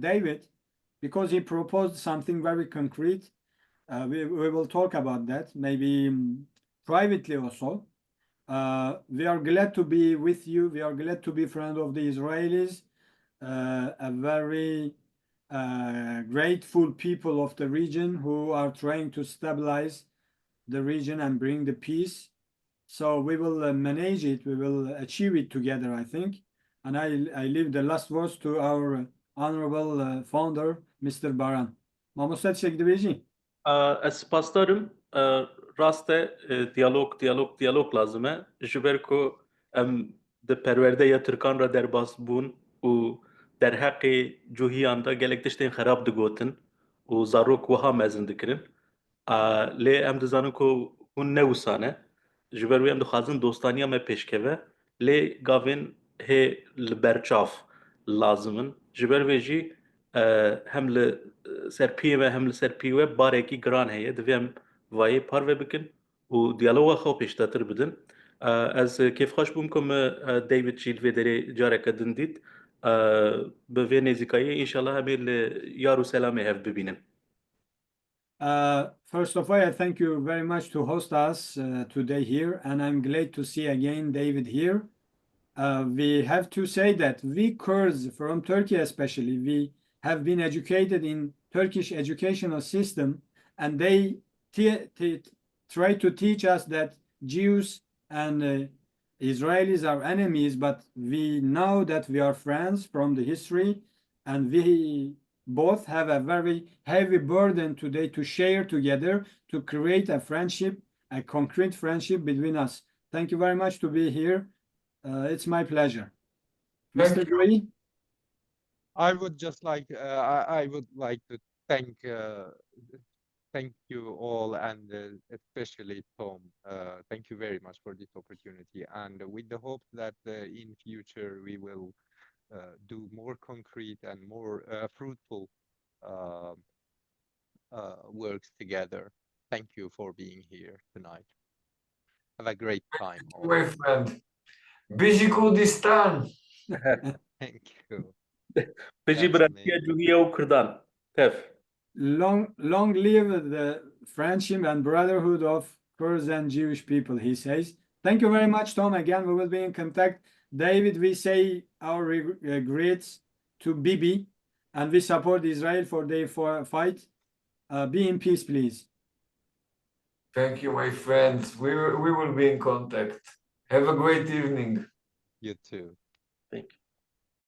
David because he proposed something very concrete. We will talk about that, maybe privately also. We are glad to be with you. We are glad to be friend of the Israelis, a very grateful people of the region who are trying to stabilize the region and bring the peace. So we will manage it. We will achieve it together, I think. And I leave the last words to our honorable founder, Mr. Baran. Mamoset çekti Ez pasdarım. Raste diyalog lazım e. Ji ber ku em de perwerde ya Türkan ra derbas bûn û derheqê cûhiyan da gelek tiştên xerab digotin û zarok wiha mezin dikirin. Lê em dizanin ku hûn newîsane. Ji ber wê em dixwazin dostaniya me pêşkeve. Lê gavên hê li ber çav lazim in. Ji ber vê jî hem li ser piyê me hem li ser piyê we barekî giran heye. Divê em vayê parve bikin û diyaloga xwe pêştetir bidin. Ez kêfxweş bûm ku me David jî li vê derê careke din dît. Bi vê nêzîkayî înşallah em ê li yar û selamê hev bibînin. First of all, I thank you very much to host us today here, and I'm glad to see again David here. We have to say that we Kurds from Turkey especially, we have been educated in Turkish educational system, and they try to teach us that Jews and Israelis are enemies, but we know that we are friends from the history, and we both have a very heavy burden today to share together to create a friendship, a concrete friendship between us. Thank you very much to be here. It's my pleasure. Thank Mr. you. Gray? I would just like I would like to thank you all, and especially Tom. Thank you very much for this opportunity, and with the hope that in future we will do more concrete and more fruitful works together. Thank you for being here tonight. Have a great time. all. My friend. Israeli-Kurdistan. Thank you. Pijî That's biratiya amazing. cûhiya û Kurdan. Tev. Long live the friendship and brotherhood of Kurds and Jewish people, he says. Thank you very much, Tom. Again, we will be in contact. David, we say our regrets to Bibi, and we support Israel for their fight. Be in peace, please. Thank you, my friends. We will be in contact. Have a great evening. You too. Thank you.